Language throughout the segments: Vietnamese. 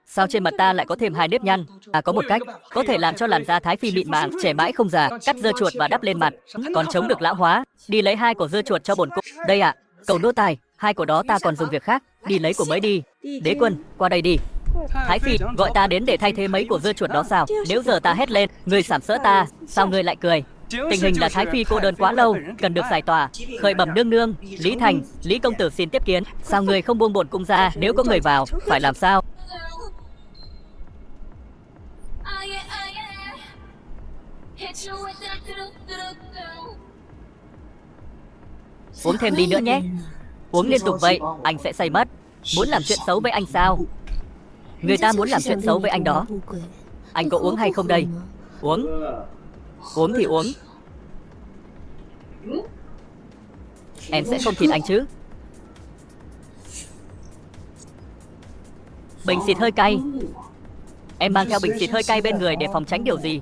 Sao trên mặt ta lại có thêm 2 nếp nhăn? À, có một cách, có thể làm cho làn da Thái Phi mịn màng, trẻ mãi không già. Cắt dưa chuột và đắp lên mặt, còn chống được lão hóa. Đi lấy 2 cổ dưa chuột cho bổn cung. Đây ạ, cậu nô tài, 2 cổ đó ta còn dùng việc khác. Đi lấy của mới đi. Đế quân, qua đây đi. Thái Phi gọi ta đến để thay thế mấy cổ dưa chuột đó sao? Nếu giờ ta hét lên, ngươi sàm sỡ ta, sao ngươi lại cười? Tình hình là Thái Phi cô đơn quá lâu, cần được giải tỏa. Khởi bẩm nương nương, Lý Thành, Lý công tử xin tiếp kiến. Sao người không buông bổn cung ra? Nếu có người vào, phải làm sao? Uống thêm đi nữa nhé. Uống liên tục vậy, anh sẽ say mất. Muốn làm chuyện xấu với anh sao? Người ta muốn làm chuyện xấu với anh đó. Anh có uống hay không đây? Uống. Uống thì uống. Em sẽ không thịt anh chứ? Bình xịt hơi cay. Em mang theo bình xịt hơi cay bên người để phòng tránh điều gì?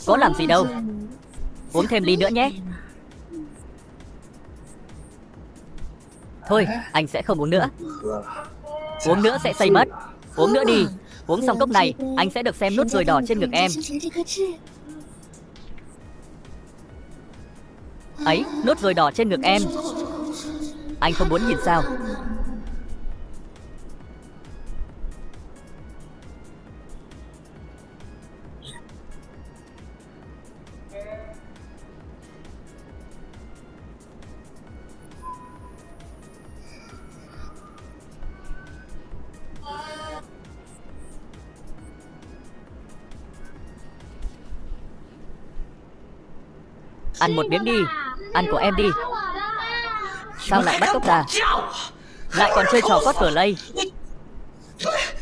Có làm gì đâu. Uống thêm ly nữa nhé. Thôi, anh sẽ không uống nữa. Uống nữa sẽ say mất. Uống nữa đi. Uống xong cốc này, anh sẽ được xem nốt ruồi đỏ trên ngực em. Ấy, nốt ruồi đỏ trên ngực em. Anh không muốn nhìn sao? Ăn một miếng đi. Ăn của em đi. Sao lại bắt cóc ta? Lại còn chơi trò cosplay.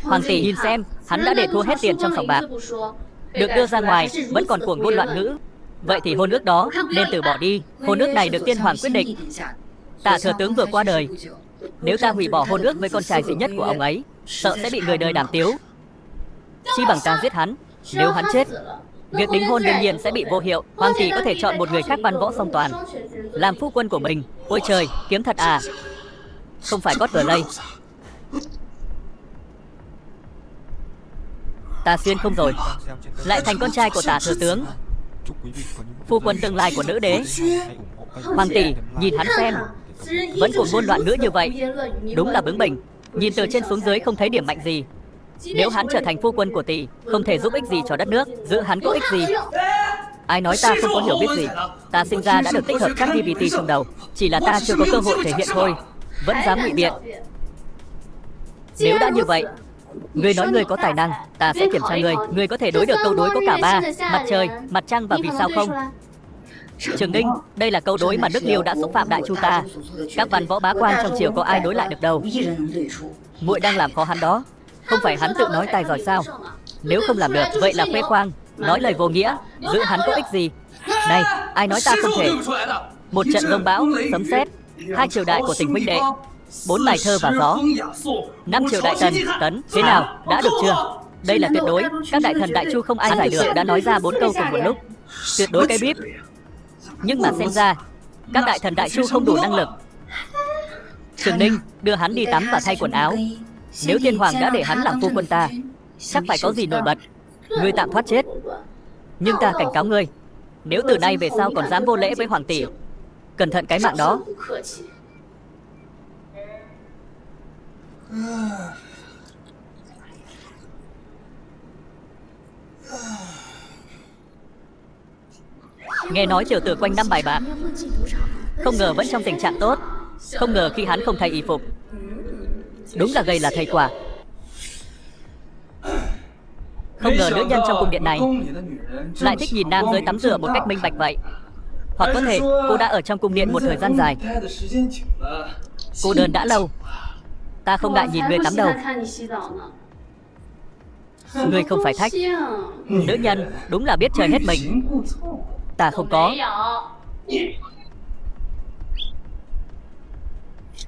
Hoàng tỷ nhìn xem, hắn đã để thua hết tiền trong sòng bạc. Được đưa ra ngoài, vẫn còn cuồng ngôn loạn ngữ. Vậy thì hôn ước đó nên từ bỏ đi. Hôn ước này được tiên hoàng quyết định. Tả thừa tướng vừa qua đời. Nếu ta hủy bỏ hôn ước với con trai duy nhất của ông ấy, sợ sẽ bị người đời đàm tiếu. Chi bằng ta giết hắn. Nếu hắn chết, việc đính hôn đương nhiên sẽ bị vô hiệu. Hoàng tỷ có thể chọn một người khác văn võ song toàn làm phu quân của mình. Ôi trời, kiếm thật à? Không phải cosplay. Ta xuyên không rồi. Lại thành con trai của Tả thừa tướng, phu quân tương lai của nữ đế. Hoàng tỷ, nhìn hắn xem, vẫn cuồng ngôn loạn ngữ như vậy. Đúng là bướng bỉnh. Nhìn từ trên xuống dưới không thấy điểm mạnh gì. Nếu hắn trở thành phu quân của tỷ, không thể giúp ích gì cho đất nước. Giữ hắn có ích gì? Ai nói ta không có hiểu biết gì? Ta sinh ra đã được tích hợp ChatGPT trong đầu. Chỉ là ta chưa có cơ hội thể hiện thôi. Vẫn dám ngụy biện. Nếu đã như vậy, ngươi nói ngươi có tài năng, ta sẽ kiểm tra ngươi. Ngươi có thể đối được câu đối có cả 3: mặt trời, mặt trăng và vì sao không? Trường Ninh, đây là câu đối mà Đức Liêu đã xúc phạm Đại Chu ta. Các văn võ bá quan trong triều có ai đối lại được đâu. Muội đang làm khó hắn đó. Không phải hắn tự nói tài giỏi sao? Nếu không làm được, vậy là khoe khoang, nói lời vô nghĩa. Giữ hắn có ích gì? Này, ai nói ta không thể? Một trận rông bão, sấm sét, 2 triều đại của tình huynh đệ, 4 bài thơ và gió, 5 triều đại tần, tấn. Thế nào, đã được chưa? Đây là tuyệt đối. Các đại thần Đại Chu không ai giải được. Đã nói ra 4 câu cùng một lúc. Tuyệt đối cái bíp. Nhưng mà xem ra các đại thần Đại Chu không đủ năng lực. Trường Ninh, đưa hắn đi tắm và thay quần áo. Nếu tiên hoàng đã để hắn làm phu quân ta, chắc phải có gì nổi bật. Ngươi tạm thoát chết. Nhưng ta cảnh cáo ngươi, nếu từ nay về sau còn dám vô lễ với hoàng tỷ, cẩn thận cái mạng đó. Nghe nói tiểu tử quanh năm bài bạc, không ngờ vẫn trong tình trạng tốt. Không ngờ khi hắn không thay y phục, đúng là gây là thầy quả. Không ngờ nữ nhân trong cung điện này lại thích nhìn nam giới tắm rửa một cách minh bạch vậy. Hoặc có thể cô đã ở trong cung điện một thời gian dài, cô đơn đã lâu. Ta không ngại nhìn người tắm đâu. Người không phải thách. Nữ nhân đúng là biết chơi hết mình. Ta không có.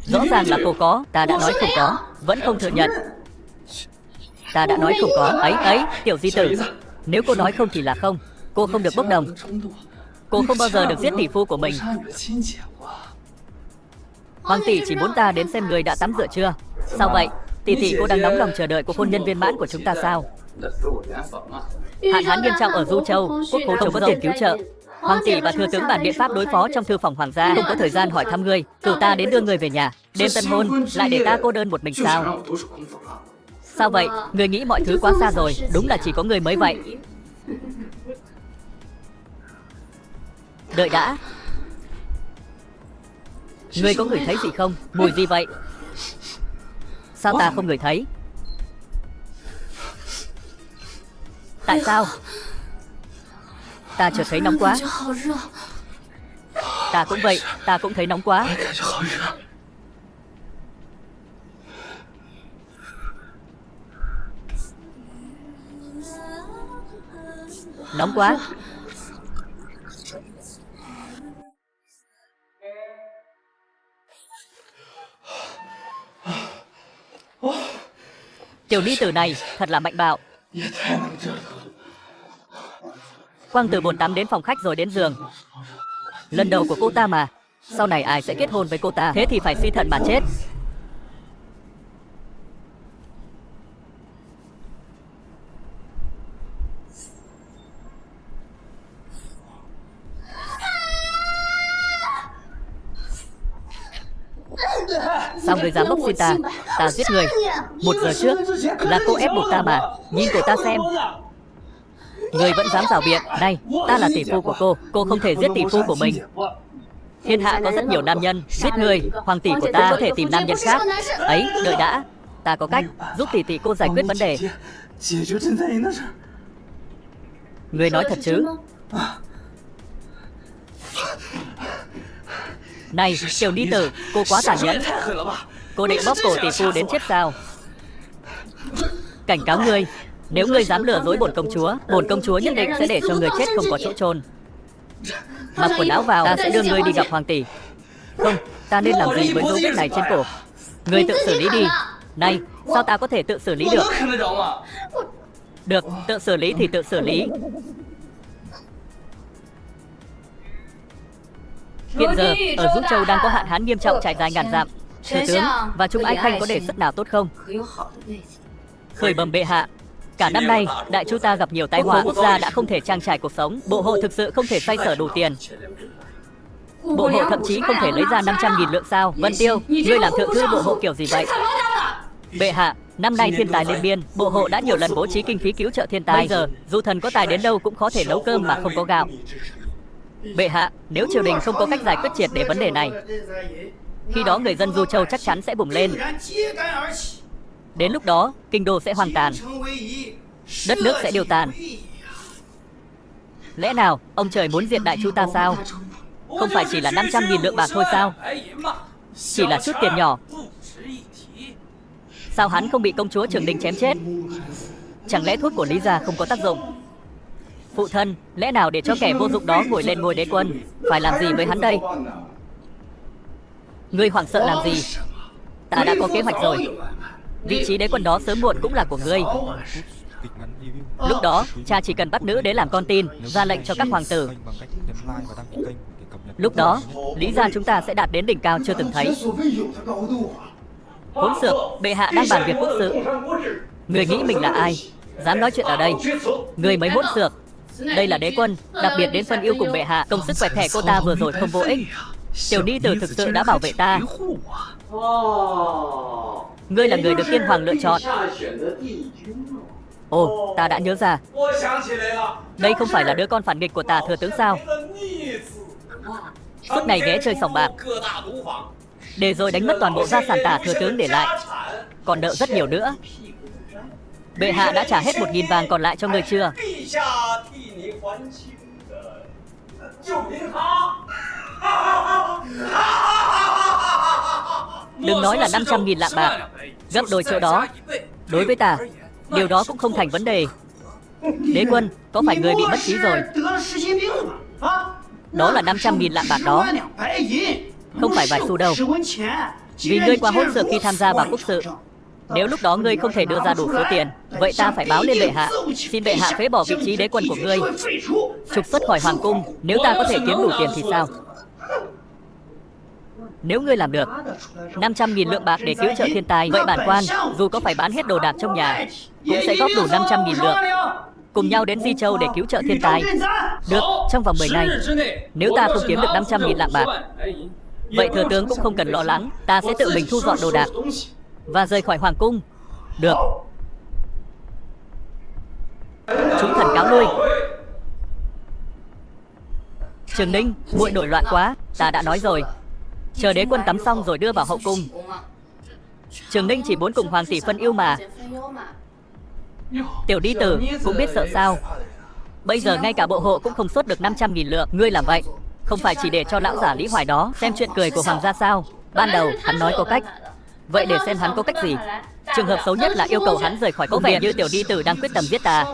Rõ ràng là cô có. Ta đã nói không có, vẫn không thừa nhận. Ta đã nói không có. Ấy ấy, tiểu di tử, nếu cô nói không thì là không. Cô không được bốc đồng. Cô không bao giờ được giết tỷ phu của mình. Hoàng tỷ chỉ muốn ta đến xem người đã tắm rửa chưa. Sao vậy? Tỷ tỷ cô đang nóng lòng chờ đợi cuộc hôn nhân viên mãn của chúng ta sao? Hạn hán nghiêm trọng ở Du Châu, quốc khố không có tiền cứu trợ. Hoàng tỷ và thừa tướng bàn biện pháp đối phó trong thư phòng hoàng gia, không có thời gian hỏi thăm ngươi, cử ta đến đưa ngươi về nhà. Đêm tân hôn lại để ta cô đơn một mình sao? Sao vậy? Ngươi nghĩ mọi thứ quá xa rồi, đúng là chỉ có ngươi mới vậy. Đợi đã. Ngươi có ngửi thấy gì không? Mùi gì vậy? Sao ta không ngửi thấy? Tại sao? Ta chợt thấy nóng quá. Ta cũng vậy, ta cũng thấy nóng quá. Nóng quá. Tiểu ni tử này thật là mạnh bạo. Quang từ bồn tắm đến phòng khách rồi đến giường. Lần đầu của cô ta mà. Sau này ai sẽ kết hôn với cô ta? Thế thì phải suy thận mà chết. Sao người dám bốc xin ta? Ta giết người. 1 giờ trước là cô ép buộc ta mà. Nhìn cổ ta xem. Người vẫn dám rảo biện. Này, ta là tỷ phu của cô không thể giết tỷ phu của mình. Thiên hạ có rất nhiều nam nhân. Giết người, hoàng tỷ của ta có thể tìm nam nhân khác. Ấy, đợi đã. Ta có cách giúp tỷ tỷ cô giải quyết vấn đề. Người nói thật chứ? Này, tiểu ni tử, cô quá tàn nhẫn. Cô định bóp cổ tỷ phu đến chết sao? Cảnh cáo ngươi, nếu ngươi dám lừa dối bổn công chúa nhất định sẽ để cho ngươi chết không có chỗ chôn. Mặc quần áo vào, ta sẽ đưa ngươi đi gặp hoàng tỷ. Không, ta nên làm gì với dấu vết này trên cổ? Ngươi tự xử lý đi. Này, sao ta có thể tự xử lý được? Được, tự xử lý thì tự xử lý. Hiện giờ, ở Du Châu đang có hạn hán nghiêm trọng trải dài ngàn dặm. Thừa tướng và Trung Ái Khanh có đề xuất nào tốt không? Khởi bẩm bệ hạ, cả năm nay, đại chu ta gặp nhiều tai họa, quốc gia đã không thể trang trải cuộc sống. Bộ hộ thực sự không thể xoay sở đủ tiền. Bộ hộ thậm chí không thể lấy ra 500.000 lượng sao. Vân Tiêu, ngươi làm thượng thư bộ hộ kiểu gì vậy? Bệ hạ, năm nay thiên tài lên biên, bộ hộ đã nhiều lần bố trí kinh phí cứu trợ thiên tai. Bây giờ, dù thần có tài đến đâu cũng khó thể nấu cơm mà không có gạo. Bệ hạ, nếu triều đình không có cách giải quyết triệt để vấn đề này, khi đó người dân Du Châu chắc chắn sẽ bùng lên. Đến lúc đó, kinh đô sẽ hoang tàn, đất nước sẽ điều tàn. Lẽ nào ông trời muốn diệt đại chu ta sao? Không phải chỉ là 500.000 lượng bạc thôi sao? Chỉ là chút tiền nhỏ. Sao hắn không bị công chúa Trường Đình chém chết? Chẳng lẽ thuốc của Lý gia không có tác dụng? Phụ thân, lẽ nào để cho kẻ vô dụng đó ngồi lên ngôi đế quân? Phải làm gì với hắn đây? Ngươi hoảng sợ làm gì? Ta đã có kế hoạch rồi. Vị trí đế quân đó sớm muộn cũng là của ngươi. Lúc đó, cha chỉ cần bắt nữ để làm con tin, ra lệnh cho các hoàng tử. Lúc đó, Lý gia chúng ta sẽ đạt đến đỉnh cao chưa từng thấy. Hỗn xược, bệ hạ đang bàn việc quốc sự. Người nghĩ mình là ai? Dám nói chuyện ở đây? Người mới hỗn xược. Đây là đế quân, đặc biệt đến phân yêu cùng bệ hạ. Công sức quẹt thẻ cô ta vừa rồi không vô ích. Tiểu ni tử thực sự đã bảo vệ ta. Ngươi là người được tiên hoàng lựa chọn. Ồ, ta đã nhớ ra. Đây không phải là đứa con phản nghịch của Tả thừa tướng sao? Suốt ngày ghé chơi sòng bạc, để rồi đánh mất toàn bộ gia sản Tả thừa tướng để lại, còn nợ rất nhiều nữa. Bệ hạ đã trả hết 1.000 vàng còn lại cho người chưa? Đừng nói là 500.000 lạng bạc, gấp đôi chỗ đó. Đối với ta, điều đó cũng không thành vấn đề. Đế quân, có phải người bị mất trí rồi? Đó là 500.000 lạng bạc đó, không phải vài xu đâu. Vì ngươi quá hỗn xược khi tham gia vào quốc sự. Nếu lúc đó ngươi không thể đưa ra đủ số tiền, vậy ta phải báo lên bệ hạ, xin bệ hạ phế bỏ vị trí đế quân của ngươi, trục xuất khỏi hoàng cung. Nếu ta có thể kiếm đủ tiền thì sao? Nếu ngươi làm được 500.000 lượng bạc để cứu trợ thiên tai, vậy bản quan dù có phải bán hết đồ đạc trong nhà cũng sẽ góp đủ 500.000 lượng, cùng nhau đến Di Châu để cứu trợ thiên tai. Được, trong vòng 10 ngày, nếu ta không kiếm được 500.000 lạng bạc, vậy thừa tướng cũng không cần lo lắng, ta sẽ tự mình thu dọn đồ đạc và rời khỏi hoàng cung. Được. Chúng thần cáo lui. Trường Ninh, muội nổi loạn quá, ta đã nói rồi, chờ đế quân tắm xong rồi đưa vào hậu cung. Trường Ninh chỉ muốn cùng hoàng tỷ phân ưu mà. Tiểu đi tử cũng biết sợ sao. Bây giờ ngay cả bộ hộ cũng không xuất được 500.000 lượng. Ngươi làm vậy không phải chỉ để cho lão giả Lý Hoài đó xem chuyện cười của hoàng gia sao? Ban đầu hắn nói có cách, vậy để xem hắn có cách gì. Trường hợp xấu nhất là yêu cầu hắn rời khỏi có vẻ như tiểu đi tử đang quyết tâm giết ta.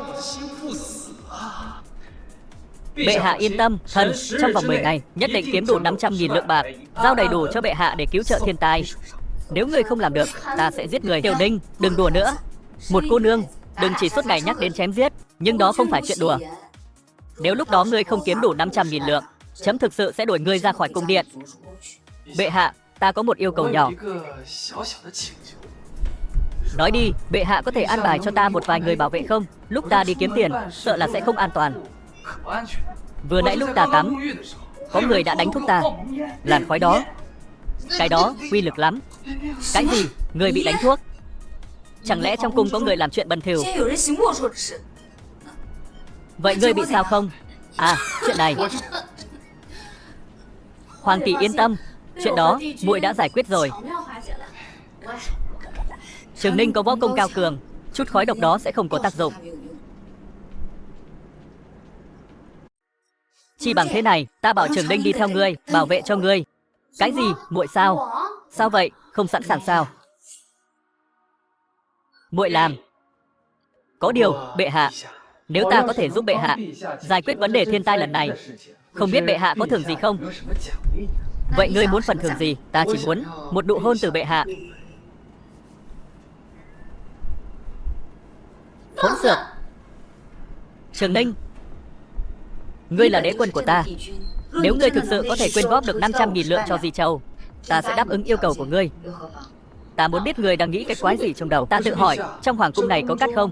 Bệ hạ yên tâm, thần trong vòng 10 ngày nhất định kiếm đủ 500.000 lượng bạc, giao đầy đủ cho bệ hạ để cứu trợ thiên tai. Nếu ngươi không làm được, ta sẽ giết người. Tiểu Ninh, đừng đùa nữa. Một cô nương, đừng chỉ suốt ngày nhắc đến chém giết, nhưng đó không phải chuyện đùa. Nếu lúc đó ngươi không kiếm đủ 500.000 lượng, chấm thực sự sẽ đuổi ngươi ra khỏi cung điện. Bệ hạ, ta có một yêu cầu nhỏ. Nói đi, bệ hạ có thể an bài cho ta một vài người bảo vệ không? Lúc ta đi kiếm tiền, sợ là sẽ không an toàn. Vừa nãy lúc ta tắm, có người đã đánh thuốc ta. Làn khói đó, cái đó uy lực lắm. Cái gì? Người bị đánh thuốc? Chẳng lẽ trong cung có người làm chuyện bẩn thỉu? Vậy ngươi bị sao không? À, chuyện này. Hoàng tỷ yên tâm, chuyện đó muội đã giải quyết rồi. Trường Ninh có võ công cao cường, chút khói độc đó sẽ không có tác dụng. Chỉ bằng thế này, ta bảo Trường Ninh đi theo ngươi, bảo vệ cho ngươi. Cái gì? Muội sao? Sao vậy? Không sẵn sàng sao? Muội làm. Có điều, bệ hạ, nếu ta có thể giúp bệ hạ giải quyết vấn đề thiên tai lần này, không biết bệ hạ có thưởng gì không? Vậy ngươi muốn phần thưởng gì? Ta chỉ muốn một nụ hôn từ bệ hạ. Hỗn xược. Trường Ninh, ngươi là đế quân của ta. Nếu ngươi thực sự có thể quyên góp được 500.000 lượng cho Di Châu, ta sẽ đáp ứng yêu cầu của ngươi. Ta muốn biết ngươi đang nghĩ cái quái gì trong đầu. Ta tự hỏi, trong hoàng cung này có cát không?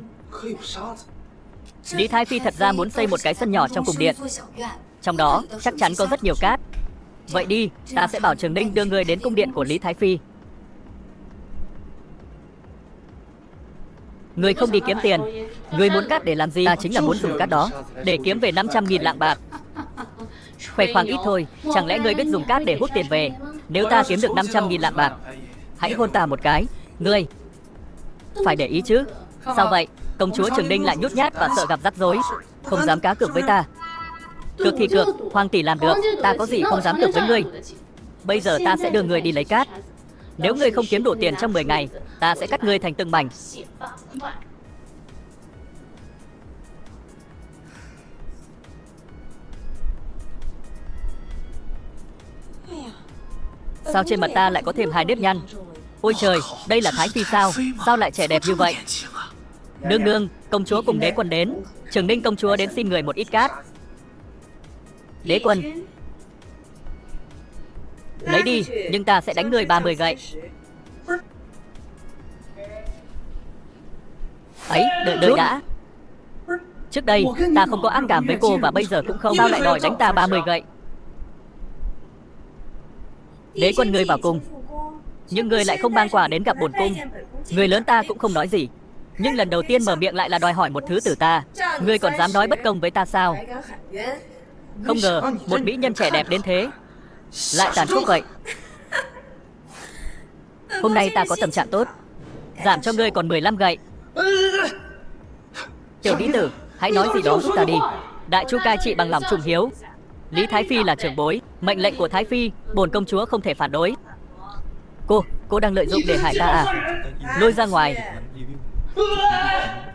Lý Thái Phi thật ra muốn xây một cái sân nhỏ trong cung điện, trong đó chắc chắn có rất nhiều cát. Vậy đi, ta sẽ bảo Trường Ninh đưa ngươi đến cung điện của Lý Thái Phi. Ngươi không đi kiếm tiền, ngươi muốn cát để làm gì? Ta chính là muốn dùng cát đó để kiếm về 500.000 lạng bạc. Khoe khoang ít thôi, chẳng lẽ ngươi biết dùng cát để hút tiền về? Nếu ta kiếm được 500.000 lạng bạc, hãy hôn ta một cái. Ngươi phải để ý chứ. Sao vậy? Công chúa Trường Ninh lại nhút nhát và sợ gặp rắc rối, không dám cá cược với ta. Cược thì cược, hoàng tỷ làm được, ta có gì không dám cược với ngươi. Bây giờ ta sẽ đưa ngươi đi lấy cát. Nếu ngươi không kiếm đủ tiền trong 10 ngày, ta sẽ cắt ngươi thành từng mảnh. Sao trên mặt ta lại có thêm 2 nếp nhăn? Ôi trời, đây là Thái Phi sao? Sao lại trẻ đẹp như vậy? Nương nương, công chúa cùng đế quân đến. Trường Ninh công chúa đến xin người một ít cát. Đế quân, lấy đi, nhưng ta sẽ đánh người 30 gậy. Ấy, đợi đã. Trước đây, ta không có ác cảm với cô và bây giờ cũng không. Sao lại đòi đánh ta 30 gậy? Đế quân ngươi vào cung, nhưng ngươi lại không mang quà đến gặp bổn cung. Người lớn ta cũng không nói gì, nhưng lần đầu tiên mở miệng lại là đòi hỏi một thứ từ ta. Ngươi còn dám nói bất công với ta sao? Không ngờ một mỹ nhân trẻ đẹp đến thế lại tàn khốc vậy. Hôm nay ta có tâm trạng tốt, giảm cho ngươi còn 15 gậy. Tiểu Lý Tử, hãy nói gì đó giúp ta đi. Đại chu cai trị bằng lòng trung hiếu. Lý Thái Phi là trưởng bối, mệnh lệnh của Thái Phi, bổn công chúa không thể phản đối. Cô đang lợi dụng để hại ta à? Lôi ra ngoài.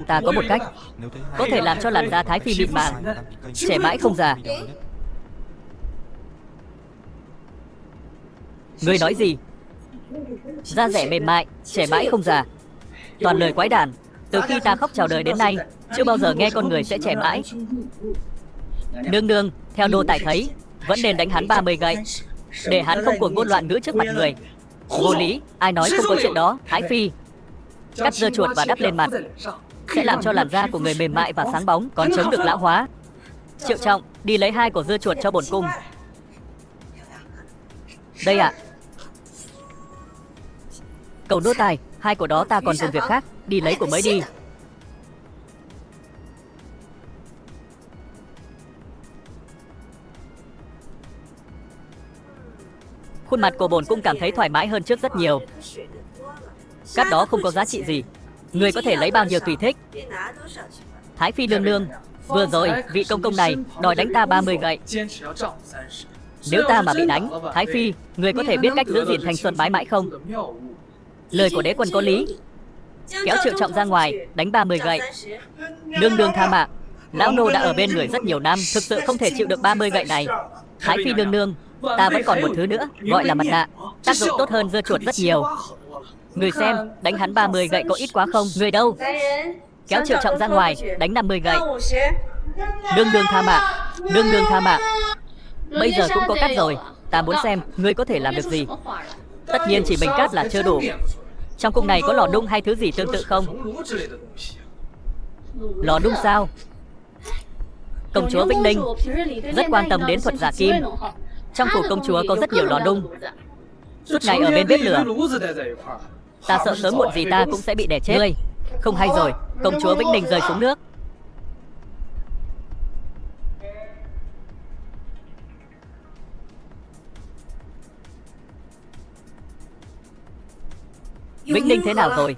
Ta có một cách, có thể làm cho làn da Thái Phi mịn màng, trẻ mãi không già. Ngươi nói gì? Da rẻ mềm mại, trẻ mãi không già. Toàn lời quái đản. Từ khi ta khóc chào đời đến nay, chưa bao giờ nghe con người sẽ trẻ mãi. Nương nương, theo nô tài thấy, vẫn nên đánh hắn 30 gậy. để hắn không cuồng ngôn loạn ngữ trước mặt người. Vô lý, ai nói không có chuyện đó. Thái Phi cắt dưa chuột và đắp lên mặt sẽ làm cho làn da của người mềm mại và sáng bóng, còn chống được lão hóa. Triệu Trọng, đi lấy 2 quả dưa chuột cho bổn cung. Đây ạ. Cậu nô tài, 2 quả đó ta còn dùng việc khác, đi lấy của mới đi. Khuôn mặt của bổn cung cảm thấy thoải mái hơn trước rất nhiều. Cát đó không có giá trị gì, người có thể lấy bao nhiêu tùy thích. Thái Phi nương nương, vừa rồi vị công công này đòi đánh ta 30 gậy. Nếu ta mà bị đánh, Thái Phi, người có thể biết cách giữ gìn thanh xuân mãi mãi không? Lời của đế quân có lý. Kéo Triệu Trọng ra ngoài, đánh 30 gậy. Nương nương tha mạng, lão nô đã ở bên người rất nhiều năm, thực sự không thể chịu được 30 gậy này. Thái Phi nương nương, ta vẫn còn một thứ nữa, gọi là mặt nạ, tác dụng tốt hơn dưa chuột rất nhiều. Người xem, đánh hắn 30 gậy có ít quá không? Người đâu? Kéo Triệu Trọng ra ngoài, đánh 50 gậy. Nương nương tha mạng, nương nương tha mạng. Bây giờ cũng có cát rồi, ta muốn xem ngươi có thể làm được gì. Tất nhiên chỉ mình cát là chưa đủ. Trong cung này có lò nung hay thứ gì tương tự không? Lò nung sao? Công chúa Vĩnh Ninh rất quan tâm đến thuật giả kim. Trong phủ công chúa có rất nhiều lò nung, suốt ngày ở bên bếp lửa. Ta sợ sớm muộn gì ta cũng sẽ bị đè chết. Ngươi, không hay rồi, công chúa Vĩnh Ninh rơi xuống nước. Vĩnh Ninh thế nào rồi?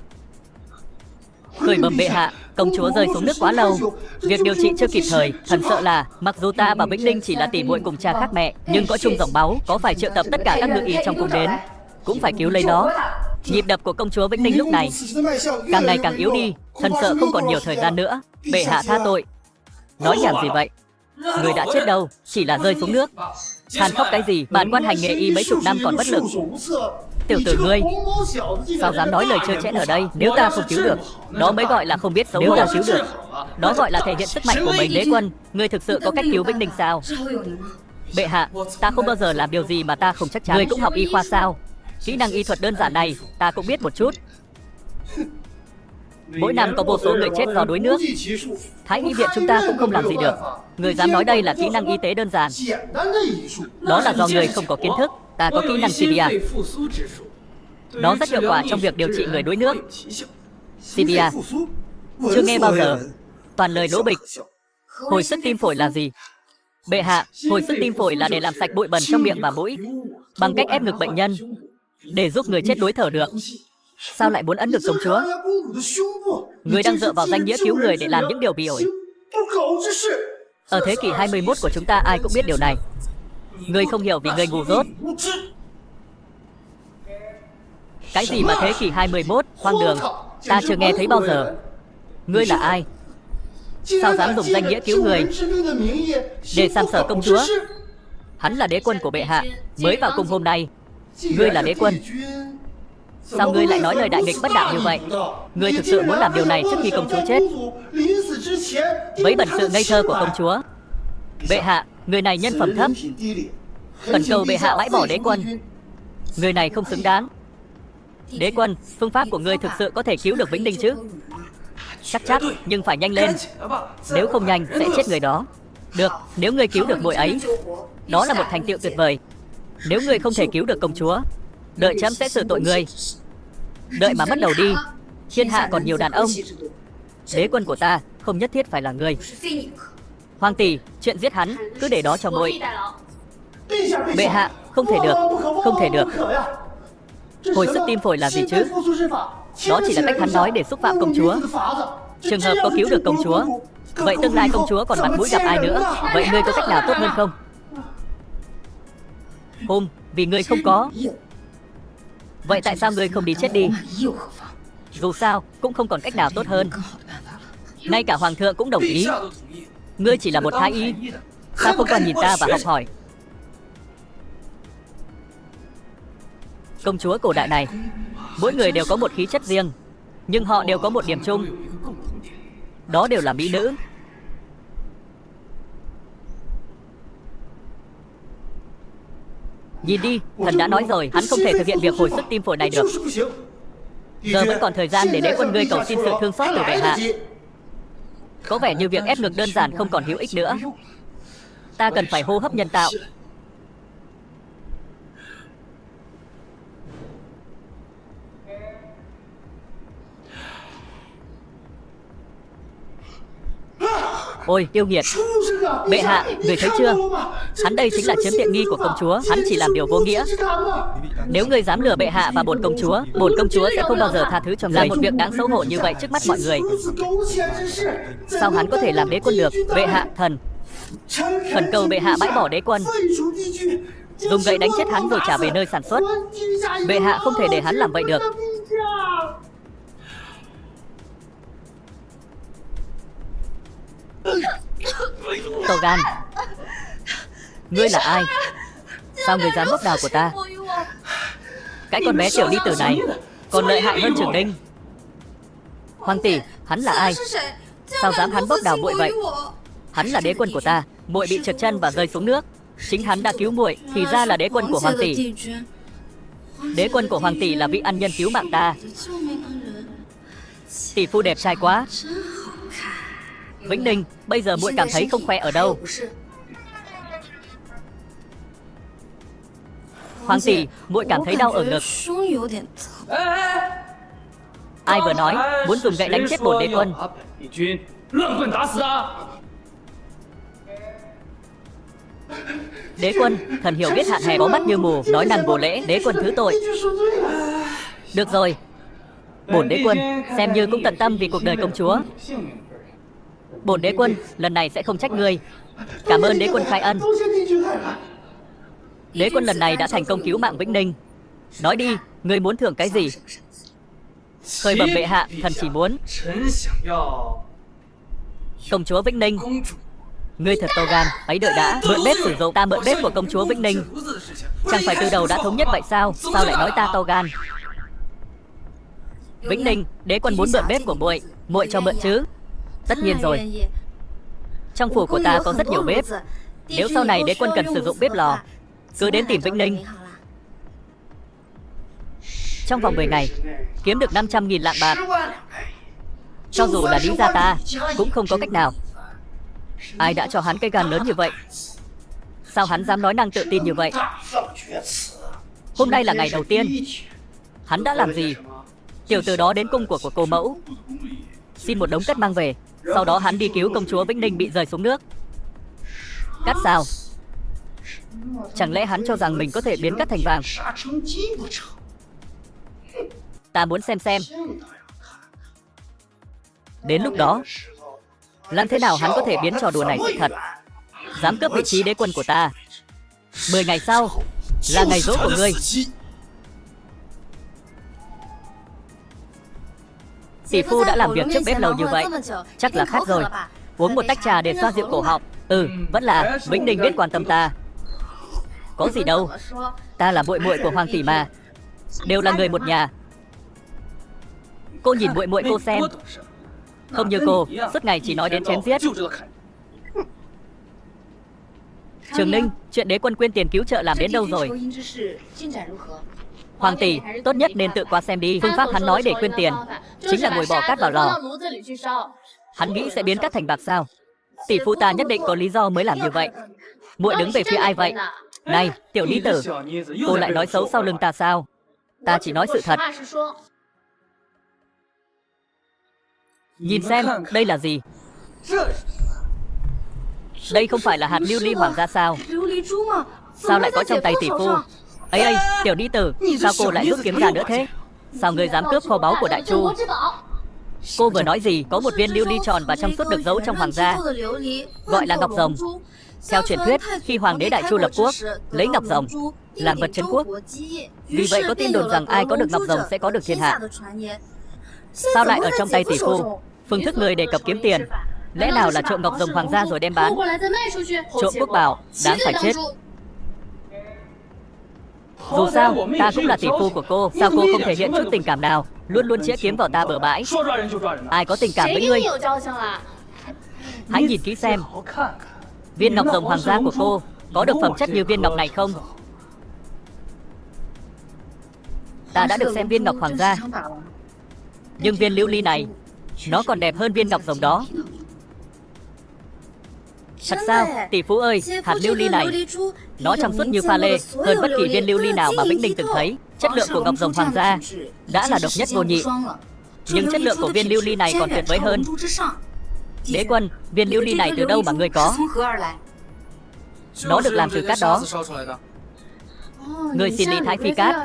Khởi bẩm bệ hạ, công chúa rơi xuống nước quá lâu, việc điều trị chưa kịp thời. Thần sợ là mặc dù ta và Vĩnh Ninh chỉ là tỷ muội cùng cha khác mẹ, nhưng có chung dòng máu, có phải triệu tập tất cả các ngự y trong cung đến, cũng phải cứu lấy nó. Nhịp đập của công chúa Vĩnh Ninh lúc này càng ngày càng yếu đi, thần sợ không còn nhiều thời gian nữa. Bệ hạ tha tội. Nói nhảm gì vậy? Người đã chết đâu, chỉ là rơi xuống nước. Than khóc cái gì? Bản quan hành nghề y mấy chục năm còn bất lực. Tiểu tử ngươi, sao dám nói lời trơ trẽn ở đây? Nếu ta không cứu được, đó mới gọi là không biết xấu hổ. Nếu ta cứu được, đó gọi là thể hiện sức mạnh của mình. Đế quân, ngươi thực sự có cách cứu Vĩnh Ninh sao? Bệ hạ, ta không bao giờ làm điều gì mà ta không chắc chắn. Ngươi cũng học y khoa sao? Kỹ năng y thuật đơn giản này, ta cũng biết một chút. Mỗi năm có vô số người chết do đuối nước. Thái y viện chúng ta cũng không làm gì được. Người dám nói đây là kỹ năng y tế đơn giản, đó là do người không có kiến thức. Ta có kỹ năng CPR, nó rất hiệu quả trong việc điều trị người đuối nước. CPR chưa nghe bao giờ, toàn lời lỗ bịch. Hồi sức tim phổi là gì? Bệ hạ, hồi sức tim phổi là để làm sạch bụi bẩn trong miệng và mũi, bằng cách ép ngực bệnh nhân để giúp người chết đuối thở được. Sao lại muốn ấn ngực công chúa? Người đang dựa vào danh nghĩa cứu người để làm những điều bị ổi. Ở thế kỷ 21 của chúng ta ai cũng biết điều này. Người không hiểu vì người ngu dốt. Cái gì mà thế kỷ 21, hoang đường, ta chưa nghe thấy bao giờ. Ngươi là ai? Sao dám dùng danh nghĩa cứu người để sàm sỡ công chúa? Hắn là đế quân của bệ hạ, mới vào cung hôm nay. Ngươi là đế quân, sao ngươi lại nói lời đại nghịch bất đạo như vậy? Ngươi thực sự muốn làm điều này trước khi công chúa chết, với bẩn sự ngây thơ của công chúa. Bệ hạ, người này nhân phẩm thấp, khẩn cầu bệ hạ bãi bỏ đế quân. Người này không xứng đáng. Đế quân, phương pháp của ngươi thực sự có thể cứu được Vĩnh Ninh chứ? Chắc chắn, nhưng phải nhanh lên. Nếu không nhanh sẽ chết người đó. Được, nếu ngươi cứu được muội ấy, đó là một thành tựu tuyệt vời. Nếu ngươi không thể cứu được công chúa, đợi chấm sẽ xử tội ngươi. Đợi mà mất đầu đi, thiên hạ còn nhiều đàn ông. Đế quân của ta không nhất thiết phải là ngươi. Hoàng tỷ, chuyện giết hắn cứ để đó cho muội. Bệ hạ, không thể được, không thể được. Hồi sức tim phổi là gì chứ? Đó chỉ là cách hắn nói để xúc phạm công chúa. Trường hợp có cứu được công chúa, vậy tương lai công chúa còn mặt mũi gặp ai nữa? Vậy ngươi có cách nào tốt hơn không? Hôm, vì ngươi không có. Vậy tại sao ngươi không đi chết đi? Dù sao, cũng không còn cách nào tốt hơn. Ngay cả hoàng thượng cũng đồng ý. Ngươi chỉ là một thái y, sao không còn nhìn ta và học hỏi? Công chúa cổ đại này, mỗi người đều có một khí chất riêng, nhưng họ đều có một điểm chung, đó đều là mỹ nữ. Nhìn đi, thần đã nói rồi, hắn không thể thực hiện việc hồi sức tim phổi này được. Giờ vẫn còn thời gian để đế quân ngươi cầu xin sự thương xót từ bệ hạ. Có vẻ như việc ép ngực đơn giản không còn hữu ích nữa. Ta cần phải hô hấp nhân tạo. Ôi, yêu nghiệt! Bệ hạ, người thấy chưa? Hắn đây chính là chiếm tiện nghi của công chúa. Hắn chỉ làm điều vô nghĩa. Nếu ngươi dám lừa bệ hạ và bổn công chúa sẽ không bao giờ tha thứ cho ngươi. Làm một việc đáng xấu hổ như vậy trước mắt mọi người. Sao hắn có thể làm đế quân được? Bệ hạ, thần khẩn cầu bệ hạ bãi bỏ đế quân, dùng gậy đánh chết hắn rồi trả về nơi sản xuất. Bệ hạ không thể để hắn làm vậy được. Togan, ngươi là ai? Sao ngươi dám bốc đào của ta? Cái con bé tiểu đi tử này còn lợi hại hơn Trường Ninh. Hoàng tỷ, hắn là ai? Sao dám hắn bốc đào muội vậy? Hắn là đế quân của ta. Muội bị trượt chân và rơi xuống nước. Chính hắn đã cứu muội, thì ra là đế quân của Hoàng tỷ. Đế quân của Hoàng tỷ là vị ân nhân cứu mạng ta. Tỷ phu đẹp trai quá. Vĩnh Ninh, bây giờ muội cảm thấy không khoe ở đâu? Hoàng tỷ, muội cảm thấy đau ở ngực. Ai vừa nói muốn dùng gậy đánh chết bổn đế quân? Đế quân, thần hiểu biết hạn hẹp, có mắt như mù, nói năng vô lễ. Đế quân thứ tội. Được rồi, bổn đế quân xem như cũng tận tâm vì cuộc đời công chúa. Bổn đế quân lần này sẽ không trách ngươi. Cảm ơn đế quân khai ân. Đế quân lần này đã thành công cứu mạng Vĩnh Ninh. Nói đi, ngươi muốn thưởng cái gì? Khởi bẩm bệ hạ, thần chỉ muốn công chúa Vĩnh Ninh. Ngươi thật to gan. Ấy đợi đã, mượn bếp sử dụng. Ta mượn bếp của công chúa Vĩnh Ninh. Chẳng phải từ đầu đã thống nhất vậy sao? Sao lại nói ta to gan? Vĩnh Ninh, đế quân muốn mượn bếp của muội. Muội cho mượn chứ? Tất nhiên rồi. Trong phủ của ta có rất nhiều bếp. Nếu sau này đế quân cần sử dụng bếp lò, cứ đến tìm Vĩnh Ninh. Trong vòng 10 ngày kiếm được 500.000 lạng bạc. Cho dù là Lý gia ta cũng không có cách nào. Ai đã cho hắn cái gan lớn như vậy? Sao hắn dám nói năng tự tin như vậy? Hôm nay là ngày đầu tiên. Hắn đã làm gì? Tiểu tử đó đến cung của cô mẫu, xin một đống cát mang về. Sau đó hắn đi cứu công chúa Vĩnh Ninh bị rơi xuống nước. Cát sao? Chẳng lẽ hắn cho rằng mình có thể biến cát thành vàng? Ta muốn xem. Đến lúc đó, làm thế nào hắn có thể biến trò đùa này sự thật? Dám cướp vị trí đế quân của ta. 10 ngày sau là ngày giỗ của ngươi. Tỷ phu đã làm việc trước bếp lâu như vậy, chắc là khát rồi. Uống một tách trà để xoa dịu cổ họng. Vẫn là Vĩnh Ninh biết quan tâm ta. Có gì đâu, ta là muội muội của Hoàng tỷ mà, đều là người một nhà. Cô nhìn muội muội cô xem, không như cô, suốt ngày chỉ nói đến chém giết. Trường Ninh, chuyện đế quân quyên tiền cứu trợ làm đến đâu rồi? Hoàng tỷ, tốt nhất nên tự qua xem đi. Phương pháp hắn nói để quyên tiền chính là ngồi bỏ cát vào lò. Hắn nghĩ sẽ biến cát thành bạc sao? Tỷ phu ta nhất định có lý do mới làm như vậy. Muội đứng về phía ai vậy? Này, tiểu lý tử, cô lại nói xấu sau lưng ta sao? Ta chỉ nói sự thật. Nhìn xem, đây là gì? Đây không phải là hạt lưu ly hoàng gia sao? Sao lại có trong tay tỷ phu? Ấy, tiểu lý tử, sao cô lại rút kiếm ra nữa thế? Sao ngươi dám cướp kho báu của Đại Chu? Cô vừa nói gì? Có một viên lưu ly tròn và trong suốt được giấu trong hoàng gia, gọi là ngọc rồng. Theo truyền thuyết, khi hoàng đế Đại Chu lập quốc, lấy ngọc rồng làm vật trấn quốc. Vì vậy có tin đồn rằng ai có được ngọc rồng sẽ có được thiên hạ. Sao lại ở trong tay tỷ phu? Phương thức người đề cập kiếm tiền, lẽ nào là trộm ngọc rồng hoàng gia rồi đem bán? Trộm quốc bảo, đáng phải chết. Dù sao, ta cũng là tỷ phu của cô. Sao cô không thể hiện chút tình cảm nào, luôn luôn chĩa kiếm vào ta bừa bãi? Ai có tình cảm với ngươi? Hãy nhìn kỹ xem, viên ngọc rồng hoàng gia của cô có được phẩm chất như viên ngọc này không? Ta đã được xem viên ngọc hoàng gia. Nhưng viên lưu ly này, nó còn đẹp hơn viên ngọc rồng đó. Thật sao? Tỷ phú ơi, hạt lưu ly này, nó trong suốt như pha lê, hơn bất kỳ viên lưu ly nào mà Vĩnh Ninh từng thấy. Chất lượng của ngọc rồng hoàng gia đã là độc nhất vô nhị, nhưng chất lượng của viên lưu ly này còn tuyệt vời hơn. Đế quân, viên lưu ly này từ đâu mà ngươi có? Nó được làm từ cát đó. Ngươi xin Lý Thái Phi cát,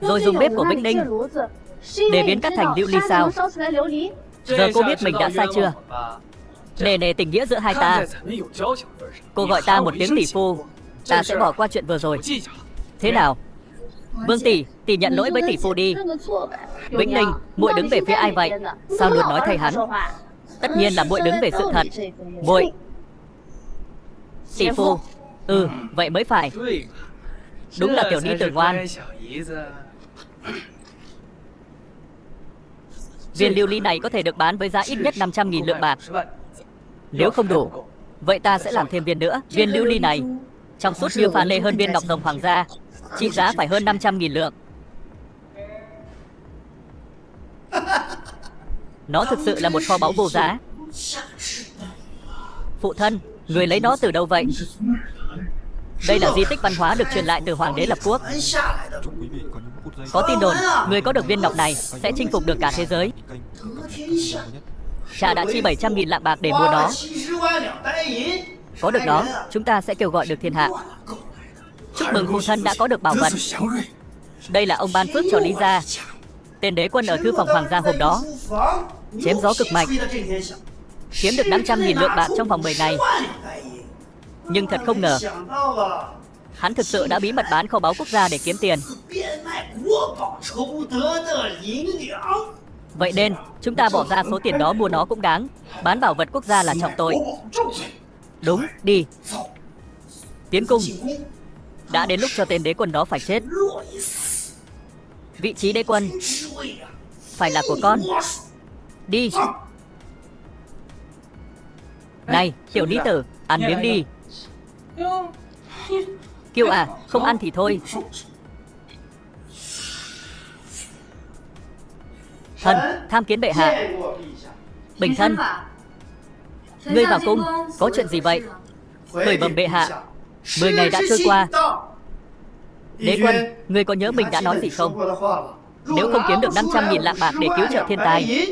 rồi dùng bếp của Vĩnh Ninh để biến cát thành lưu ly sao? Giờ cô biết mình đã sai chưa? Nề tình nghĩa giữa hai ta. Cô gọi ta một tiếng tỷ phu, ta sẽ bỏ qua chuyện vừa rồi. Thế nào? Vương tỷ, tỷ nhận lỗi với tỷ phu đi. Vĩnh Ninh, muội đứng về phía ai vậy? Sao luôn nói thay hắn? Tất nhiên là muội đứng về sự thật. Muội. Tỷ phu. Vậy mới phải. Đúng là tiểu ni tử ngoan. Viên lưu ly này có thể được bán với giá ít nhất 500.000 lượng bạc. Nếu không đủ, vậy ta sẽ làm thêm viên nữa. Viên lưu ly này trong suốt như pha lê hơn viên ngọc rồng hoàng gia, trị giá phải hơn 500.000 lượng. Nó thực sự là một kho báu vô giá. Phụ thân, người lấy nó từ đâu vậy? Đây là di tích văn hóa được truyền lại từ hoàng đế lập quốc. Có tin đồn, người có được viên ngọc này sẽ chinh phục được cả thế giới. Cha đã chi 700.000 lạng bạc để mua nó. Có được nó, chúng ta sẽ kêu gọi được thiên hạ. Chúc mừng phụ thân đã có được bảo vật. Đây là ông ban phước cho Lý gia. Tên đế quân ở thư phòng hoàng gia hôm đó chém gió cực mạnh, kiếm được 500.000 lượng bạc trong vòng 10 ngày. Nhưng thật không ngờ, hắn thực sự đã bí mật bán kho báu quốc gia để kiếm tiền. Vậy nên, chúng ta bỏ ra số tiền đó mua nó cũng đáng. Bán bảo vật quốc gia là trọng tội. Đúng, đi. Tiến cung. Đã đến lúc cho tên đế quân đó phải chết. Vị trí đế quân phải là của con. Đi. Này, tiểu lý tử, ăn miếng đi. Kiều à, không ăn thì thôi. Thần, tham kiến bệ hạ. Bình thân. Ngươi vào cung, có chuyện gì vậy? Khởi bẩm bệ hạ, 10 ngày đã trôi qua. Đế quân, ngươi có nhớ mình đã nói gì không? Nếu không kiếm được 500.000 lạng bạc để cứu trợ thiên tai,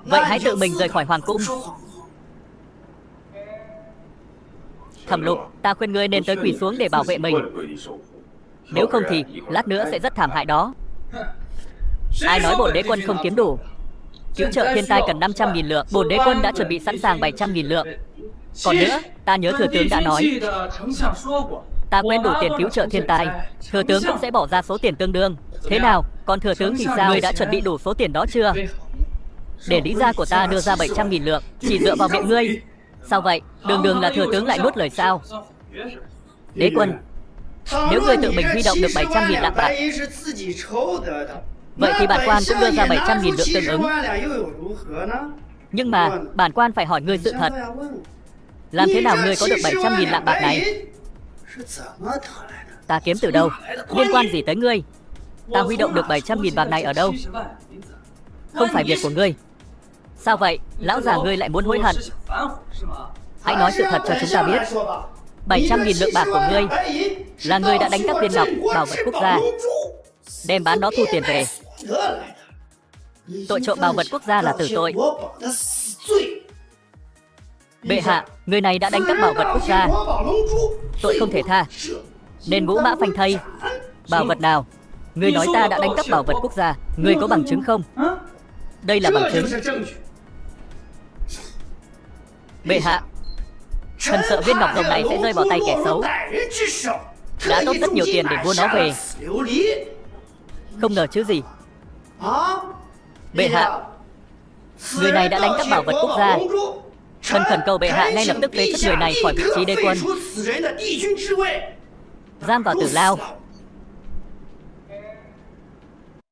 vậy hãy tự mình rời khỏi hoàng cung. Thẩm Lục, ta khuyên ngươi nên tới quỳ xuống để bảo vệ mình. Nếu không thì lát nữa sẽ rất thảm hại đó. Ai nói bổn đế quân không kiếm đủ? Cứu trợ thiên tai cần 500.000 lượng, bổn đế quân đã chuẩn bị sẵn sàng 700.000 lượng. Còn nữa, ta nhớ thừa tướng đã nói, ta quen đủ tiền cứu trợ thiên tai, thừa tướng cũng sẽ bỏ ra số tiền tương đương. Thế nào, còn thừa tướng thì sao? Ngươi đã chuẩn bị đủ số tiền đó chưa? Để lý gia của ta đưa ra 700.000 lượng, chỉ dựa vào miệng ngươi. Sao vậy? Đường đường là thừa tướng lại nuốt lời sao? Đế quân, nếu ngươi tự mình huy động được 700.000 lạng bạc, vậy thì bản quan cũng đưa ra 700.000 lượng tương ứng. Nhưng mà bản quan phải hỏi ngươi sự thật. Làm thế nào ngươi có được 700.000 lạng bạc này? Ta kiếm từ đâu? Liên quan gì tới ngươi? Ta huy động được 700.000 bạc này ở đâu? Không phải việc của ngươi. Sao vậy? Lão già ngươi lại muốn hối hận? Hãy nói sự thật cho chúng ta biết. 700.000 lượng bạc của ngươi là ngươi đã đánh cắp viên ngọc bảo vật quốc gia, đem bán nó thu tiền về. Tội trộm bảo vật quốc gia là tử tội. Bệ hạ, người này đã đánh cắp bảo vật quốc gia, tội không thể tha, nên ngũ mã phanh thây. Bảo vật nào? Ngươi nói ta đã đánh cắp bảo vật quốc gia, ngươi có bằng chứng không? Đây là bằng chứng. Bệ hạ, thần sợ viên ngọc rồng này sẽ rơi vào tay kẻ xấu, đã tốn rất nhiều tiền để mua nó về. Không ngờ chứ gì. Bệ hạ, người này đã đánh cắp bảo vật quốc gia. Thần khẩn cầu bệ hạ ngay lập tức phế chất người này khỏi vị trí đế quân, giam vào tử lao.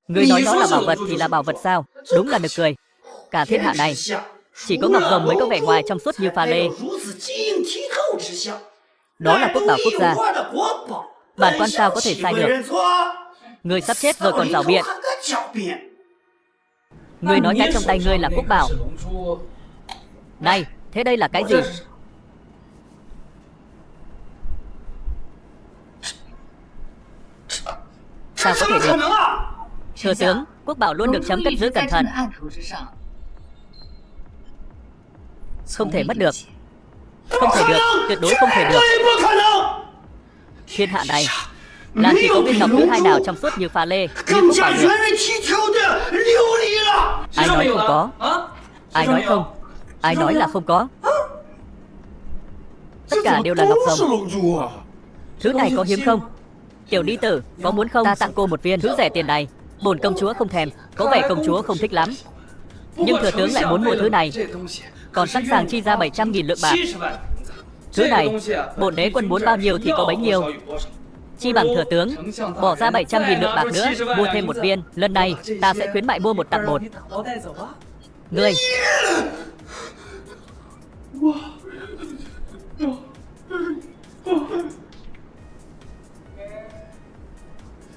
Người nói nó là bảo vật thì là bảo vật sao? Đúng là nực cười. Cả thiên hạ này chỉ có ngọc rồng mới có vẻ ngoài trong suốt như pha lê. Đó là quốc bảo quốc gia. Bản quan sao có thể sai được? Ngươi sắp chết rồi còn rảo biện. Ngươi nói cái trong tay ngươi là quốc bảo. Này, thế đây là cái gì? Sao có thể được? Thừa tướng, quốc bảo luôn được chấm cất giữ cẩn thận. Không thể mất được. Không thể được, tuyệt đối không thể được. Thiên hạ này làm chỉ có viên ngọc thứ hai nào trong suốt như pha lê, như quốc bảo được. Ai nói không có? Ai nói không? Ai nói là không có? Tất cả đều là ngọc rồng. Thứ này có hiếm không? Tiểu đi tử, có muốn không? Ta tặng cô một viên, thứ rẻ tiền này. Bổn công chúa không thèm, có vẻ công chúa không thích lắm. Nhưng thừa tướng lại muốn mua thứ này, còn sẵn sàng chi ra 700.000 lượng bạc. Thứ này, bổn đế quân muốn bao nhiêu thì có bấy nhiêu. Chi bằng thừa tướng bỏ ra 700.000 lượng bạc nữa, mua thêm một viên. Lần này ta sẽ khuyến mại mua một tặng một. Ngươi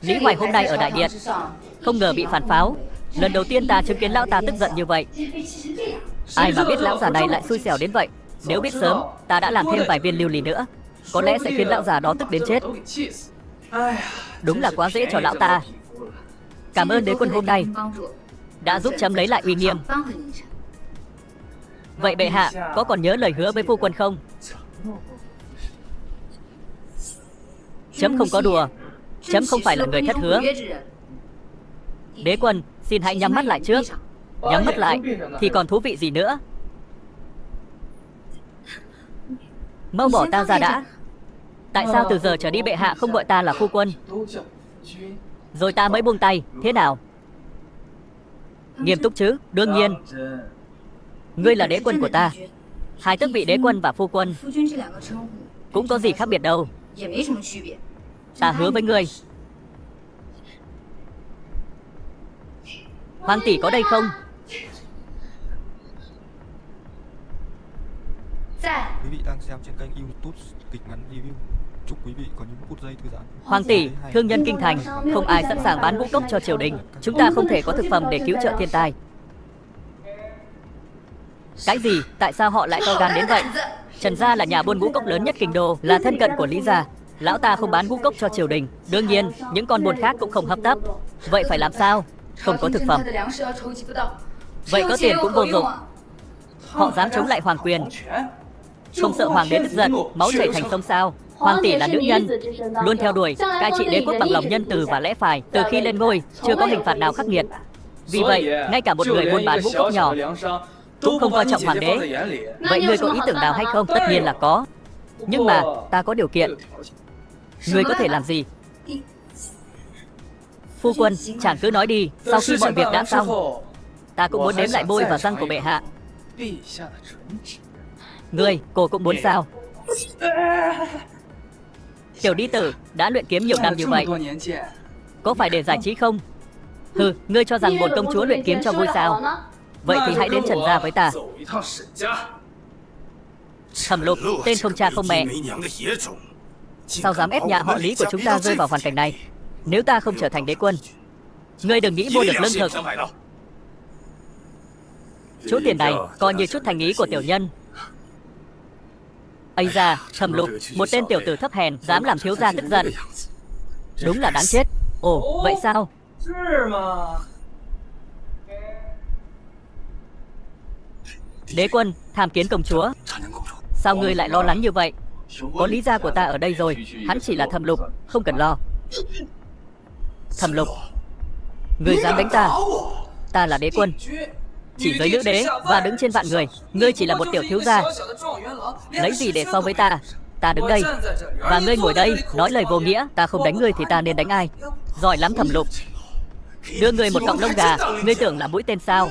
Lý Hoài hôm nay ở đại điện, không ngờ bị phản pháo. Lần đầu tiên ta chứng kiến lão ta tức giận như vậy. Ai mà biết lão già này lại xui xẻo đến vậy. Nếu biết sớm, ta đã làm thêm vài viên lưu ly nữa, có lẽ sẽ khiến lão già đó tức đến chết. Đúng là quá dễ cho lão ta. Cảm ơn đế quân hôm nay đã giúp chấm lấy lại uy nghiêm. Vậy bệ hạ có còn nhớ lời hứa với phu quân không? Chấm không có đùa. Chấm không phải là người thất hứa. Đế quân, xin hãy nhắm mắt lại trước. Nhắm mắt lại thì còn thú vị gì nữa. Mau bỏ ta ra đã. Tại sao từ giờ trở đi bệ hạ không gọi ta là phu quân, rồi ta mới buông tay, thế nào? Nghiêm túc chứ? Đương nhiên. Ngươi là đế quân của ta. Hai tước vị đế quân và phu quân cũng có gì khác biệt đâu. Ta hứa với ngươi. Hoàng tỷ có đây không? Quý vị đang xem trên kênh YouTube kịch ngắn review. Chúc quý vị có những phút giây thư giãn. Hoàng tỷ, thương nhân kinh thành, không ai sẵn sàng bán ngũ cốc cho triều đình. Chúng ta không thể có thực phẩm để cứu trợ thiên tai. Cái gì? Tại sao họ lại to gan đến vậy? Trần gia là nhà buôn ngũ cốc lớn nhất kinh đô, là thân cận của Lý gia. Lão ta không bán ngũ cốc cho triều đình. Đương nhiên, những con buôn khác cũng không hấp tấp. Vậy phải làm sao? Không có thực phẩm. Vậy có tiền cũng vô dụng. Họ dám chống lại hoàng quyền, không sợ hoàng đế tức giận, máu chảy thành sông sao? Hoàng tỷ là nữ nhân, luôn theo đuổi cai trị đế quốc bằng lòng nhân từ và lẽ phải. Từ khi lên ngôi, chưa có hình phạt nào khắc nghiệt. Vì vậy, ngay cả một người buôn bán ngũ cốc nhỏ cũng không coi trọng hoàng đế. Vậy ngươi có ý tưởng nào hay không? Tất nhiên là có. Nhưng mà ta có điều kiện. Ngươi có thể làm gì? Phu quân, chàng cứ nói đi. Sau khi mọi việc đã xong, ta cũng muốn đếm lại môi và răng của bệ hạ. Ngươi, cô cũng muốn sao? Tiểu đi tử đã luyện kiếm nhiều năm như vậy, có phải để giải trí không? Hừ, ngươi cho rằng bổn công chúa luyện kiếm cho vui sao? Vậy thì hãy đến Trần gia với ta. Thẩm Lục, tên không cha không mẹ, sao dám ép nhà họ Lý của chúng ta rơi vào hoàn cảnh này? Nếu ta không trở thành đế quân, ngươi đừng nghĩ mua được lương thực. Chút tiền này coi như chút thành ý của tiểu nhân. Ây da, Thẩm Lục, một tên tiểu tử thấp hèn dám làm thiếu gia tức giận. Đúng là đáng chết. Ồ, vậy sao? Đế quân, tham kiến công chúa. Sao ngươi lại lo lắng như vậy? Có lý gia của ta ở đây rồi. Hắn chỉ là Thẩm Lục, không cần lo. Thẩm Lục, ngươi dám đánh ta? Ta là đế quân, chỉ giới nữ đế và đứng trên vạn người. Ngươi chỉ là một tiểu thiếu gia, lấy gì để so với ta? Ta đứng đây và ngươi ngồi đây nói lời vô nghĩa. Ta không đánh ngươi thì ta nên đánh ai? Giỏi lắm Thẩm Lục. Đưa ngươi một cọng lông gà, ngươi tưởng là mũi tên sao?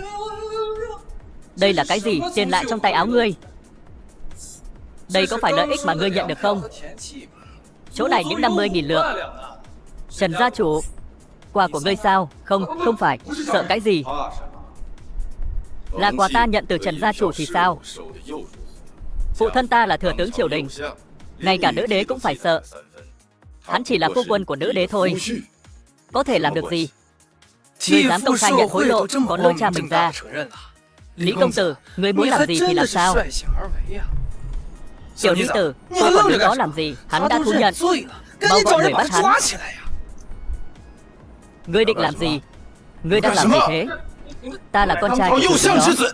Đây là cái gì? Tiền lại trong tay áo ngươi. Đây có phải lợi ích mà ngươi nhận được không? Chỗ này những 50.000 lượng. Trần gia chủ, quà của ngươi sao? Không, không phải. Sợ cái gì? Là quà ta nhận từ Trần gia chủ thì sao? Phụ thân ta là thừa tướng triều đình, ngay cả nữ đế cũng phải sợ. Hắn chỉ là phu quân của nữ đế thôi. có thể làm được gì? Người dám công khai nhận hối lộ, còn lôi cha mình ra. Lý công tử, người muốn làm gì thì làm sao? Tiểu Lý tử, cô còn đứng đó làm gì? Hắn đã thú nhận. Mau gọi người bắt hắn. Ngươi định làm gì? Ngươi đang làm gì thế? Ta là con trai của chủ tịch đó.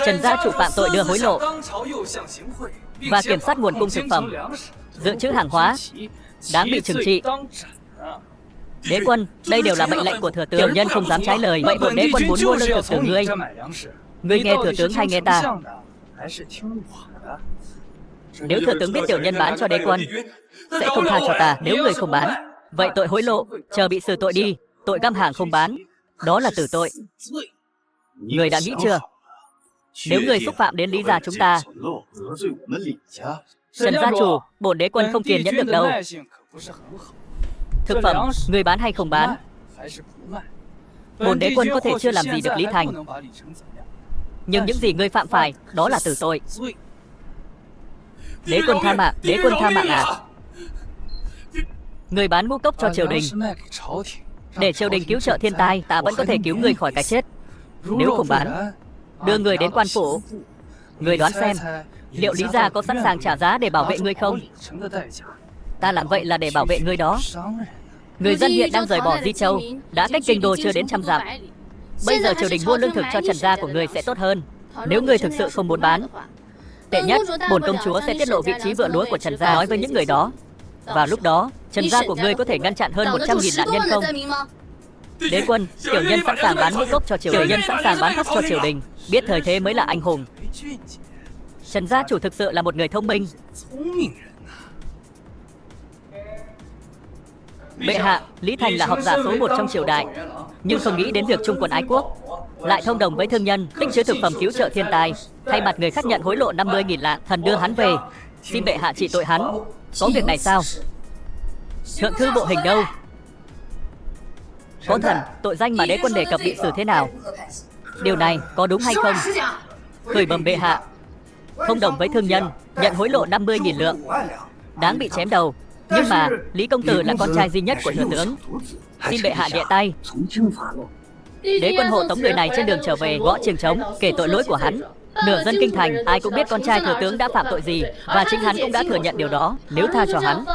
Trần gia chủ phạm tội đưa hối lộ và kiểm soát nguồn cung thực phẩm, dự trữ hàng hóa, đáng bị trừng trị. Đế quân, đây đều là mệnh lệnh của thừa tướng. Tiểu nhân không dám trái lời. Vậy bổn đế quân muốn mua lương thực từ ngươi. Ngươi nghe thừa tướng hay nghe ta? Nếu thừa tướng biết tiểu nhân bán cho đế quân, sẽ không tha cho ta. Nếu người không bán, vậy tội hối lộ chờ bị xử tội đi. Tội găm hàng không bán, đó là tử tội. Người đã nghĩ chưa? Nếu người xúc phạm đến Lý gia chúng ta, Trần gia chủ, bổn đế quân không kiên nhẫn được đâu. Thực phẩm, người bán hay không bán, bổn đế quân có thể chưa làm gì được Lý Thành, nhưng những gì ngươi phạm phải, đó là tử tội. Đế quân tha mạng, đế quân tha mạng à? Người bán ngũ cốc cho triều đình, để triều đình cứu trợ thiên tai, ta vẫn có thể cứu người khỏi cái chết. Nếu không bán, đưa người đến quan phủ. Người đoán xem, liệu Lý gia có sẵn sàng trả giá để bảo vệ ngươi không? Ta làm vậy là để bảo vệ ngươi đó. Người dân hiện đang rời bỏ Di Châu, đã cách kinh đô chưa đến 100 dặm. Bây giờ triều đình mua lương thực cho Trần gia của ngươi sẽ tốt hơn. Nếu ngươi thực sự không muốn bán, tệ nhất, bổn công chúa sẽ tiết lộ vị trí vựa lúa của Trần gia nói với những người đó. Và lúc đó, Trần gia của ngươi có thể ngăn chặn hơn 100.000 nạn nhân không? Đế quân, tiểu nhân sẵn sàng bán ngũ cốc cho triều đình. Tiểu nhân sẵn sàng bán thóc cho triều đình. Biết thời thế mới là anh hùng. Trần gia chủ thực sự là một người thông minh. Bệ hạ, Lý Thành là học giả số 1 trong triều đại, nhưng không nghĩ đến việc chung quần ái quốc, lại thông đồng với thương nhân tích trữ thực phẩm cứu trợ thiên tai, thay mặt người khác nhận hối lộ 50.000 lạng. Thần đưa hắn về, xin bệ hạ trị tội hắn. Có việc này sao? Thượng thư bộ hình đâu? Có thần, tội danh mà đế quân đề cập bị xử thế nào? Điều này có đúng hay không? Khởi bẩm bệ hạ, thông đồng với thương nhân, nhận hối lộ 50.000 lượng, đáng bị chém đầu. Nhưng mà Lý công tử là con trai duy nhất của thừa tướng, xin bệ hạ nhẹ tay. Đế quân hộ tống người này trên đường trở về, gõ chiêng trống kể tội lỗi của hắn. Nửa dân kinh thành ai cũng biết con trai thừa tướng đã phạm tội gì, và chính hắn cũng đã thừa nhận điều đó. Nếu tha cho hắn,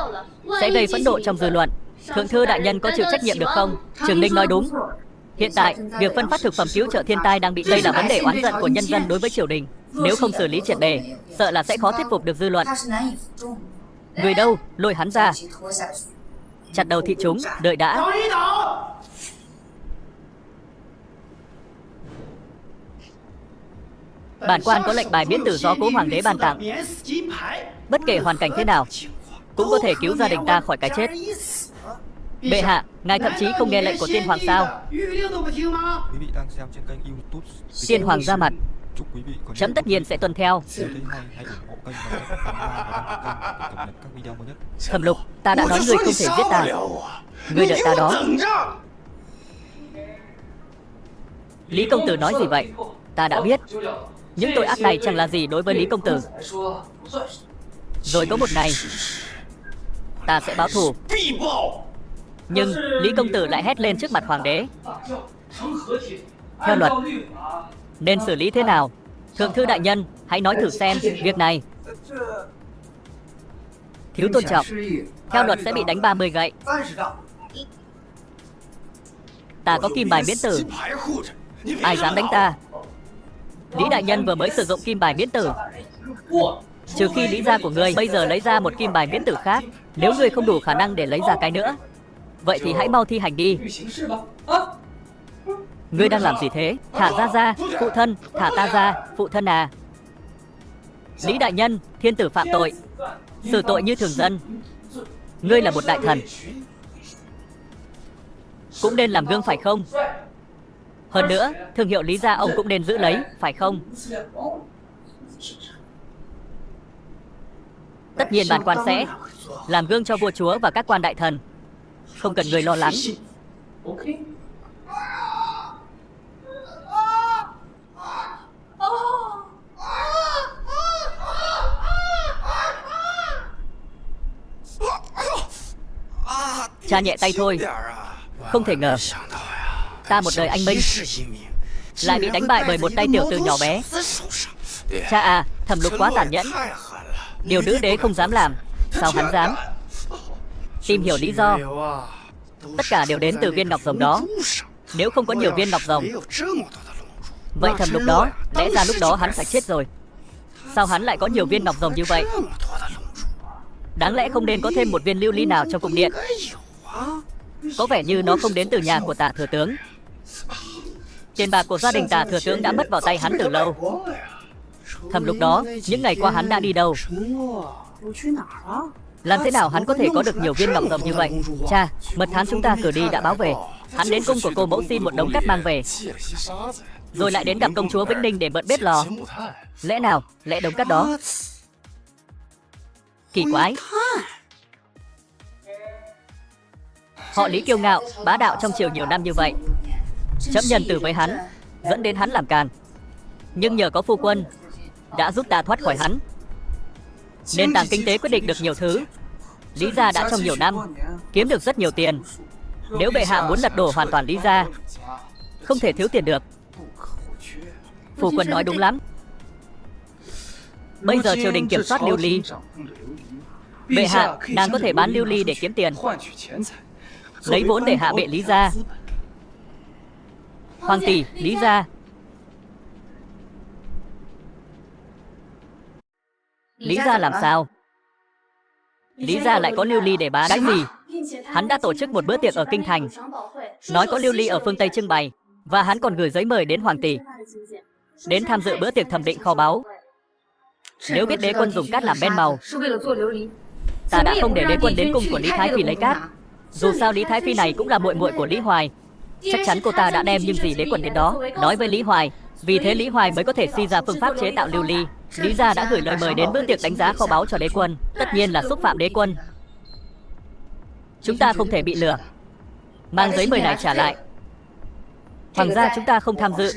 sẽ gây phẫn nộ trong dư luận. Thượng thư đại nhân có chịu trách nhiệm được không? Trường Ninh nói đúng. Hiện tại, việc phân phát thực phẩm cứu trợ thiên tai đang bị đây là vấn đề oán giận của nhân dân đối với triều đình. Nếu không xử lý triệt để, sợ là sẽ khó thuyết phục được dư luận. Người đâu, lôi hắn ra. Chặt đầu thị chúng, đợi đã. Bản quan có lệnh bài miễn tử do cố hoàng đế ban tặng. Bất kể hoàn cảnh thế nào, cũng có thể cứu gia đình ta khỏi cái chết. Bệ hạ, ngài thậm chí không nghe lệnh của tiên hoàng sao? Tiên hoàng ra mặt, chấm tất nhiên sẽ tuân theo. Thẩm Lục, ta đã nói ngươi không thể giết ta. Ngươi đợi ta đó. Lý công tử nói gì vậy? Ta đã biết. Những tội ác này chẳng là gì đối với Lý công tử. Rồi có một ngày, ta sẽ báo thù. Nhưng Lý công tử lại hét lên trước mặt hoàng đế. Theo luật, nên xử lý thế nào? Thượng thư đại nhân, hãy nói thử xem việc này. Thiếu tôn trọng, theo luật sẽ bị đánh 30 gậy. Ta có kim bài miễn tử, ai dám đánh ta? Lý đại nhân vừa mới sử dụng kim bài miễn tử. Trừ khi Lý gia của ngươi bây giờ lấy ra một kim bài miễn tử khác. Nếu ngươi không đủ khả năng để lấy ra cái nữa, vậy thì hãy mau thi hành đi. Ngươi đang làm gì thế? Thả ta ra, phụ thân, thả ta ra, phụ thân à. Lý đại nhân, thiên tử phạm tội, xử tội như thường dân. Ngươi là một đại thần, cũng nên làm gương phải không? Hơn nữa, thương hiệu Lý gia ông cũng nên giữ lấy, phải không? Tất nhiên bản quan sẽ làm gương cho vua chúa và các quan đại thần. Không cần người lo lắng. Cha nhẹ tay thôi. Không thể ngờ ta một đời anh minh lại bị đánh bại bởi một tay tiểu tử nhỏ bé. Cha à, Thẩm Lục quá tàn nhẫn. Điều nữ đế không dám làm, sao hắn dám? Tìm hiểu lý do. Tất cả đều đến từ viên ngọc rồng đó. Nếu không có nhiều viên ngọc rồng, vậy Thẩm Lục đó, lẽ ra lúc đó hắn phải chết rồi. Sao hắn lại có nhiều viên ngọc rồng như vậy? Đáng lẽ không nên có thêm một viên lưu ly nào trong cung điện. Có vẻ như nó không đến từ nhà của Tạ thừa tướng. Tiền bạc của gia đình Tạ thừa tướng đã mất vào tay hắn từ lâu. Thẩm Lục đó, những ngày qua hắn đã đi đâu? Làm thế nào hắn có thể có được nhiều viên ngọc rồng như vậy? Cha, mật thám chúng ta cử đi đã báo về. Hắn đến cung của cô mẫu xin một đống cát mang về, rồi lại đến gặp công chúa Vĩnh Ninh để mượn bếp lò. Lẽ nào, lẽ đống cát đó? Kỳ quái. Họ Lý kiêu ngạo, bá đạo trong triều nhiều năm như vậy. Chấm nhân từ với hắn, dẫn đến hắn làm càn. Nhưng nhờ có phu quân đã giúp ta thoát khỏi hắn. Nền tảng kinh tế quyết định được nhiều thứ. Lý gia đã trong nhiều năm kiếm được rất nhiều tiền. Nếu bệ hạ muốn lật đổ hoàn toàn Lý gia, không thể thiếu tiền được. Phu quân nói đúng lắm. Bây giờ triều đình kiểm soát lưu ly. Bệ hạ đang có thể bán lưu ly để kiếm tiền, lấy vốn để hạ bệ Lý gia. Hoàng tỷ, Lý gia. Lý gia làm sao? Lý gia lại có lưu ly để bán. Cái gì? Hắn đã tổ chức một bữa tiệc ở kinh thành, nói có lưu ly ở phương Tây trưng bày, và hắn còn gửi giấy mời đến hoàng tỷ đến tham dự bữa tiệc thẩm định kho báu. Nếu biết đế quân dùng cát làm ben màu, ta đã không để đế quân đến cung của Lý Thái Phi lấy cát. Dù sao Lý Thái Phi này cũng là muội muội của Lý Hoài, chắc chắn cô ta đã đem những gì đế quân đến đó nói với Lý Hoài. Vì thế Lý Hoài mới có thể suy ra phương pháp chế tạo lưu ly. Lý gia đã gửi lời mời đến bữa tiệc đánh giá kho báu cho đế quân, tất nhiên là xúc phạm đế quân. Chúng ta không thể bị lừa. Mang giấy mời này trả lại. Hoàng gia chúng ta không tham dự.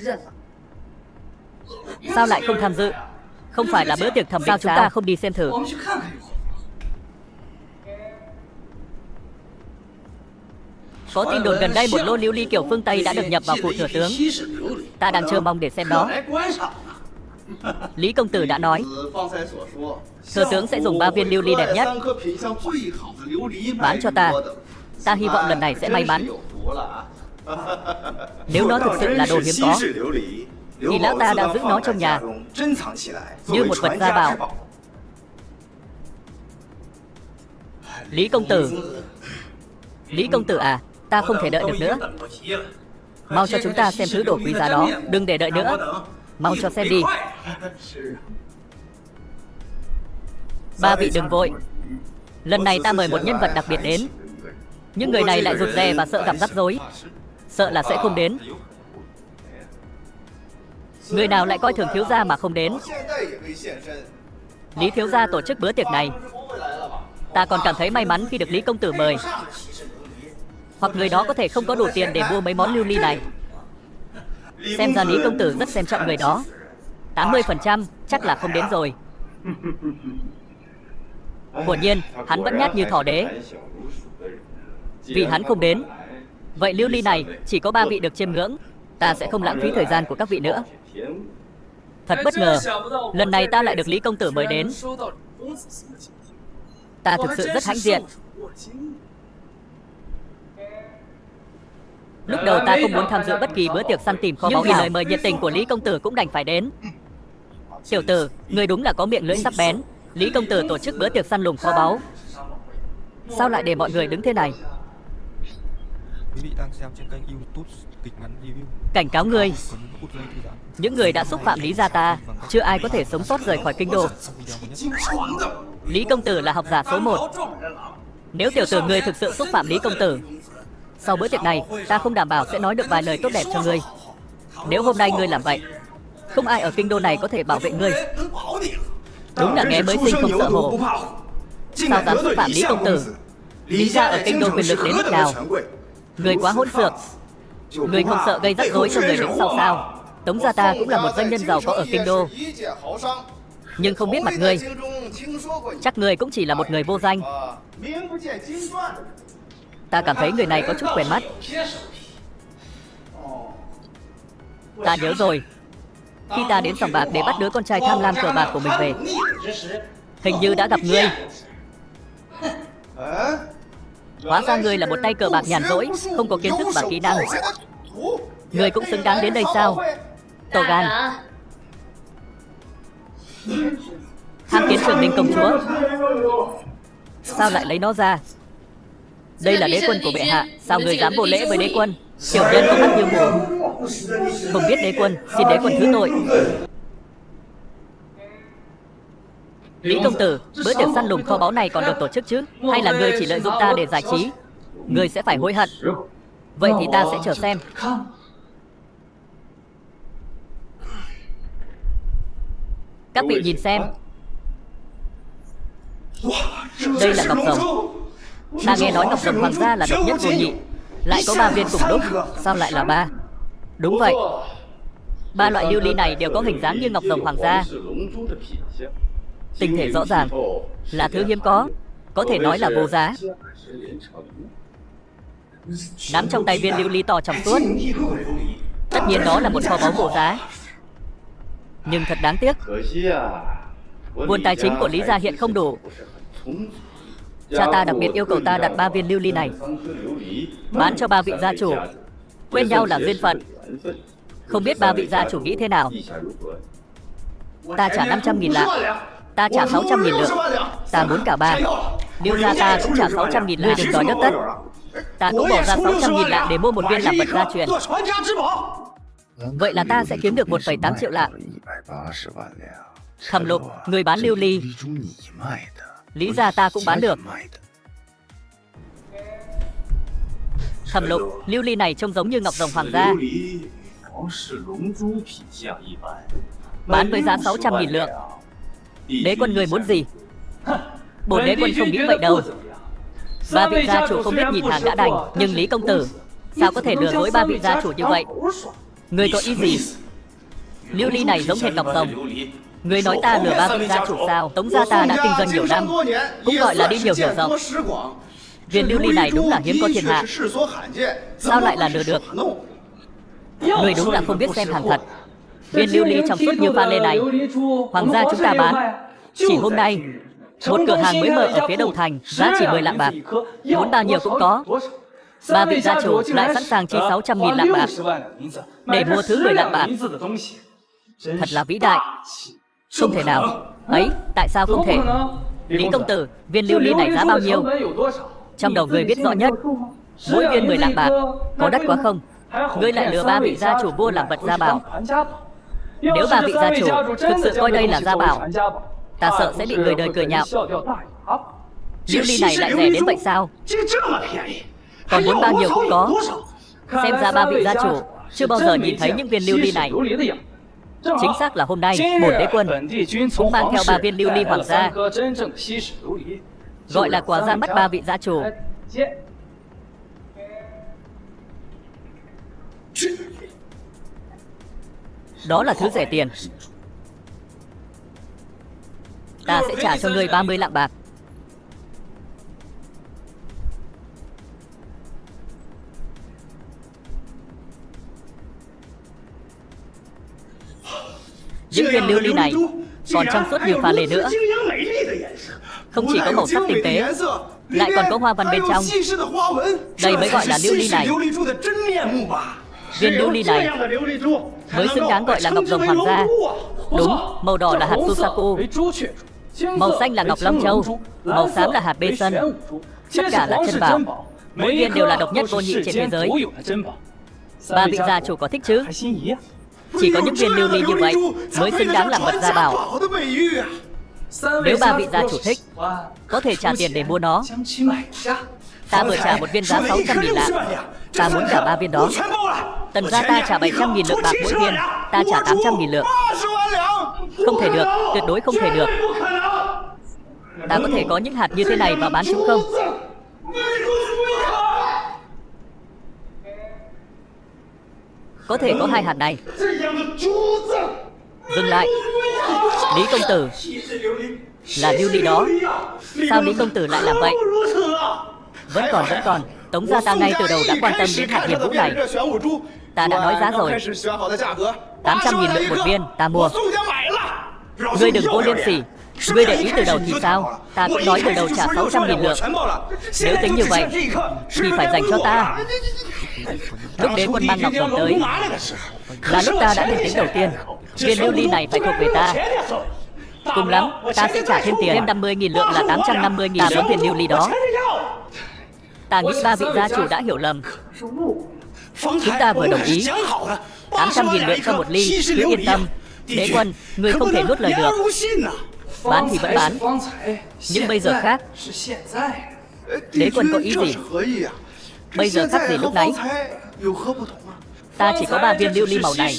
Sao lại không tham dự? Không phải là bữa tiệc thẩm định sao? Chúng ta không đi xem thử? Có tin đồn gần đây một lô lưu ly kiểu phương Tây đã được nhập vào phủ thừa tướng. Ta đang chờ mong để xem nó. Lý công tử đã nói thừa tướng sẽ dùng 3 viên lưu ly đẹp nhất bán cho ta. Ta hy vọng lần này sẽ may mắn. Nếu nó thực sự là đồ hiếm có thì lão ta đã giữ nó trong nhà như một vật gia bảo. Lý công tử, Lý công tử à, ta không thể đợi được nữa. Mau cho chúng ta xem thứ đồ quý giá đó. Đừng để đợi nữa, mau cho xem đi. 3 vị đừng vội. Lần này ta mời một nhân vật đặc biệt đến. Nhưng người này lại rụt rè và sợ gặp rắc rối, sợ là sẽ không đến. Người nào lại coi thường thiếu gia mà không đến? Lý thiếu gia tổ chức bữa tiệc này, ta còn cảm thấy may mắn khi được Lý công tử mời. Hoặc người đó có thể không có đủ tiền để mua mấy món lưu ly này. Xem ra Lý công tử rất xem trọng người đó. 80% chắc là không đến rồi. Quả nhiên hắn vẫn nhát như thỏ đế. Vì hắn không đến, vậy lưu ly này chỉ có 3 vị được chiêm ngưỡng. Ta sẽ không lãng phí thời gian của các vị nữa. Thật bất ngờ, lần này ta lại được Lý công tử mời đến. Ta thực sự rất hãnh diện. Lúc đầu ta không muốn tham dự bất kỳ bữa tiệc săn tìm kho báu nào, lời mời nhiệt tình của Lý công tử cũng đành phải đến. Tiểu tử, người đúng là có miệng lưỡi sắc bén. Lý công tử tổ chức bữa tiệc săn lùng kho báu, sao lại để mọi người đứng thế này? Quý vị đang xem trên kênh YouTube Kịch Ngắn Review. Cảnh cáo ngươi, những người đã xúc phạm Lý gia ta, chưa ai có thể sống sót rời khỏi kinh đô. Lý công tử là học giả số 1. Nếu tiểu tử ngươi thực sự xúc phạm Lý công tử, sau bữa tiệc này ta không đảm bảo sẽ nói được vài lời tốt đẹp cho ngươi. Nếu hôm nay ngươi làm vậy, không ai ở kinh đô này có thể bảo vệ ngươi. Đúng là nghé mới sinh không sợ hổ. Sao dám xúc phạm Lý công tử? Lý gia ở kinh đô quyền lực đến mức nào? Người quá hỗn xược. Người không sợ gây rắc rối cho người đứng sau sao? Tống gia ta cũng là một doanh nhân giàu có ở kinh đô, nhưng không biết mặt ngươi. Chắc ngươi cũng chỉ là một người vô danh. Ta cảm thấy người này có chút quen mắt. Ta nhớ rồi. Khi ta đến sòng bạc để bắt đứa con trai tham lam cờ bạc của mình về, hình như đã gặp ngươi. Hóa ra ngươi là một tay cờ bạc nhàn rỗi, không có kiến thức và kỹ năng. Ngươi cũng xứng đáng đến đây sao? To gan. Tham kiến Trường Ninh công chúa. Sao lại lấy nó ra? Đây là đế quân của bệ hạ, sao người dám vô lễ với đế quân? Tiểu nhân có mắt như mù, không biết đế quân, xin đế quân thứ tội. Lý công tử, bữa tiệc săn lùng kho báu này còn được tổ chức chứ? Hay là ngươi chỉ lợi dụng ta để giải trí? Ngươi sẽ phải hối hận. Vậy thì ta sẽ chờ xem. Các vị nhìn xem. Đây là ngọc rồng. Ta nghe nói ngọc rồng hoàng gia là độc nhất vô nhị. Lại có 3 viên cùng lúc. Sao lại là 3? Đúng vậy. 3 loại lưu ly này đều có hình dáng như ngọc rồng hoàng gia. Tinh thể rõ ràng, là thứ hiếm có thể nói là vô giá. Nắm trong tay viên lưu ly to trong suốt, tất nhiên đó là một kho báu vô giá. Nhưng thật đáng tiếc, nguồn tài chính của Lý gia hiện không đủ. Cha ta đặc biệt yêu cầu ta đặt 3 viên lưu ly này, bán cho 3 vị gia chủ. Quen nhau là duyên phận. Không biết 3 vị gia chủ nghĩ thế nào? Ta trả 500.000 lạng. Ta trả 600.000 lượng. Ta muốn cả 3. Nếu ra ta cũng trả 600.000 lạng. Đừng đòi đất tất. Ta cũng bỏ ra 600.000 lạng để mua một viên làm vật gia truyền. Vậy là ta sẽ kiếm được 1,8 triệu lạng. Thẩm Lục, người bán lưu ly. Lý gia ta cũng bán được. Thẩm Lục, lưu ly này trông giống như ngọc rồng hoàng gia. Bán với giá 600.000 lượng. Đế quân người muốn gì? Bổn đế quân không nghĩ vậy đâu. 3 vị gia chủ không biết nhìn hàng đã đành. Nhưng Lý công tử, sao có thể lừa dối 3 vị gia chủ như vậy? Người có ý gì? Lưu ly này giống hệt ngọc rồng. Người nói ta lừa 3 vị gia chủ sao? Tống gia ta đã kinh doanh nhiều năm, cũng gọi là đi nhiều hiểu rộng. Viên lưu ly này đúng là hiếm có thiên hạ. Sao lại là lừa được? Người đúng là không biết xem hàng thật. Viên lưu ly trong suốt như pha lê này, hoàng gia chúng ta bán chỉ hôm nay. Một cửa hàng mới mở ở phía đầu thành, giá chỉ 10 lạng bạc. Muốn bao nhiêu cũng có. 3 vị gia chủ lại sẵn sàng chi 600.000 lạng bạc để mua thứ 10 lạng bạc. Thật là vĩ đại. Không thể nào. Ấy, tại sao không thể? Lý công tử, viên lưu ly này giá bao nhiêu? Trong đầu người biết rõ nhất. Mỗi viên 10 lạng bạc. Có đắt quá không? Ngươi lại lừa 3 vị gia chủ mua làm vật gia bảo. Nếu 3 vị gia chủ thực sự coi đây là gia bảo, ta sợ sẽ bị người đời cười nhạo. Lưu ly này lại rẻ đến vậy sao? Còn muốn bao nhiêu cũng có. Xem ra 3 vị gia chủ chưa bao giờ nhìn thấy những viên lưu ly này. Chính xác là hôm nay, bổn đế quân cũng mang theo 3 viên lưu ly hoàng gia, gọi là quà ra mắt 3 vị gia chủ. Đó là thứ rẻ tiền. Ta sẽ trả cho ngươi 30 lạng bạc. Những viên lưu ly này còn trong suốt nhiều pha lê nữa. Không chỉ có màu sắc tinh tế, lại còn có hoa văn bên trong. Đây mới gọi là lưu ly này. Viên lưu ly này mới xứng đáng gọi là ngọc rồng hoàng gia. Đúng, màu đỏ là hạt Susaku, màu xanh là ngọc Long Châu, màu xám là hạt Bê Sân. Tất cả là chân bảo. Mỗi viên đều là độc nhất vô nhị trên thế giới. 3 vị gia chủ có thích chứ? Chỉ có những viên lưu ly như vậy mới xứng đáng làm vật gia bảo. Nếu 3 vị gia chủ thích, có thể trả tiền để mua nó. Ta vừa trả một viên giá 600.000 lạng. Ta muốn cả 3 viên đó. Tần gia ta trả 700.000 lượng bạc mỗi viên. Ta trả 800.000 lượng. Không thể được, tuyệt đối không thể được. Ta có thể có những hạt như thế này và bán chúng không? Có thể có 2 hạt này. Dừng lại. Lý công tử, là lưu ly đó. Sao Lý công tử lại làm vậy? Vẫn còn. Tống gia ta ngay từ đầu đã quan tâm đến hạt hiểm vũ này. Ta đã nói giá rồi, 800.000 lượng một viên, ta mua. Ngươi đừng vô liêm sỉ. Ngươi để ý từ đầu thì sao? Ta cũng nói từ đầu trả 600.000 lượng. Nếu tính như vậy thì phải dành cho ta. Lúc đế quân mang ngọc rồng tới là lúc ta đã lên tiếng đầu tiên. Viên lưu ly này phải thuộc về ta. Cùng lắm ta sẽ trả thêm tiền, thêm 50.000 lượng là 850.000. Ta muốn viên lưu ly đó. Ta nghĩ ba vị gia chủ đã hiểu lầm. Chúng ta vừa đồng ý 800.000 lượng cho một ly. Cứ yên tâm, đế quân, ngươi không thể nuốt lời được. Bán thì vẫn bán, nhưng bây giờ khác. Đế quân có ý gì? Bây giờ khác gì lúc nãy? Ta chỉ có 3 viên lưu ly màu này,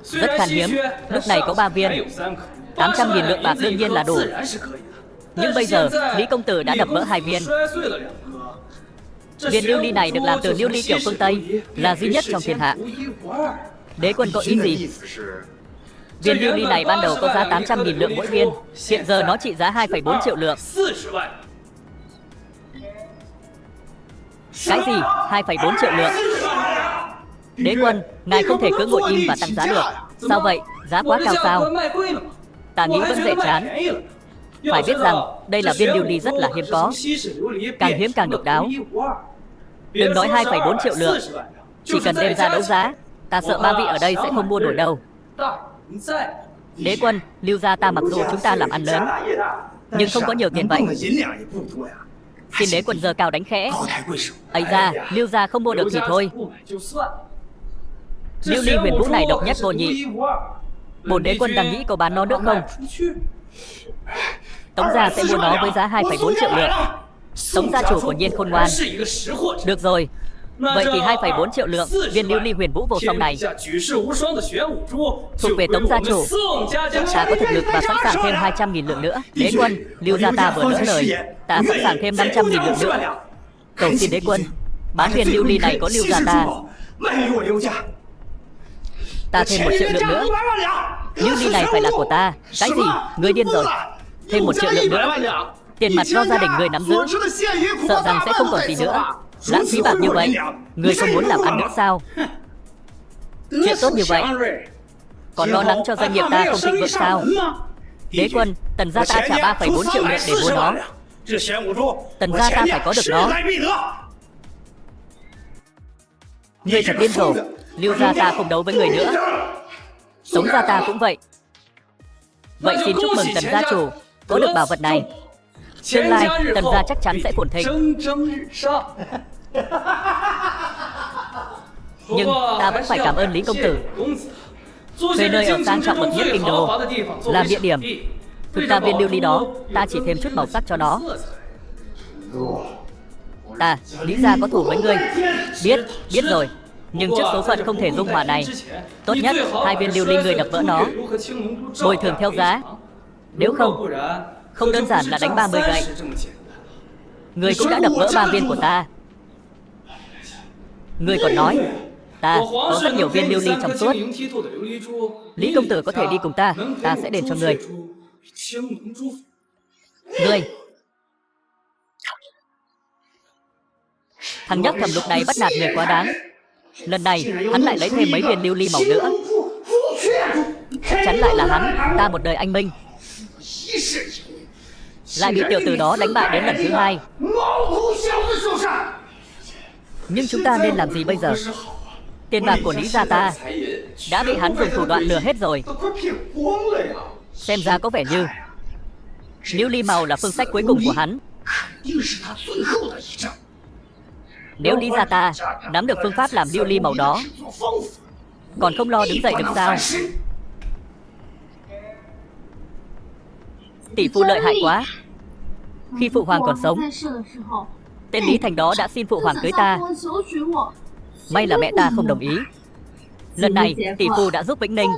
rất khan hiếm. Lúc này có 3 viên, 800.000 lượng bạc đương nhiên là đủ. Nhưng bây giờ Lý công tử đã đập vỡ 2 viên. Viên lưu ly này được làm từ lưu ly kiểu phương Tây, là duy nhất trong thiên hạ. Đế quân có ý gì? Viên lưu ly này ban đầu có giá 800.000 lượng mỗi viên, hiện giờ nó trị giá 2,4 triệu lượng. Cái gì? 2,4 triệu lượng? Đế quân, ngài không thể cứ ngồi im và tăng giá được. Sao vậy? Giá quá cao sao? Ta nghĩ vẫn dễ chán. Phải biết rằng đây là viên lưu ly rất là hiếm có, càng hiếm càng độc đáo. Đừng nói 2,4 triệu lượng, chỉ cần đem ra đấu giá, ta sợ ba vị ở đây sẽ không mua nổi đâu. Đế quân, Lưu gia ta mặc dù chúng ta làm ăn lớn, nhưng không có nhiều tiền vậy. Xin đế quân giơ cao đánh khẽ. Ấy ra, Lưu gia không mua được thì thôi. Lưu ly huyền vũ này độc nhất vô nhị. Bổn đế quân đang nghĩ có bán nó được không? Tống gia sẽ mua nó với giá 2,4 triệu lượng. Tống gia chủ của Nhiên Khôn Ngoan. Được rồi, vậy thì 2,4 triệu lượng viên lưu ly huyền vũ vô song này thuộc về Tống gia chủ. Ta có thực lực và sẵn sàng thêm 200.000 lượng nữa. Đế quân, Lưu gia ta vừa lỡ lời, ta sẵn sàng thêm 500.000 lượng nữa. Cầu xin đế quân, bán viên lưu ly này có Lưu gia ta. Ta thêm 1 triệu lượng nữa. Lưu ly này phải là của ta. Cái gì? Ngươi điên rồi. Thêm 1 triệu lượng nữa. Tiền mặt do gia đình ngươi nắm giữ, sợ rằng sẽ không còn gì nữa. Lãng phí bạc như vậy, ngươi không muốn làm ăn nữa sao? Chuyện tốt như vậy, còn lo lắng cho doanh nghiệp ta không thịnh vượng sao? Đế quân, Tần gia ta trả 3,4 triệu lượng để mua nó. Tần gia ta phải có được nó. Ngươi thật điên rồ. Lưu gia ta không đấu với người nữa. Tống gia ta cũng vậy. Vậy xin chúc mừng Tần gia chủ có được bảo vật này. Tương lai Tần gia chắc chắn sẽ phồn thịnh. Nhưng ta vẫn phải cảm ơn Lý công tử. Thuê nơi ở sang trọng bậc nhất kinh đô làm địa điểm. Thực ra viên lưu ly đó ta chỉ thêm chút màu sắc cho nó. Ta, Lý gia có thủ với ngươi. Biết rồi. Nhưng trước số phận không thể dung hòa này, tốt nhất 2 viên lưu ly ngươi đập vỡ nó, bồi thường theo giá. Nếu không đơn giản là đánh 30 gậy. Ngươi cũng đã đập vỡ 3 viên của ta. Ngươi còn nói ta có rất nhiều viên lưu ly trong suốt. Lý công tử có thể đi cùng ta, ta sẽ đền cho ngươi. Thằng nhóc thẩm lục này bắt nạt người quá đáng. Lần này hắn lại lấy thêm mấy viên lưu ly màu nữa. Chắc chắn lại là hắn. Ta một đời anh minh lại bị tiểu tử đó đánh bại đến lần thứ 2. Nhưng chúng ta nên làm gì bây giờ? Tiền bạc của Lý gia ta đã bị hắn dùng thủ đoạn lừa hết rồi. Xem ra có vẻ như lưu ly màu là phương sách cuối cùng của hắn. Nếu Lý gia ta nắm được phương pháp làm lưu ly màu đó, còn không lo đứng dậy được sao? Tỷ phu lợi hại quá. Khi phụ hoàng còn sống, tên Lý Thành đó đã xin phụ hoàng cưới ta. May là mẹ ta không đồng ý. Lần này tỷ phu đã giúp Vĩnh Ninh.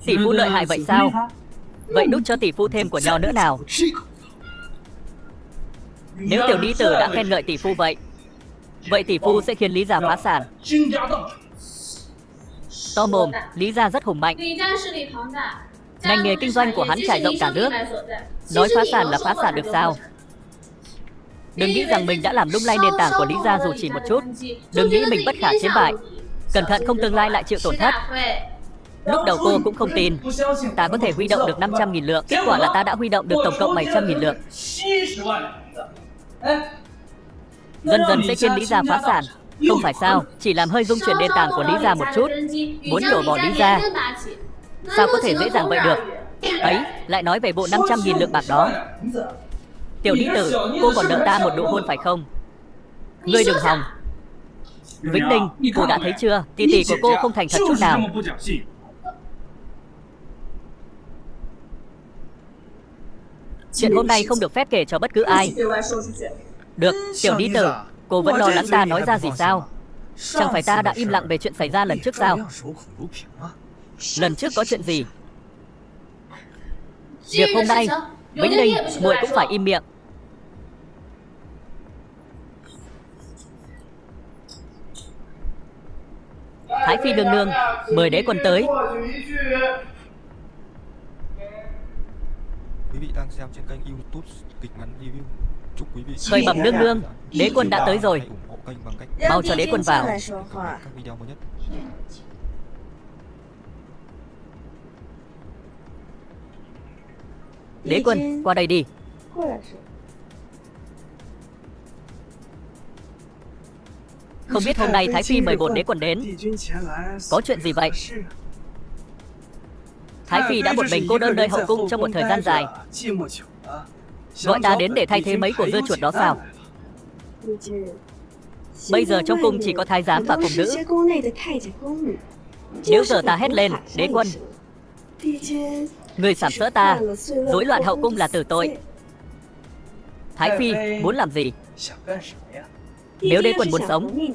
Tỷ phu lợi hại vậy sao? Vậy đút cho tỷ phu thêm của nho nữa nào. Nếu tiểu lý tử đã khen ngợi tỷ phu vậy tỷ phu sẽ khiến Lý gia phá sản. To mồm, Lý gia rất hùng mạnh. Ngành nghề kinh doanh của hắn trải rộng cả nước. Nói phá sản là phá sản được sao? Đừng nghĩ rằng mình đã làm lung lay nền tảng của Lý gia dù chỉ một chút. Đừng nghĩ mình bất khả chiến bại. Cẩn thận không tương lai lại chịu tổn thất. Lúc đầu cô cũng không tin ta có thể huy động được 500.000 lượng. Kết quả là ta đã huy động được tổng cộng 700.000 lượng. Dần dần sẽ khiến Lý gia phá sản. Không phải sao, chỉ làm hơi rung chuyển nền tảng của Lý gia một chút. Muốn đổ bỏ Lý gia, sao có thể dễ dàng vậy được. Ấy, lại nói về bộ 500.000 lượng bạc đó. Tiểu Lý tử, cô còn nợ ta một nụ hôn phải không? Ngươi đừng hòng. Vĩnh Ninh, cô đã thấy chưa? Tỷ tỷ của cô không thành thật chút nào. Chuyện hôm nay không được phép kể cho bất cứ ai. Được, Tiểu Lý tử, cô vẫn lo lắng ta nói ra gì sao? Chẳng phải ta đã im lặng về chuyện xảy ra lần trước sao? Lần trước có chuyện gì? Việc hôm nay, Vĩnh Ninh, muội cũng phải im miệng. Thái phi nương nương, mời đế quân tới. Quý vị đang xem trên kênh YouTube kịch ngắn review. Chúc quý vị Khởi bẩm nương nương, đế quân đã tới rồi. ủng hộ kênh bằng cách Mau cho đế quân vào. các video mới nhất. Đế quân, qua đây đi. Không biết hôm nay Thái phi mời bổn đế quân đến, có chuyện gì vậy? Thái phi đã một mình cô đơn nơi hậu cung trong một thời gian dài. Gọi ta đến để thay thế mấy của dưa chuột đó sao? Bây giờ trong cung chỉ có thái giám và cung nữ. Nếu giờ ta hét lên, đế quân, người sàm sỡ ta, rối loạn hậu cung là tử tội. Thái phi muốn làm gì? Nếu đế quân muốn sống,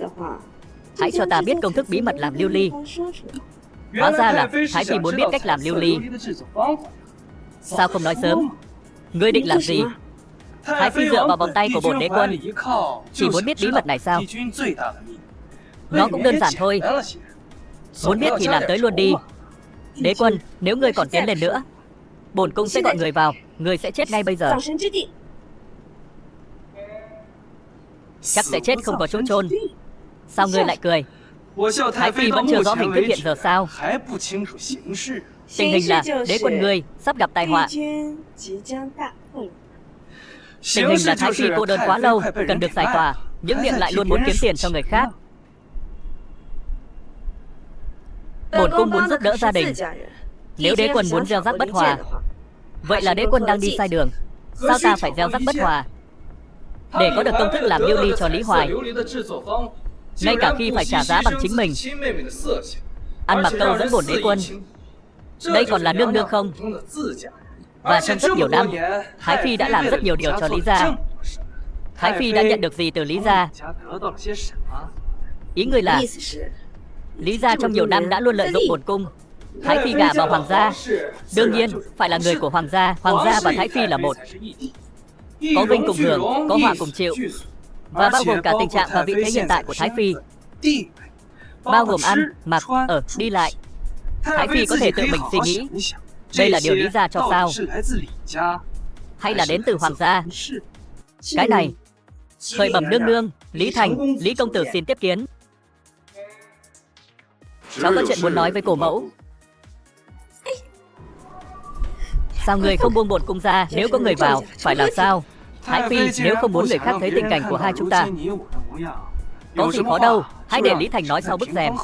hãy cho ta biết công thức bí mật làm lưu ly. Hóa ra là Thái phi muốn biết cách làm lưu ly. Sao không nói sớm? Ngươi định làm gì? Thái phi dựa vào vòng tay của bổn đế quân, chỉ muốn biết bí mật này sao? Nó cũng đơn giản thôi. Muốn biết thì làm tới luôn đi. Đế quân, nếu ngươi còn tiến lên nữa, bổn cung sẽ gọi người vào. Ngươi sẽ chết ngay bây giờ. Chắc sẽ chết không có chỗ chôn. Sao ngươi lại cười? Thái phi vẫn chưa rõ hình thức hiện giờ sao? Tình hình là đế quân ngươi sắp gặp tai họa. Tình hình là Thái phi cô đơn quá lâu, cần được giải tỏa, những miệng lại luôn muốn kiếm tiền cho người khác. Bổn cung muốn giúp đỡ gia đình. Nếu đế quân muốn gieo rắc bất hòa, vậy là đế quân đang đi sai đường. Sao ta phải gieo rắc bất hòa? Để có được công thức làm lưu ly cho Lý Hoài, ngay cả khi phải trả giá bằng chính mình. Ăn mặc câu dẫn bổn đế quân, đây còn là nương nương không? Và trong rất nhiều năm, Thái phi đã làm rất nhiều điều cho Lý gia. Thái phi đã nhận được gì từ Lý gia? Ý người là Lý gia trong nhiều năm đã luôn lợi dụng bổn cung. Thái phi gả vào hoàng gia, đương nhiên phải là người của hoàng gia. Hoàng gia và Thái phi là một, có vinh cùng hưởng, có họa cùng chịu, và bao gồm cả tình trạng và vị thế hiện tại của Thái phi, bao gồm ăn, mặc, ở, đi lại. Thái phi có thể tự mình suy nghĩ, đây là điều Lý gia cho sao, hay là đến từ hoàng gia? Cái này, khởi bẩm nương nương, Lý Thành, Lý công tử xin tiếp kiến. Cháu có chuyện muốn nói với cổ mẫu. Sao người không buông bổn cung ra? Nếu có người vào, phải làm sao? Thái phi nếu không muốn người khác thấy tình cảnh của hai chúng ta. Có gì khó đâu, hãy để Lý Thành nói sau bức rèm,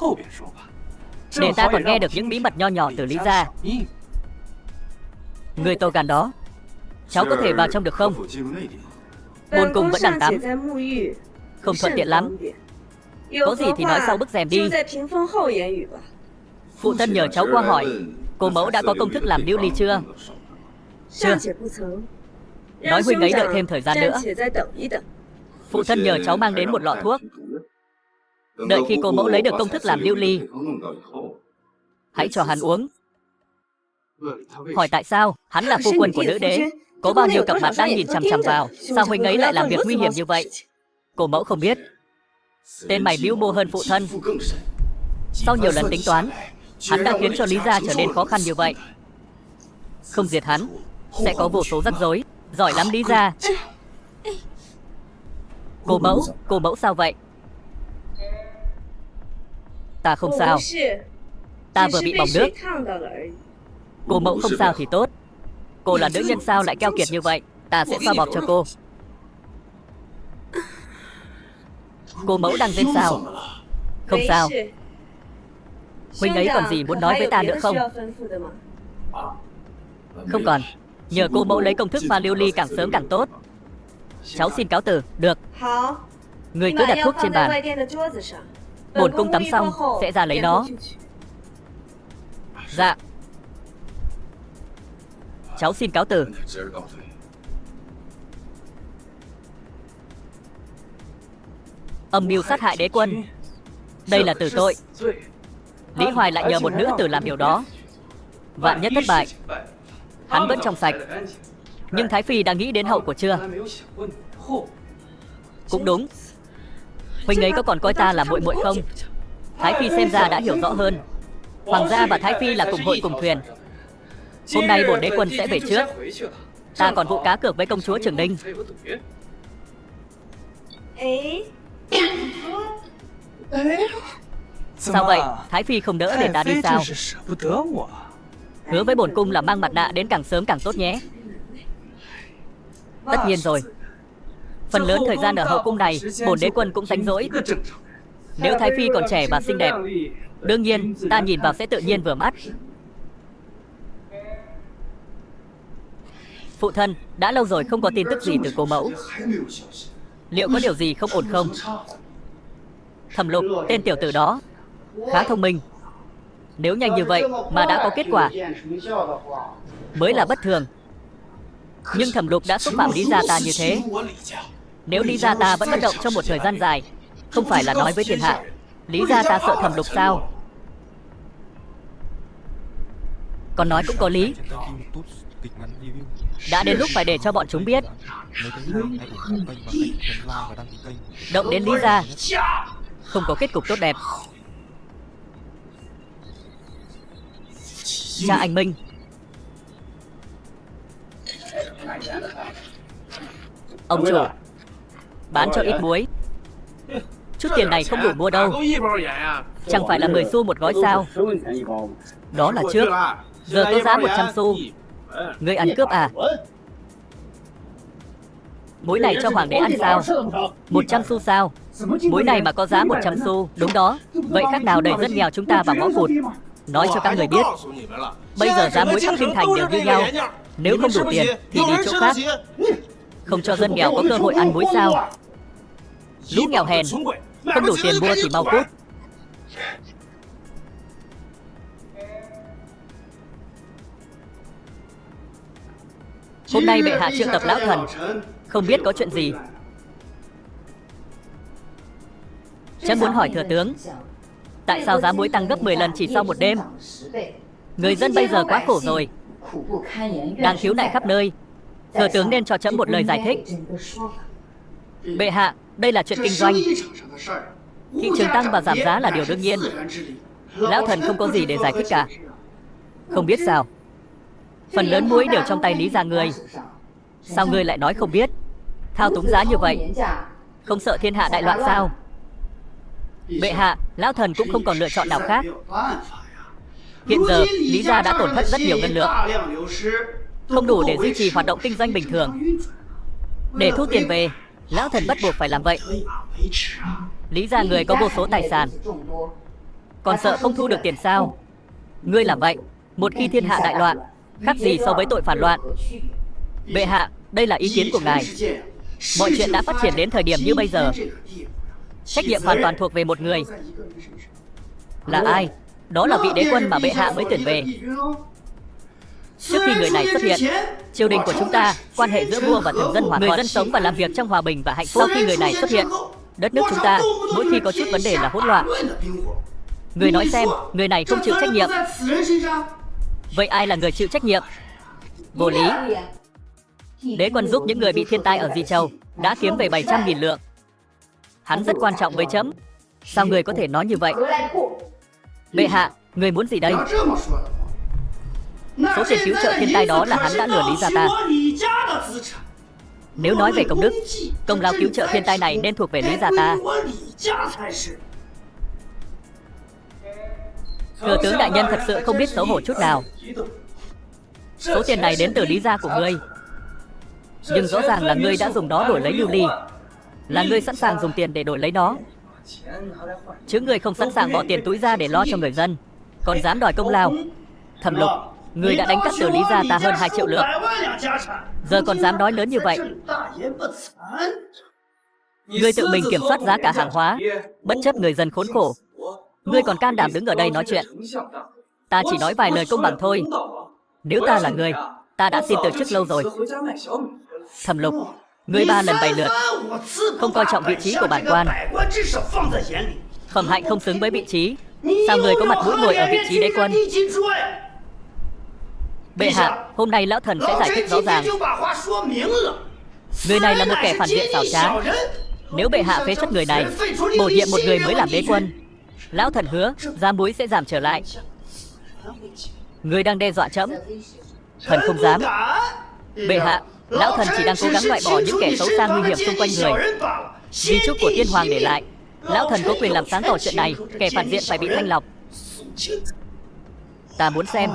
để ta còn nghe được những bí mật nho nhỏ từ Lý gia. Người to gan đó, cháu có thể vào trong được không? Bổn cung vẫn đang tắm, không thuận tiện lắm. Có gì thì nói sau bức rèm đi. Phụ thân nhờ cháu qua hỏi, cô mẫu đã có công thức làm lưu ly chưa? Chưa. Nói huynh ấy đợi thêm thời gian nữa. Phụ thân nhờ cháu mang đến một lọ thuốc. Đợi khi cô mẫu lấy được công thức làm lưu ly, hãy cho hắn uống. Hỏi tại sao? Hắn là phu quân của nữ đế, có bao nhiêu cặp mặt đang nhìn chằm chằm vào. Sao huynh ấy lại làm việc nguy hiểm như vậy? Cô mẫu không biết. Tên mày mưu mô hơn phụ thân. Sau nhiều lần tính toán, hắn đã khiến cho Lý gia trở nên khó khăn như vậy. Không diệt hắn, sẽ có vô số rắc rối. Giỏi lắm Lý gia. Cô mẫu sao vậy? Ta không sao. Ta vừa bị bỏng nước. Cô mẫu không sao thì tốt. Cô là nữ nhân sao lại keo kiệt như vậy? Ta sẽ xoa bóp cho cô. Cô mẫu đang rên sao? Không sao. Huynh ấy còn gì muốn nói với ta nữa không? Không còn. Nhờ cô mẫu lấy công thức pha lưu ly càng sớm càng tốt. Cháu xin cáo từ. Được. Người cứ đặt thuốc trên bàn. Bổn cung tắm xong sẽ ra lấy nó. Dạ. Cháu xin cáo từ. Âm mưu sát hại đế quân. Đây là tử tội. Lý Hoài lại nhờ một nữ tử làm điều đó. Vạn nhất thất bại, hắn vẫn trong sạch. Nhưng Thái Phi đã nghĩ đến hậu của chưa? Cũng đúng. Huynh ấy có còn coi ta là muội muội không? Thái Phi xem ra đã hiểu rõ hơn. Hoàng gia và Thái Phi là cùng hội cùng thuyền. Hôm nay bổn đế quân sẽ về trước. Ta còn vụ cá cược với công chúa Trường Ninh. Sao vậy? Thái Phi không đỡ để ta đi sao? Hứa với bổn cung là mang mặt nạ đến càng sớm càng tốt nhé. Tất nhiên rồi. Phần lớn thời gian ở hậu cung này, bổn đế quân cũng rảnh rỗi. Nếu Thái Phi còn trẻ và xinh đẹp, đương nhiên ta nhìn vào sẽ tự nhiên vừa mắt. Phụ thân, đã lâu rồi không có tin tức gì từ cô mẫu. Liệu có điều gì không ổn không? Thẩm Lục, tên tiểu tử đó khá thông minh. Nếu nhanh như vậy mà đã có kết quả mới là bất thường. Nhưng Thẩm Lục đã xúc phạm Lý gia ta như thế. Nếu Lý gia ta vẫn bất động trong một thời gian dài, không phải là nói với thiên hạ Lý gia ta sợ Thẩm Lục sao? Còn nói cũng có lý. Đã đến lúc phải để cho bọn chúng biết. Động đến Lý gia không có kết cục tốt đẹp. Cha anh Minh. Ông chủ, bán cho ít muối. Chút tiền này không đủ mua đâu. Chẳng phải là 10 xu một gói sao? Đó là trước. Giờ có giá 100 xu. Ngươi ăn cướp à? Muối này cho hoàng đế ăn sao? 100 xu sao? Muối này mà có giá 100 xu. Đúng đó. Vậy khác nào đẩy dân nghèo chúng ta vào ngõ cụt. Nói cho các người biết, bây giờ giá muối khắp kinh thành đều như nhau. Nếu không đủ tiền thì đi chỗ khác. Không cho dân nghèo có cơ hội ăn muối sao? Lũ nghèo hèn, không đủ tiền mua thì mau cút. Hôm nay bệ hạ triệu tập lão thần, không biết có chuyện gì. Chấm muốn hỏi thừa tướng, tại sao giá muối tăng gấp 10 lần chỉ sau một đêm? Người dân bây giờ quá khổ rồi, đang khiếu nại khắp nơi. Thừa tướng nên cho chấm một lời giải thích. Bệ hạ, đây là chuyện kinh doanh. Thị trường tăng và giảm giá là điều đương nhiên. Lão thần không có gì để giải thích cả. Không biết sao? Phần lớn muối đều trong tay Lý gia người. Sao ngươi lại nói không biết? Thao túng giá như vậy, không sợ thiên hạ đại loạn sao? Bệ hạ, lão thần cũng không còn lựa chọn nào khác. Hiện giờ, Lý gia đã tổn thất rất nhiều ngân lượng, không đủ để duy trì hoạt động kinh doanh bình thường. Để thu tiền về, lão thần bắt buộc phải làm vậy. Lý gia người có vô số tài sản, còn sợ không thu được tiền sao? Ngươi làm vậy, một khi thiên hạ đại loạn, khác gì so với tội phản loạn. Bệ hạ, đây là ý kiến của ngài. Mọi chuyện đã phát triển đến thời điểm như bây giờ, trách nhiệm hoàn toàn thuộc về một người. Là ai? Đó là vị đế quân mà bệ hạ mới tuyển về. Trước khi người này xuất hiện, triều đình của chúng ta, quan hệ giữa vua và thường dân hòa thuận, người dân sống và làm việc trong hòa bình và hạnh phúc. Sau khi người này xuất hiện, đất nước chúng ta mỗi khi có chút vấn đề là hỗn loạn. Người nói xem, người này không chịu trách nhiệm. Vậy ai là người chịu trách nhiệm? Vô lý. Đế quân giúp những người bị thiên tai ở Di Châu đã kiếm về 700.000 lượng. Hắn rất quan trọng với chấm. Sao người có thể nói như vậy? Bệ hạ, người muốn gì đây? Số tiền cứu trợ thiên tai đó là hắn đã lừa Lý gia ta. Nếu nói về công đức, công lao cứu trợ thiên tai này nên thuộc về Lý gia ta. Thừa tướng đại nhân thật sự không biết xấu hổ chút nào. Số tiền này đến từ Lý gia của ngươi, nhưng rõ ràng là ngươi đã dùng nó đổi lấy lưu ly. Là ngươi sẵn sàng dùng tiền để đổi lấy nó, chứ ngươi không sẵn sàng bỏ tiền túi ra để lo cho người dân, còn dám đòi công lao. Thẩm Lục, ngươi đã đánh cắp từ Lý gia ta hơn 2 triệu lượng, giờ còn dám nói lớn như vậy. Ngươi tự mình kiểm soát giá cả hàng hóa, bất chấp người dân khốn khổ. Ngươi còn can đảm đứng ở đây nói chuyện. Ta chỉ nói vài lời công bằng thôi. Nếu ta là ngươi, ta đã xin từ chức lâu rồi. Thẩm Lục, ngươi 3 lần bày lượt, không coi trọng vị trí của bản quan. Phẩm hạnh không xứng với vị trí, sao ngươi có mặt mũi ngồi ở vị trí đế quân? Bệ hạ, hôm nay lão thần sẽ giải thích rõ ràng. Người này là một kẻ phản diện xảo trá. Nếu bệ hạ phế truất người này, bổ nhiệm một người mới làm đế quân, lão thần hứa giá muối sẽ giảm trở lại. Người đang đe dọa trẫm. Thần không dám. Bệ hạ, lão thần chỉ đang cố gắng loại bỏ những kẻ xấu xa nguy hiểm xung quanh người. Di chúc của tiên hoàng để lại, lão thần có quyền làm sáng tỏ chuyện này. Kẻ phản diện phải bị thanh lọc. Ta muốn xem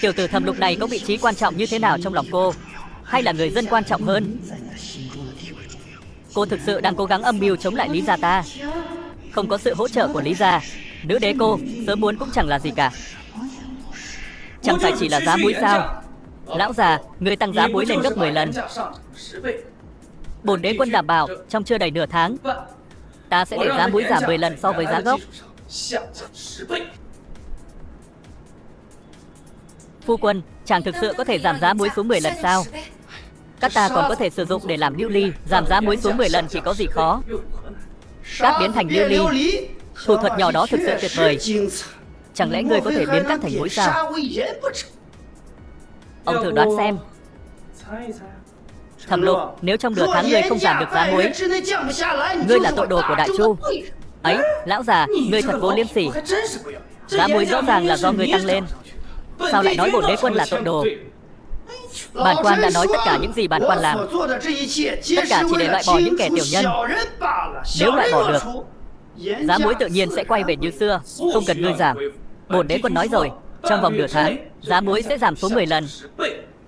tiểu tử Thẩm Lục này có vị trí quan trọng như thế nào trong lòng cô, hay là người dân quan trọng hơn? Cô thực sự đang cố gắng âm mưu chống lại Lý gia ta. Không có sự hỗ trợ của Lý gia, nữ đế cô sớm muốn cũng chẳng là gì cả. Chẳng phải chỉ là giá muối sao? Lão già, người tăng giá muối lên gấp 10 lần. Bổn đế quân đảm bảo trong chưa đầy nửa tháng, ta sẽ để giá muối giảm 10 lần so với giá gốc. Phu quân, chàng thực sự có thể giảm giá muối xuống 10 lần sao? Các ta còn có thể sử dụng để làm lưu ly. Giảm giá muối xuống 10 lần chỉ có gì khó. Cát biến thành lưu ly, thủ thuật nhỏ đó thực sự tuyệt vời. Chẳng lẽ ngươi có thể biến cát thành muối sao? Ông thử đoán xem. Thẩm Lục, nếu trong nửa tháng ngươi không giảm được giá muối, ngươi là tội đồ của Đại Chu. Ấy, lão già, ngươi thật vô liêm sỉ. Giá muối rõ ràng là do ngươi tăng lên, sao lại nói bổn đế quân là tội đồ? Bản quan đã nói tất cả những gì bản quan làm, tất cả chỉ để loại bỏ những kẻ tiểu nhân. Nếu loại bỏ được, giá muối tự nhiên sẽ quay về như xưa, không cần ngươi giảm. Bổn đế quân nói rồi, trong vòng nửa tháng, giá muối sẽ giảm xuống 10 lần.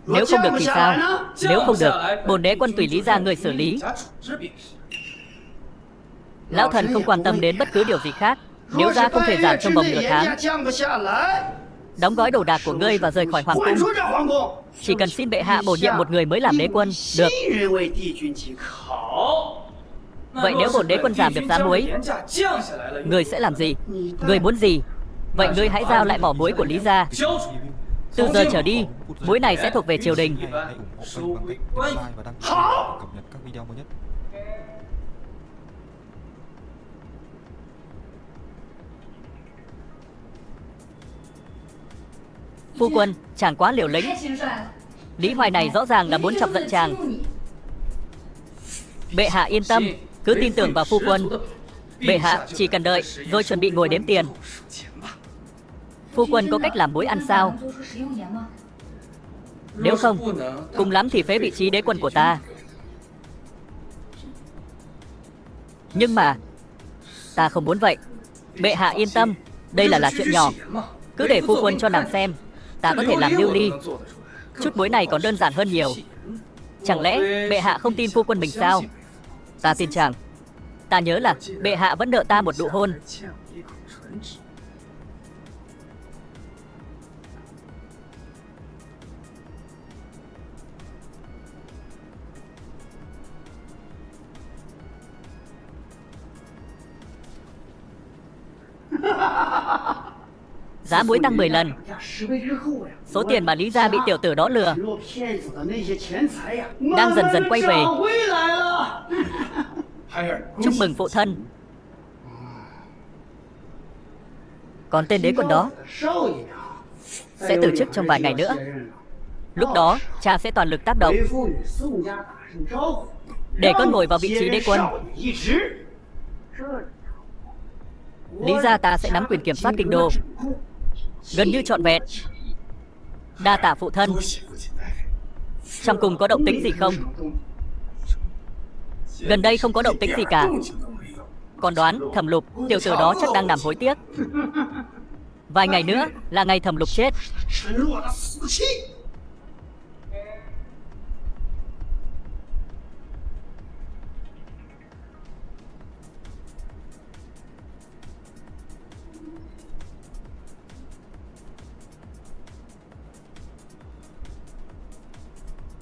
Nếu không được thì sao? Nếu không được, bổn đế quân tùy Lý gia người xử lý. Lão thần không quan tâm đến bất cứ điều gì khác. Nếu giá không thể giảm trong vòng nửa tháng, đóng gói đồ đạc của ngươi và rời khỏi hoàng cung. Chỉ cần xin bệ hạ bổ nhiệm một người mới làm đế quân, được. Vậy nếu bổn đế quân giảm được giá muối, ngươi sẽ làm gì? Ngươi muốn gì? Vậy ngươi hãy giao lại mỏ muối của Lý gia. Từ giờ trở đi, muối này sẽ thuộc về triều đình. Phu quân, chàng quá liều lĩnh. Lý Hoài này rõ ràng là muốn chọc giận chàng. Bệ hạ yên tâm, cứ tin tưởng vào phu quân. Bệ hạ chỉ cần đợi rồi chuẩn bị ngồi đếm tiền. Phu quân có cách làm muối ăn sao? Nếu không, cùng lắm thì phế vị trí đế quân của ta. Nhưng mà ta không muốn vậy. Bệ hạ yên tâm, đây là chuyện nhỏ. Cứ để phu quân cho nàng xem, ta có thể làm lưu ly. Chút muối này còn đơn giản hơn nhiều. Chẳng lẽ bệ hạ không tin phu quân mình sao? Ta tin chàng. Ta nhớ là bệ hạ vẫn nợ ta một nụ hôn. Giá muối tăng 10 lần. Số tiền mà Lý gia bị tiểu tử đó lừa đang dần dần quay về. Chúc mừng phụ thân. Còn tên đế quân đó sẽ từ chức trong vài ngày nữa. Lúc đó cha sẽ toàn lực tác động để con ngồi vào vị trí đế quân. Lý gia ta sẽ nắm quyền kiểm soát kinh đô gần như trọn vẹn. Đa tạ phụ thân. Trong cung có động tĩnh gì không? Gần đây không có động tĩnh gì cả. Còn đoán Thẩm Lục, tiểu tử đó chắc đang nằm hối tiếc. Vài ngày nữa là ngày Thẩm Lục chết.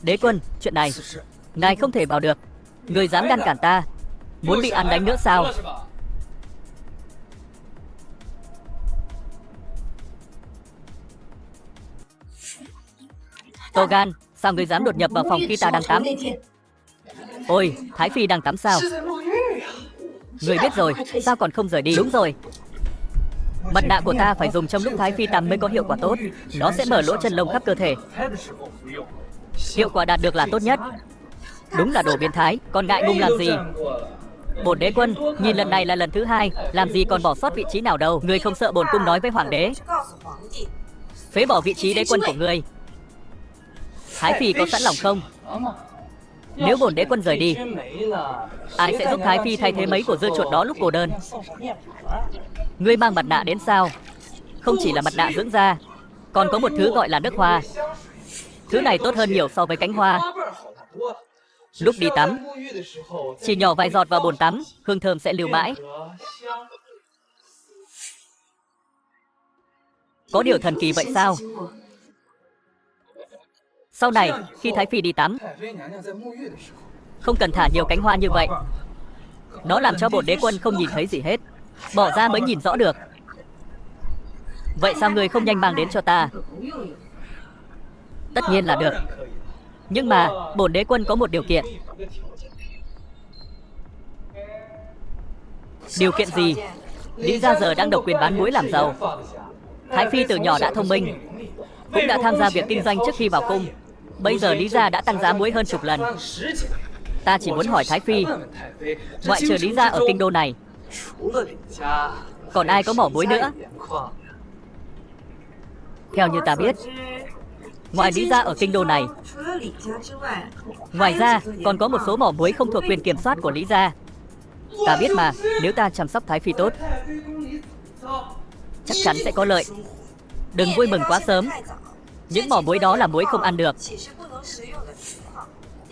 Đế quân, chuyện này ngài không thể vào được. Người dám ngăn cản ta, muốn bị ăn đánh nữa sao? Tô Gan, sao người dám đột nhập vào phòng khi ta đang tắm? Ôi, Thái Phi đang tắm sao? Người biết rồi, sao còn không rời đi? Đúng rồi. Mặt nạ của ta phải dùng trong lúc Thái Phi tắm mới có hiệu quả tốt. Nó sẽ mở lỗ chân lông khắp cơ thể. Hiệu quả đạt được là tốt nhất. Đúng là đồ biến thái, còn ngại ngùng làm gì? Bổn đế quân, nhìn lần này là lần thứ hai, làm gì còn bỏ sót vị trí nào đâu. Người không sợ bổn cung nói với hoàng đế, phế bỏ vị trí đế quân của người. Thái Phi có sẵn lòng không? Nếu bổn đế quân rời đi, ai sẽ giúp Thái Phi thay thế mấy của dưa chuột đó lúc cô đơn? Ngươi mang mặt nạ đến sao? Không chỉ là mặt nạ dưỡng da, còn có một thứ gọi là nước hoa. Thứ này tốt hơn nhiều so với cánh hoa. Lúc đi tắm, chỉ nhỏ vài giọt vào bồn tắm, hương thơm sẽ lưu mãi. Có điều thần kỳ vậy sao? Sau này, khi Thái Phi đi tắm, không cần thả nhiều cánh hoa như vậy. Nó làm cho bổn đế quân không nhìn thấy gì hết. Bỏ ra mới nhìn rõ được. Vậy sao người không nhanh mang đến cho ta? Tất nhiên là được. Nhưng mà, bổn đế quân có một điều kiện. Điều kiện gì? Lý gia giờ đang độc quyền bán muối làm giàu. Thái Phi từ nhỏ đã thông minh, cũng đã tham gia việc kinh doanh trước khi vào cung. Bây giờ Lý gia đã tăng giá muối hơn chục lần. Ta chỉ muốn hỏi Thái Phi, ngoại trừ Lý gia ở kinh đô này, còn ai có mỏ muối nữa? Theo như ta biết, ngoài Lý gia ở kinh đô này, ngoài ra còn có một số mỏ muối không thuộc quyền kiểm soát của Lý gia. Ta biết mà, nếu ta chăm sóc Thái Phi tốt, chắc chắn sẽ có lợi. Đừng vui mừng quá sớm. Những mỏ muối đó là muối không ăn được.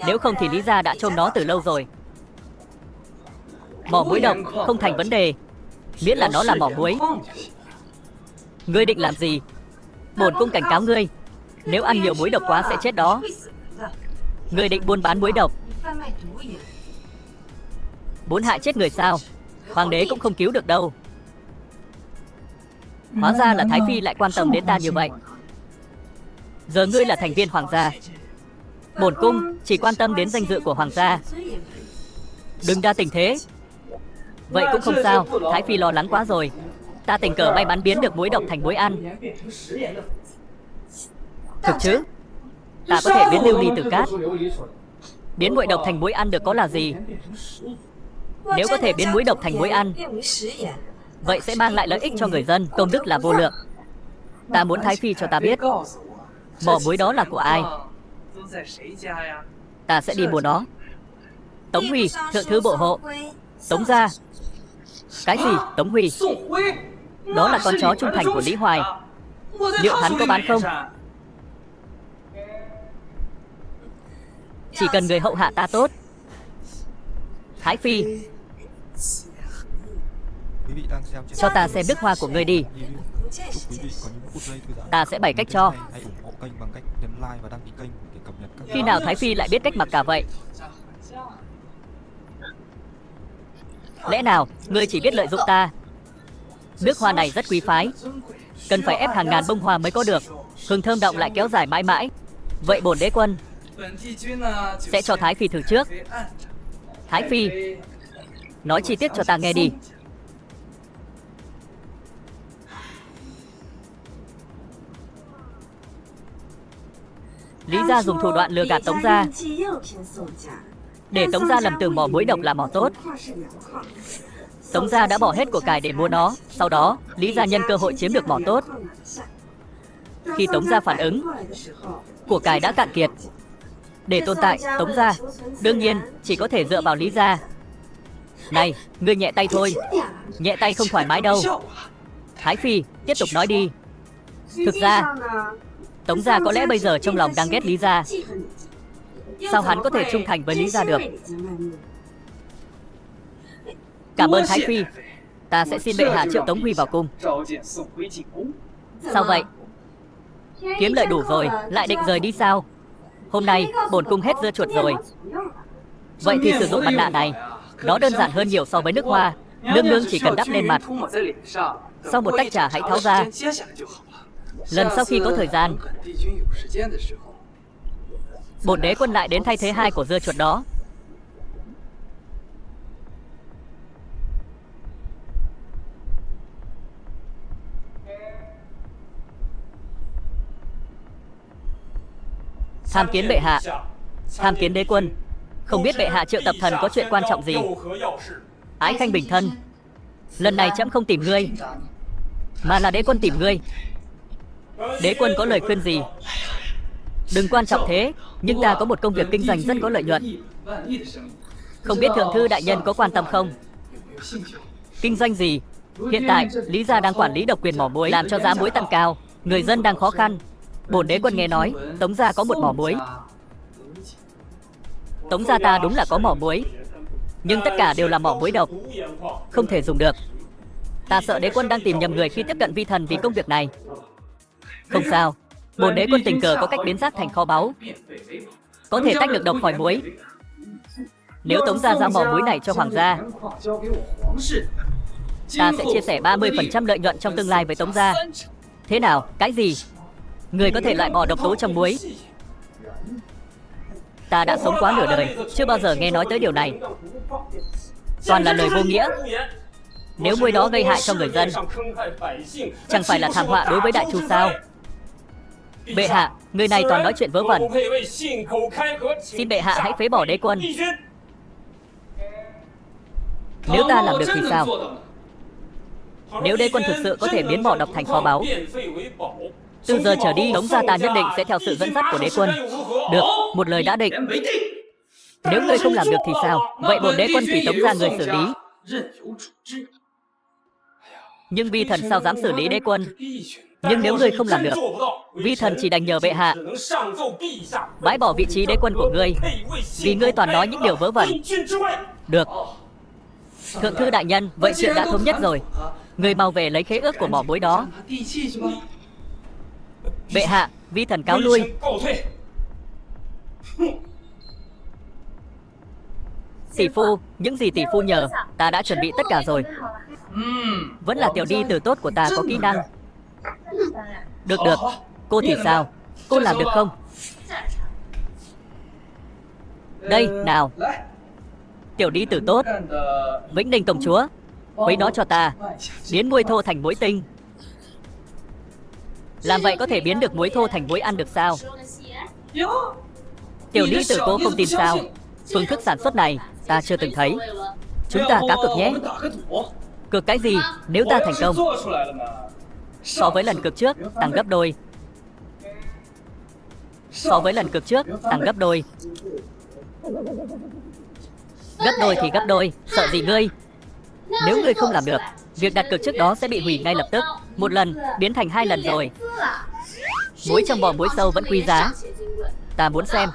Nếu không thì Lý gia đã chôn nó từ lâu rồi. Mỏ muối độc không thành vấn đề, miễn là nó là mỏ muối. Ngươi định làm gì? Bổn cung cảnh cáo ngươi, nếu ăn nhiều muối độc quá sẽ chết đó. Ngươi định buôn bán muối độc, muốn hại chết người sao? Hoàng đế cũng không cứu được đâu. Hóa ra là Thái Phi lại quan tâm đến ta như vậy. Giờ ngươi là thành viên hoàng gia, bổn cung chỉ quan tâm đến danh dự của hoàng gia. Đừng đa tình thế. Vậy cũng không sao, Thái Phi lo lắng quá rồi. Ta tình cờ may mắn biến được muối độc thành muối ăn. Thực chứ? Ta có thể biến lưu ly từ cát, biến muối độc thành muối ăn được có là gì? Nếu có thể biến muối độc thành muối ăn, vậy sẽ mang lại lợi ích cho người dân, công đức là vô lượng. Ta muốn Thái Phi cho ta biết mỏ muối đó là của ai. Ta sẽ đi mua nó. Tống Huy, thượng thư bộ hộ. Tống gia. Cái gì? Tống Huy? Đó là con chó trung thành của Lý Hoài. Liệu hắn có bán không? Chỉ cần người hậu hạ ta tốt. Thái Phi, cho ta xem đức hoa của ngươi đi. Ta sẽ bày cách cho. Khi nào Thái Phi lại biết cách mặc cả vậy? Lẽ nào ngươi chỉ biết lợi dụng ta? Nước hoa này rất quý phái, cần phải ép hàng ngàn bông hoa mới có được. Hương thơm động lại kéo dài mãi mãi. Vậy bổn đế quân sẽ cho Thái Phi thử trước. Thái Phi, nói chi tiết cho ta nghe đi. Lý gia dùng thủ đoạn lừa gạt Tống gia, để Tống gia lầm tưởng mỏ muối độc là mỏ tốt. Tống gia đã bỏ hết của cải để mua nó. Sau đó, Lý gia nhân cơ hội chiếm được mỏ tốt. Khi Tống gia phản ứng, của cải đã cạn kiệt. Để tồn tại, Tống gia đương nhiên chỉ có thể dựa vào Lý gia. Này, ngươi nhẹ tay thôi. Nhẹ tay không thoải mái đâu. Thái Phi, tiếp tục nói đi. Thực ra, Tống gia có lẽ bây giờ trong lòng đang ghét Lý gia. Sao hắn có thể trung thành với Lý gia được? Cảm ơn Thái Phi. Ta sẽ xin bệ hạ triệu Tống Huy vào cung. Sao vậy? Kiếm lợi đủ rồi, lại định rời đi sao? Hôm nay, bổn cung hết dưa chuột rồi. Vậy thì sử dụng mặt nạ này. Nó đơn giản hơn nhiều so với nước hoa. Nương nương chỉ cần đắp lên mặt. Sau một tách trà hãy tháo ra. Lần sau khi có thời gian, bổn đế quân lại đến thay thế 2 của dưa chuột đó. Tham kiến bệ hạ. Tham kiến đế quân. Không biết bệ hạ triệu tập thần có chuyện quan trọng gì? Ái khanh bình thân. Lần này trẫm không tìm ngươi, mà là đế quân tìm ngươi. Đế quân có lời khuyên gì? Đừng quan trọng thế, nhưng ta có một công việc kinh doanh rất có lợi nhuận. Không biết thượng thư đại nhân có quan tâm không? Kinh doanh gì? Hiện tại, Lý gia đang quản lý độc quyền mỏ muối, làm cho giá muối tăng cao. Người dân đang khó khăn. Bổn đế quân nghe nói, Tống gia có một mỏ muối. Tống gia ta đúng là có mỏ muối, nhưng tất cả đều là mỏ muối độc, không thể dùng được. Ta sợ đế quân đang tìm nhầm người khi tiếp cận vi thần vì công việc này. Không sao, bổn đế quân tình cờ có cách biến rác thành kho báu, có thể tách được độc khỏi muối. Nếu Tống gia giao mỏ muối này cho hoàng gia, ta sẽ chia sẻ 30% lợi nhuận trong tương lai với Tống gia. Thế nào, cái gì? Người có thể loại bỏ độc tố trong muối? Ta đã sống quá nửa đời, chưa bao giờ nghe nói tới điều này. Toàn là lời vô nghĩa. Nếu muối đó gây hại cho người dân, chẳng phải là thảm họa đối với đại chu sao? Bệ hạ, người này toàn nói chuyện vớ vẩn. Xin bệ hạ hãy phế bỏ đế quân. Nếu ta làm được thì sao? Nếu đế quân thực sự có thể biến mỏ độc thành kho báu, từ giờ trở đi, Tống gia ta nhất định sẽ theo sự dẫn dắt của đế quân. Được, một lời đã định. Nếu ngươi không làm được thì sao? Vậy bổn đế quân tùy Tống gia người xử lý. Nhưng vi thần sao dám xử lý đế quân? Nhưng nếu ngươi không làm được, vi thần chỉ đành nhờ bệ hạ bãi bỏ vị trí đế quân của ngươi, vì ngươi toàn nói những điều vớ vẩn. Được. Thượng thư đại nhân, vậy chuyện đã thống nhất rồi. Ngươi mau về lấy khế ước của mỏ muối đó. Bệ hạ, vi thần cáo lui. Tỷ phu, những gì tỷ phu nhờ, ta đã chuẩn bị tất cả rồi. Vẫn là tiểu đi từ tốt của ta có kỹ năng. Được được, cô thì sao? Cô làm được không? Đây, nào. Tiểu đi từ tốt. Vĩnh Ninh công chúa, khuấy nó cho ta. Biến muối thô thành muối tinh. Làm vậy có thể biến được muối thô thành muối ăn được sao? Tiểu đi từ cô không tin sao? Phương thức sản xuất này ta chưa từng thấy. Chúng ta cá cược nhé. Cược cái gì? Nếu ta thành công, so với lần cược trước, tăng gấp đôi. So với lần cược trước, tăng gấp đôi. Gấp đôi thì gấp đôi, sợ gì ngươi? Nếu ngươi không làm được, việc đặt cược trước đó sẽ bị hủy ngay lập tức. Một lần biến thành 2 lần rồi. Muối trong bò muối sâu vẫn quý giá. Ta muốn xem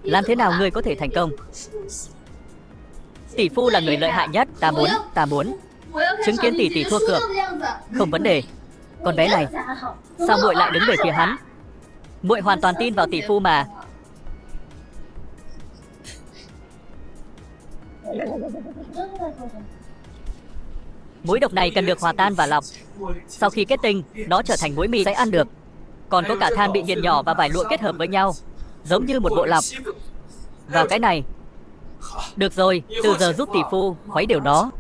làm thế nào ngươi có thể thành công. Tỷ phu là người lợi hại nhất. Ta muốn chứng kiến tỷ thua cược. Không vấn đề. Con bé này, sao muội lại đứng về phía hắn? Muội hoàn toàn tin vào tỷ phu mà. Muối độc này cần được hòa tan và lọc. Sau khi kết tinh, nó trở thành muối mịn sẽ ăn được. Còn có cả than bị nghiền nhỏ và vải lụa kết hợp với nhau, giống như một bộ lọc. Vào cái này. Được rồi, từ giờ giúp tỷ phu khuấy đều nó.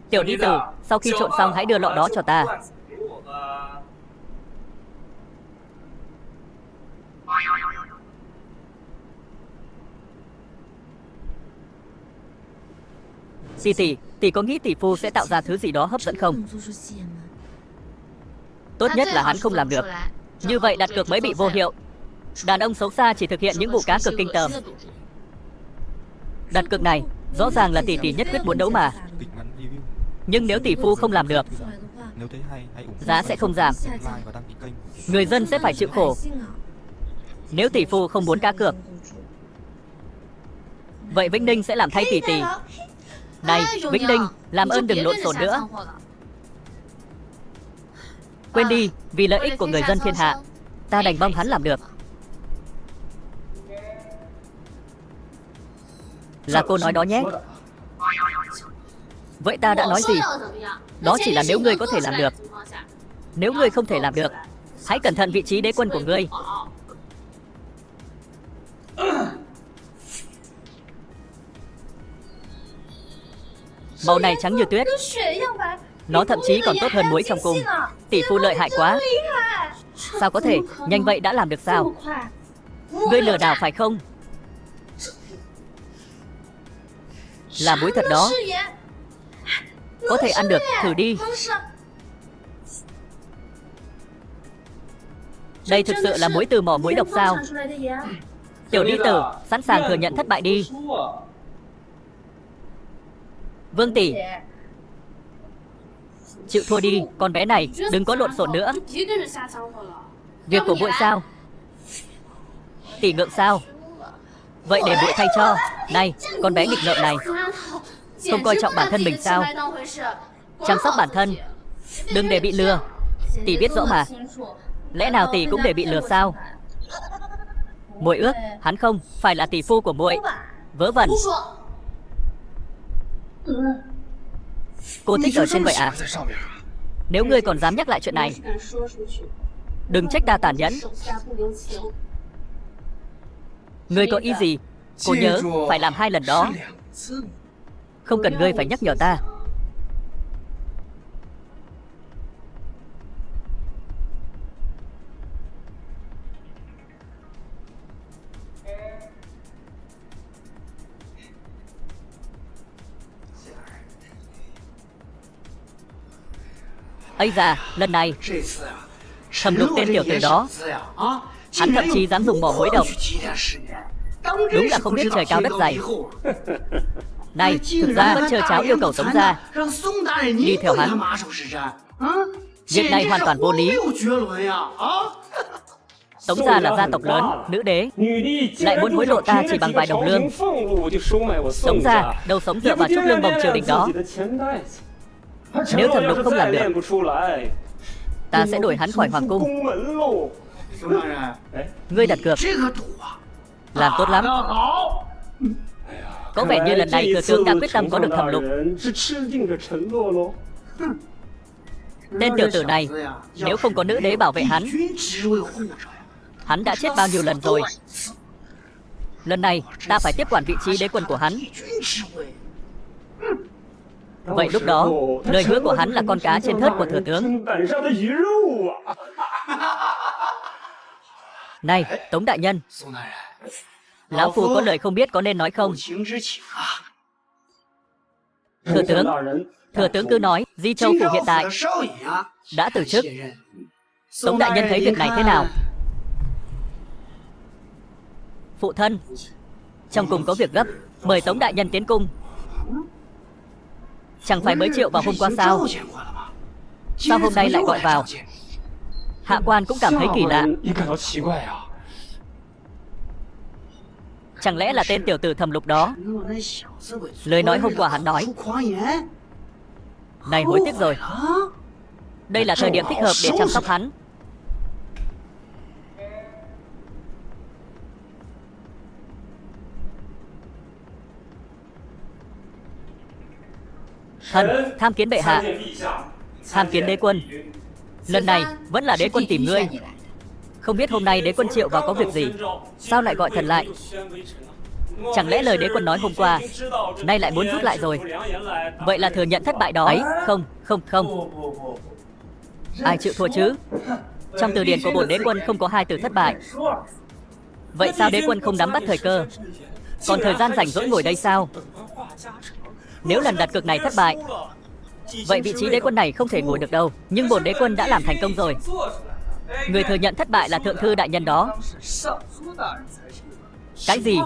Tiểu đi tử, sau khi trộn xong hãy đưa lọ đó cho ta. Tỷ có nghĩ tỷ phu sẽ tạo ra thứ gì đó hấp dẫn không? Tốt nhất là hắn không làm được. Như vậy đặt cược mới bị vô hiệu. Đàn ông xấu xa chỉ thực hiện những vụ cá cược kinh tởm. Đặt cược này rõ ràng là tỷ tỷ nhất quyết muốn đấu mà. Kịch ngắn review. Nhưng nếu tỷ phu không làm được, Nếu thấy hay, hãy ủng hộ giá sẽ không giảm. like và đăng ký kênh. Người dân sẽ phải chịu khổ. Nếu tỷ phu không muốn cá cược, vậy Vĩnh Ninh sẽ làm thay tỷ tỷ. Này, Vĩnh Ninh, làm ơn đừng lộn xộn nữa. Quên đi, vì lợi ích của người dân thiên hạ, ta đành băm hắn làm được. Là cô nói đó nhé. Vậy ta đã nói gì? Đó chỉ là nếu ngươi có thể làm được. Nếu ngươi không thể làm được, hãy cẩn thận vị trí đế quân của ngươi. Màu này trắng như tuyết. Nó thậm chí còn tốt hơn muối trong cung. Tỷ phu lợi hại quá. Sao có thể, nhanh vậy đã làm được sao? Ngươi lừa đảo phải không? Là muối thật đó. Có thể ăn được, thử đi. Đây thực sự là muối từ mỏ muối độc sao? Tiểu đi tử, sẵn sàng thừa nhận thất bại đi. Vương tỷ, chịu thua đi, con bé này, đừng có lộn xộn nữa. Việc của muội sao? Tỷ ngượng sao? Vậy để muội thay cho. Này, con bé nghịch ngợm này, không coi trọng bản thân mình sao? Chăm sóc bản thân, đừng để bị lừa. Tỷ biết rõ mà. Lẽ nào tỷ cũng để bị lừa sao? Muội ước, hắn không phải là tỷ phu của muội. Vớ vẩn. Cô thích ở trên vậy à? Nếu ngươi còn dám nhắc lại chuyện này, đừng trách ta tàn nhẫn. Ngươi có ý gì? Cô nhớ phải làm 2 lần đó. Không cần ngươi phải nhắc nhở ta. Ây da, lần này thầm lục tên tiểu tử đó, hắn thậm chí dám dùng mỏ muối độc. Đúng là không biết trời cao đất dày. Này, thực ra vẫn chờ cháu yêu cầu Tống gia đi theo hắn. Việc này hoàn toàn vô lý. Tống gia là gia tộc lớn, nữ đế lại muốn hối lộ ta chỉ bằng vài đồng lương. Tống gia đâu sống dựa vào chút lương bổng triều đình đó. Nếu thẩm lục không làm được, ta sẽ đuổi hắn khỏi hoàng cung. Ngươi đặt cược, làm tốt lắm. Có vẻ như lần này thừa tướng đã quyết tâm có được thẩm lục. Tên tiểu tử này, nếu không có nữ đế bảo vệ hắn đã chết bao nhiêu lần rồi. Lần này ta phải tiếp quản vị trí đế quân của hắn. Vậy lúc đó, lời hứa của hắn là con cá trên thớt của thừa tướng. Này, Tống đại nhân, lão phu có lời không biết có nên nói không? Thừa tướng cứ nói, Di Châu phủ hiện tại đã từ chức. Tống đại nhân thấy việc này thế nào? Phụ thân, trong cung có việc gấp, mời Tống đại nhân tiến cung. Chẳng phải mới triệu vào hôm qua sao? Sao hôm nay lại gọi vào? Hạ quan cũng cảm thấy kỳ lạ. Chẳng lẽ là tên tiểu tử thẩm lục đó? Lời nói hôm qua hắn nói. Này, hối tiếc rồi. Đây là thời điểm thích hợp để chăm sóc hắn. Thần, tham kiến bệ hạ. Tham kiến đế quân. Lần này vẫn là đế quân tìm ngươi. Không biết hôm nay đế quân triệu vào có việc gì? Sao lại gọi thần lại? Chẳng lẽ lời đế quân nói hôm qua nay lại muốn rút lại rồi? Vậy là thừa nhận thất bại đó ấy? Không. Ai chịu thua chứ? Trong từ điển của bổn đế quân không có 2 từ thất bại. Vậy sao đế quân không nắm bắt thời cơ? Còn thời gian rảnh rỗi ngồi đây sao? Nếu lần đặt cược này thất bại, vậy vị trí đế quân này không thể ngồi được đâu. Nhưng bổn đế quân đã làm thành công rồi. Người thừa nhận thất bại là thượng thư đại nhân đó. Cái gì?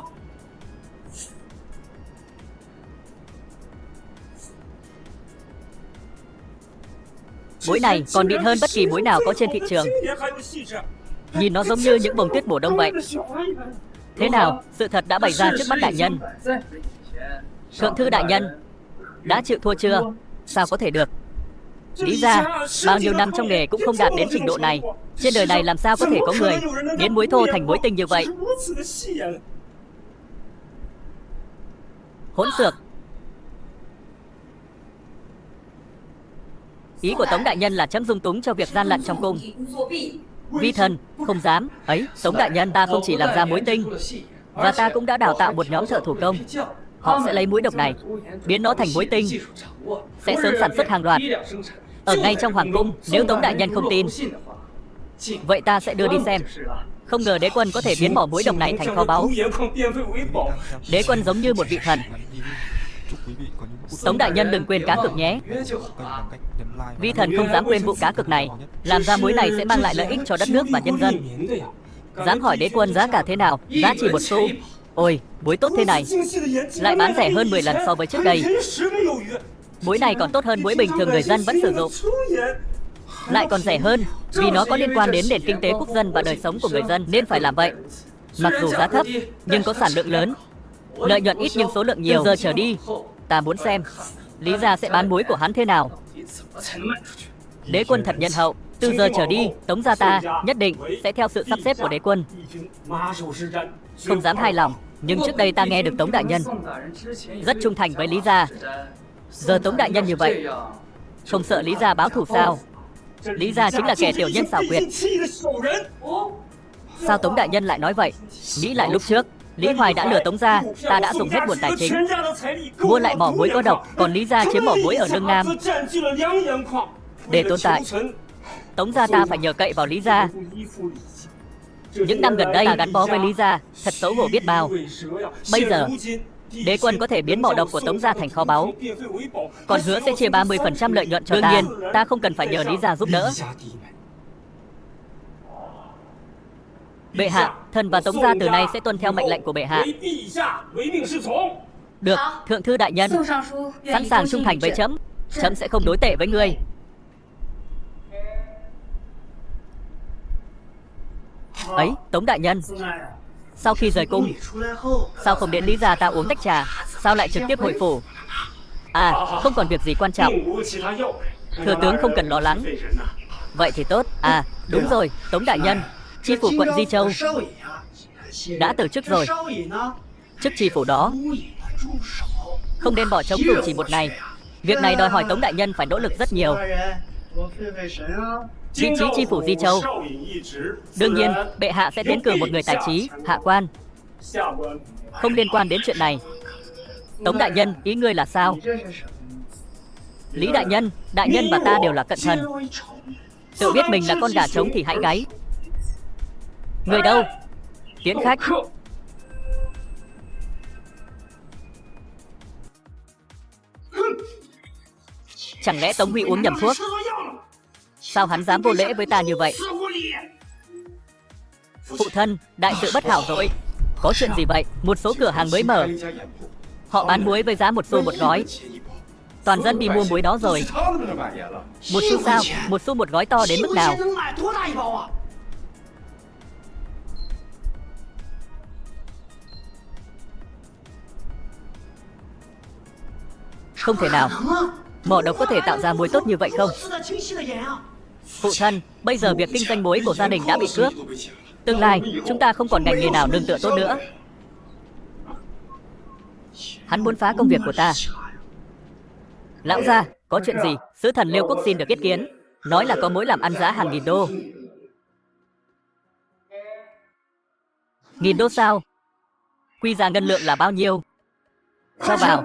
Muối này còn mịn hơn bất kỳ muối nào có trên thị trường. Nhìn nó giống như những bông tuyết mùa đông vậy. Thế nào, sự thật đã bày ra trước mắt đại nhân. Thượng thư đại nhân, đã chịu thua chưa? Sao có thể được? Lý ra, bao nhiêu năm trong nghề cũng không đạt đến trình độ này. Trên đời này làm sao có thể có người biến muối thô thành muối tinh như vậy? Hỗn xược. Ý của Tống đại nhân là chấm dung túng cho việc gian lận trong cung. Vi thần, không dám. Ấy, Tống đại nhân, ta không chỉ làm ra muối tinh, và ta cũng đã đào tạo một nhóm thợ thủ công. Họ sẽ lấy muối độc này, biến nó thành muối tinh, sẽ sớm sản xuất hàng loạt ở ngay trong hoàng cung. Nếu Tống đại nhân không tin, vậy ta sẽ đưa đi xem. Không ngờ đế quân có thể biến mỏ muối độc này thành kho báu. Đế quân giống như một vị thần. Tống đại nhân đừng quên cá cực nhé. Vi thần không dám quên vụ cá cực này. Làm ra muối này sẽ mang lại lợi ích cho đất nước và nhân dân. Dám hỏi đế quân giá cả thế nào? Giá chỉ 1 xu. Ôi, muối tốt thế này, lại bán rẻ hơn 10 lần so với trước đây. Muối này còn tốt hơn muối bình thường người dân vẫn sử dụng. Lại còn rẻ hơn, vì nó có liên quan đến nền kinh tế quốc dân và đời sống của người dân nên phải làm vậy. Mặc dù giá thấp, nhưng có sản lượng lớn. Lợi nhuận ít nhưng số lượng nhiều. Từ giờ trở đi, ta muốn xem Lý gia sẽ bán muối của hắn thế nào. Đế quân thật nhân hậu. Từ giờ trở đi, Tống gia ta nhất định sẽ theo sự sắp xếp của đế quân. Không dám hài lòng, nhưng trước đây ta nghe được Tống đại nhân rất trung thành với Lý gia. Giờ Tống đại nhân như vậy, không sợ Lý gia báo thù sao? Lý gia chính là kẻ tiểu nhân xảo quyệt. Sao Tống đại nhân lại nói vậy? Nghĩ lại lúc trước, Lý Hoài đã lừa Tống gia, ta đã dùng hết nguồn tài chính mua lại mỏ muối có độc, còn Lý gia chiếm mỏ muối ở Lương Nam. Để tồn tại, Tống gia ta phải nhờ cậy vào Lý gia. Những năm gần đây ta gắn bó với Lý gia, thật xấu hổ biết bao. Bây giờ, đế quân có thể biến mỏ độc của Tống gia thành kho báu, còn hứa sẽ chia 30% lợi nhuận cho ta. Đương nhiên, ta không cần phải nhờ Lý gia giúp đỡ. Bệ hạ, thần và Tống gia từ nay sẽ tuân theo mệnh lệnh của bệ hạ. Được, thượng thư đại nhân, sẵn sàng trung thành với trẫm. Trẫm sẽ không đối tệ với ngươi. Ấy, Tống đại nhân, sau khi rời cung, sao không đến Lý gia ta uống tách trà? Sao lại trực tiếp hội phủ? À, không còn việc gì quan trọng. Thừa tướng không cần lo lắng. Vậy thì tốt. À, đúng rồi, Tống đại nhân, tri phủ quận Di Châu đã từ chức rồi. Chức tri phủ đó không nên bỏ trống dù chỉ một ngày. Việc này đòi hỏi Tống đại nhân phải nỗ lực rất nhiều. Vị trí tri phủ Di Châu, đương nhiên bệ hạ sẽ tiến cử một người tài trí, hạ quan. Không liên quan đến chuyện này. Tống đại nhân, ý ngươi là sao? Lý đại nhân và ta đều là cận thần. Tự biết mình là con gà trống thì hãy gáy. Người đâu? Tiễn khách. Chẳng lẽ Tống Huy uống nhầm thuốc? Sao hắn dám vô lễ với ta như vậy? Phụ thân, đại sự bất hảo rồi. Có chuyện gì vậy? Một số cửa hàng mới mở, họ bán muối với giá 1 xu một gói. Toàn dân đi mua muối đó rồi. 1 xu sao? 1 xu một gói to đến mức nào? Không thể nào. Mỏ độc có thể tạo ra muối tốt như vậy không? Phụ thân, bây giờ việc kinh doanh muối của gia đình đã bị cướp. Tương lai, chúng ta không còn ngành nghề nào nương tựa tốt nữa. Hắn muốn phá công việc của ta. Lão gia, có chuyện gì? Sứ thần Liêu Quốc xin được yết kiến. Nói là có mối làm ăn giá hàng 1000 đô. 1000 đô sao? Quy ra ngân lượng là bao nhiêu? Cho vào.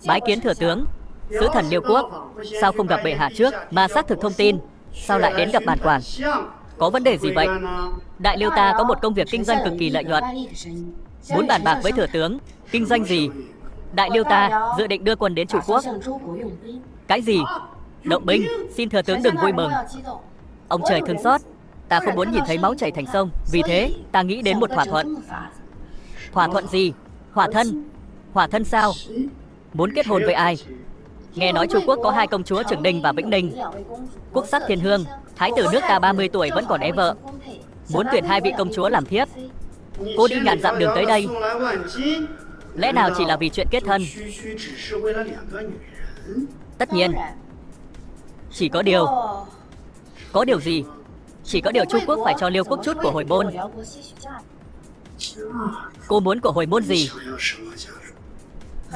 Bái kiến thừa tướng. Sứ thần Liêu Quốc, sao không gặp bệ hạ trước mà xác thực thông tin? Sao lại đến gặp bản quản? Có vấn đề gì vậy? Đại Liêu ta có một công việc kinh doanh cực kỳ lợi nhuận. Muốn bàn bạc với thừa tướng. Kinh doanh gì? Đại Liêu ta dự định đưa quân đến Chu Quốc. Cái gì? Động binh? Xin thừa tướng đừng vui mừng. Ông trời thương xót. Ta không muốn nhìn thấy máu chảy thành sông. Vì thế ta nghĩ đến một thỏa thuận. Thỏa thuận gì? Hỏa thân. Hỏa thân sao? Muốn kết hôn với ai? Nghe nói Chu Quốc có hai công chúa Trường Ninh và Vĩnh Ninh. Quốc sắc thiên hương. Thái tử nước ta 30 tuổi vẫn còn é vợ. Muốn tuyển hai vị công chúa làm thiếp. Cô đi ngàn dặm đường tới đây, lẽ nào chỉ là vì chuyện kết thân? Tất nhiên. Chỉ có điều. Có điều gì? Chỉ có điều Chu Quốc phải cho Liêu Quốc chút của hồi môn. Cô muốn của hồi môn gì?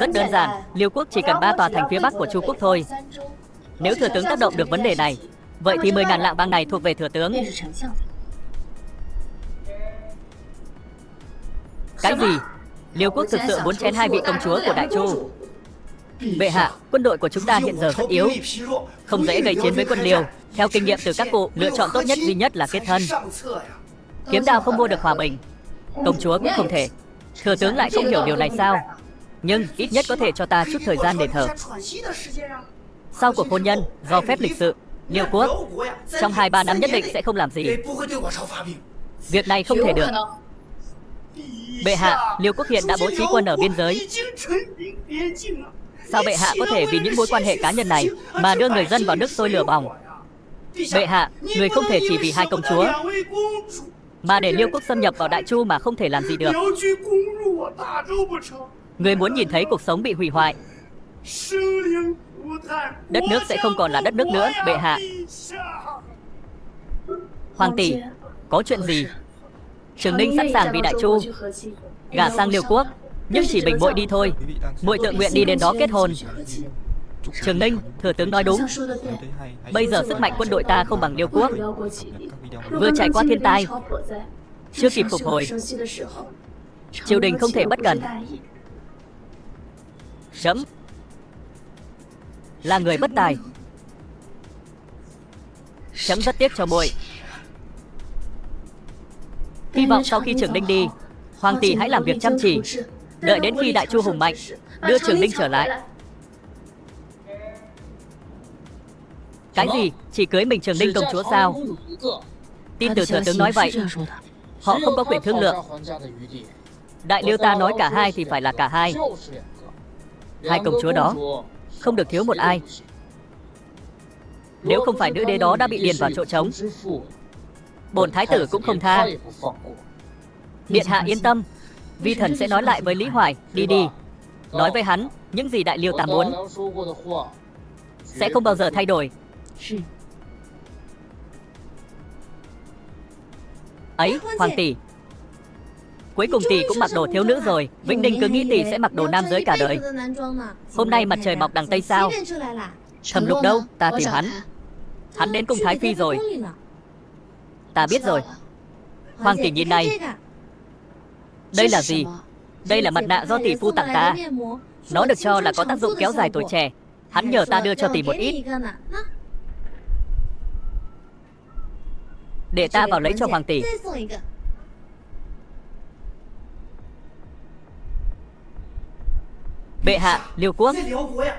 Rất đơn giản, Liêu Quốc chỉ cần 3 tòa thành phía bắc của Chu Quốc thôi. Nếu thừa tướng tác động được vấn đề này, vậy thì 10.000 lạng bang này thuộc về thừa tướng. Cái gì? Liêu Quốc thực sự muốn chén hai vị công chúa của Đại Chu? Bệ hạ, quân đội của chúng ta hiện giờ rất yếu, không dễ gây chiến với quân Liêu. Theo kinh nghiệm từ các cụ, lựa chọn tốt nhất duy nhất là kết thân. Kiếm đao không mua được hòa bình, công chúa cũng không thể. Thừa tướng lại không hiểu điều này sao? Nhưng ít nhất có thể cho ta chút thời gian để thở. Sau cuộc hôn nhân, do phép lịch sự, Liêu Quốc trong 2-3 năm nhất định sẽ không làm gì. Việc này không thể được. Bệ hạ, Liêu Quốc hiện đã bố trí quân ở biên giới. Sao bệ hạ có thể vì những mối quan hệ cá nhân này mà đưa người dân vào nước sôi lửa bỏng? Bệ hạ, người không thể chỉ vì hai công chúa mà để Liêu Quốc xâm nhập vào Đại Chu mà không thể làm gì được. Người muốn nhìn thấy cuộc sống bị hủy hoại. Đất nước sẽ không còn là đất nước nữa, bệ hạ. Hoàng tỷ, có chuyện gì? Trường Ninh sẵn sàng vì Đại Chu gả sang Liêu Quốc, nhưng chỉ mình muội đi thôi. Muội tự nguyện đi đến đó kết hôn. Trường Ninh, thừa tướng nói đúng. Bây giờ sức mạnh quân đội ta không bằng Liêu Quốc, vừa trải qua thiên tai, chưa kịp phục hồi. Triều đình không thể bất cẩn. Chấm là người bất tài. Chấm rất tiếc cho muội. Hy vọng sau khi Trường Ninh đi, Hoàng tỷ hãy làm việc chăm chỉ, đợi đến khi Đại Chu hùng mạnh, đưa Trường Ninh trở lại. Cái gì? Chỉ cưới mình Trường Ninh công chúa sao? Tin từ thừa tướng nói vậy. Họ không có quyền thương lượng. Đại Liêu ta nói cả hai thì phải là cả hai. Hai công chúa đó không được thiếu một ai. Nếu không phải nữ đế đó đã bị điền vào chỗ trống, bổn thái tử cũng không tha. Điện hạ yên tâm, vi thần sẽ nói lại với Lý Hoài. Đi đi, nói với hắn những gì Đại Liêu ta muốn sẽ không bao giờ thay đổi. Ấy, Hoàng tỷ, cuối cùng tỷ cũng mặc đồ thiếu nữ rồi. Vĩnh Ninh cứ nghĩ tỷ sẽ mặc đồ nam giới cả đời. Hôm nay mặt trời mọc đằng Tây sao? Thẩm Lục đâu? Ta tìm hắn. Hắn đến cung Thái Phi rồi. Ta biết rồi. Hoàng tỷ nhìn này. Đây là gì? Đây là mặt nạ do tỷ phu tặng ta. Nó được cho là có tác dụng kéo dài tuổi trẻ. Hắn nhờ ta đưa cho tỷ một ít, để ta vào lấy cho Hoàng tỷ. Bệ hạ, Liêu Quốc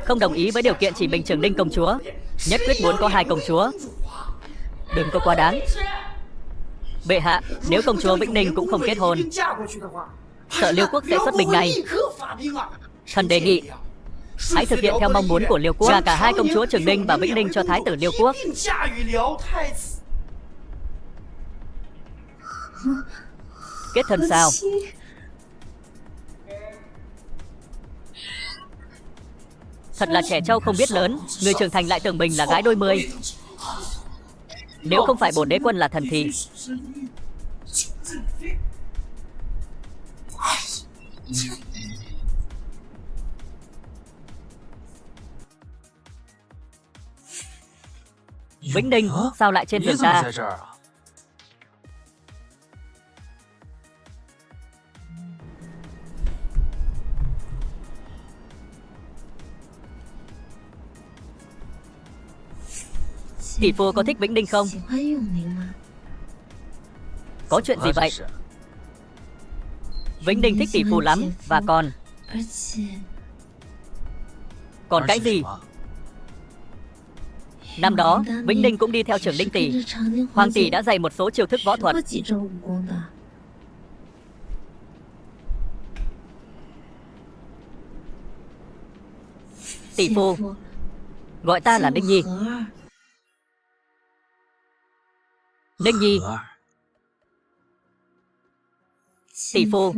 không đồng ý với điều kiện chỉ mình Trường Ninh công chúa, nhất quyết muốn có hai công chúa. Đừng có quá đáng. Bệ hạ, nếu công chúa Vĩnh Ninh cũng không kết hôn, sợ Liêu Quốc sẽ xuất binh ngay. Thần đề nghị hãy thực hiện theo mong muốn của Liêu Quốc, gả cả hai công chúa Trường Ninh và Vĩnh Ninh cho Thái tử Liêu Quốc. Kết thân sao? Thật là trẻ trâu không biết lớn. Người trưởng thành lại tưởng mình là gái đôi mươi. Nếu không phải bổn đế quân là thần thì Vĩnh Ninh sao lại trên giường ta? Tỷ phu có thích Vĩnh Ninh không? Có chuyện gì vậy? Vĩnh Ninh thích tỷ phu lắm. Và còn cái gì? Năm đó, Vĩnh Ninh cũng đi theo Trường Ninh tỷ. Hoàng tỷ đã dạy một số chiêu thức võ thuật. Tỷ phu, gọi ta là Ninh Nhi. Ninh Nhi. Tỷ phu.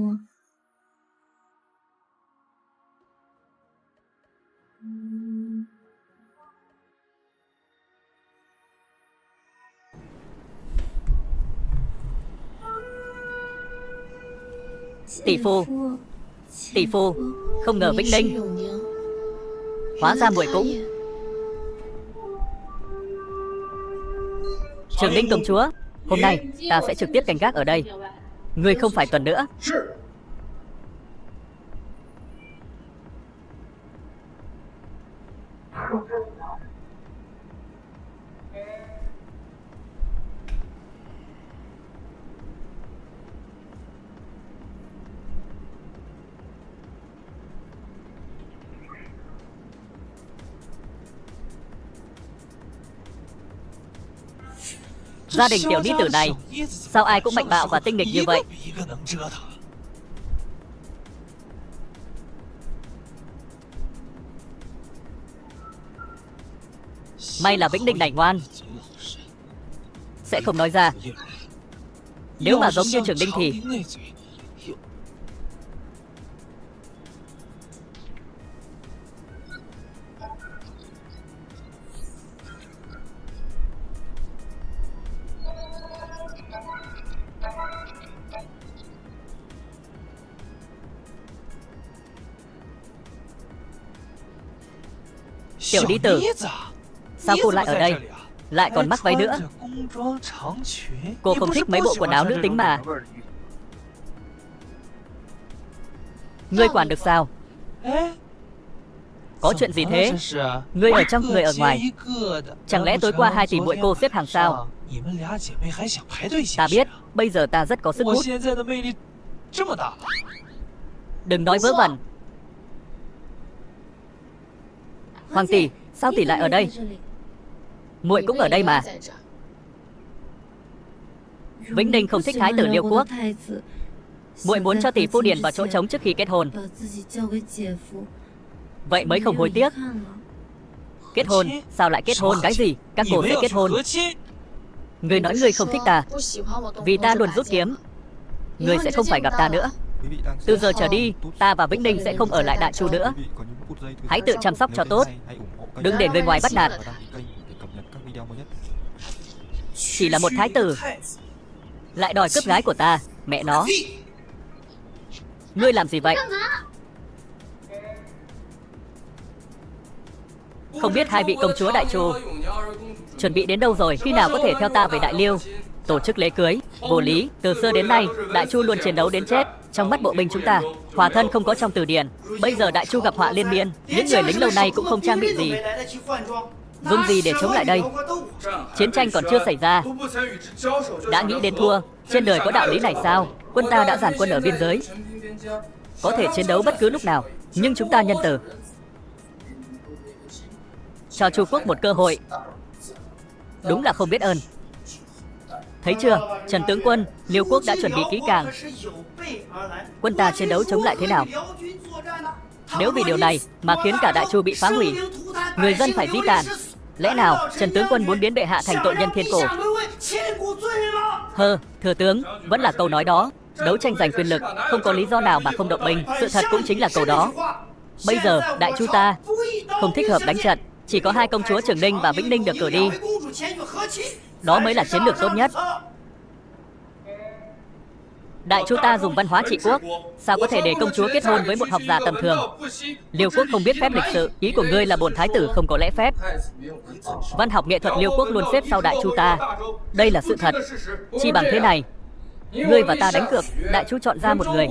Tỷ phu. Tỷ phu, không ngờ Vĩnh Ninh. Hóa ra muội cũng. Trường Ninh công chúa, hôm nay ta sẽ trực tiếp canh gác ở đây. Ngươi không phải tuần nữa. Gia đình tiểu nhi tử này, sao ai cũng mạnh bạo và tinh nghịch như vậy? May là Vĩnh Ninh này ngoan, sẽ không nói ra. Nếu mà giống như Trường Ninh thì tiểu nhi tử, sao cô lại ở đây? Lại còn mắc váy nữa. Cô không thích mấy bộ quần áo nữ tính mà. Ngươi quản được sao? Có chuyện gì thế? Ngươi ở trong, người ở ngoài. Chẳng lẽ tối qua 2 tỷ muội cô xếp hàng sao? Ta biết, bây giờ ta rất có sức hút. Đừng nói vớ vẩn. Hoàng tỷ, sao tỷ lại ở đây? Muội cũng ở đây mà. Vĩnh Ninh không thích thái tử Liêu Quốc. Muội muốn cho tỷ phu điền vào chỗ trống trước khi kết hôn. Vậy mới không hối tiếc. Kết hôn? Sao lại kết hôn? Cái gì? Các cô sẽ kết hôn. Ngươi nói ngươi không thích ta vì ta luôn rút kiếm. Ngươi sẽ không phải gặp ta nữa. Từ giờ trở đi, ta và Vĩnh Ninh sẽ không ở lại Đại Chu nữa. Hãy tự chăm sóc cho tốt, đừng để người ngoài bắt nạt. Chỉ là một thái tử lại đòi cướp gái của ta. Mẹ nó. Ngươi làm gì vậy? Không biết 2 vị công chúa Đại Chu chuẩn bị đến đâu rồi? Khi nào có thể theo ta về Đại Liêu tổ chức lễ cưới? Vô lý. Từ xưa đến nay, Đại Chu luôn chiến đấu đến chết. Trong mắt bộ binh chúng ta, hòa thân không có trong từ điển. Bây giờ Đại Chu gặp họa liên miên, những người lính lâu nay cũng không trang bị gì. Dùng gì để chống lại đây? Chiến tranh còn chưa xảy ra đã nghĩ đến thua. Trên đời có đạo lý này sao? Quân ta đã dàn quân ở biên giới, có thể chiến đấu bất cứ lúc nào. Nhưng chúng ta nhân từ, cho Chu quốc một cơ hội. Đúng là không biết ơn. Thấy chưa, Trần tướng quân, Liêu quốc đã chuẩn bị kỹ càng. Quân ta chiến đấu chống lại thế nào? Nếu vì điều này mà khiến cả Đại Chu bị phá hủy, người dân phải di tản, lẽ nào Trần tướng quân muốn biến bệ hạ thành tội nhân thiên cổ? Hơ, thừa tướng, vẫn là câu nói đó. Đấu tranh giành quyền lực, không có lý do nào mà không động binh. Sự thật cũng chính là câu đó. Bây giờ, Đại Chu ta không thích hợp đánh trận. Chỉ có 2 công chúa Trường Ninh và Vĩnh Ninh được cử đi. Đó mới là chiến lược tốt nhất. Đại Chu ta dùng văn hóa trị quốc, sao có thể để công chúa kết hôn với một học giả tầm thường? Liêu quốc không biết phép lịch sự. Ý của ngươi là bổn thái tử không có lễ phép. Văn học nghệ thuật Liêu quốc luôn xếp sau Đại Chu ta. Đây là sự thật. Chi bằng thế này, ngươi và ta đánh cược, Đại Chu chọn ra một người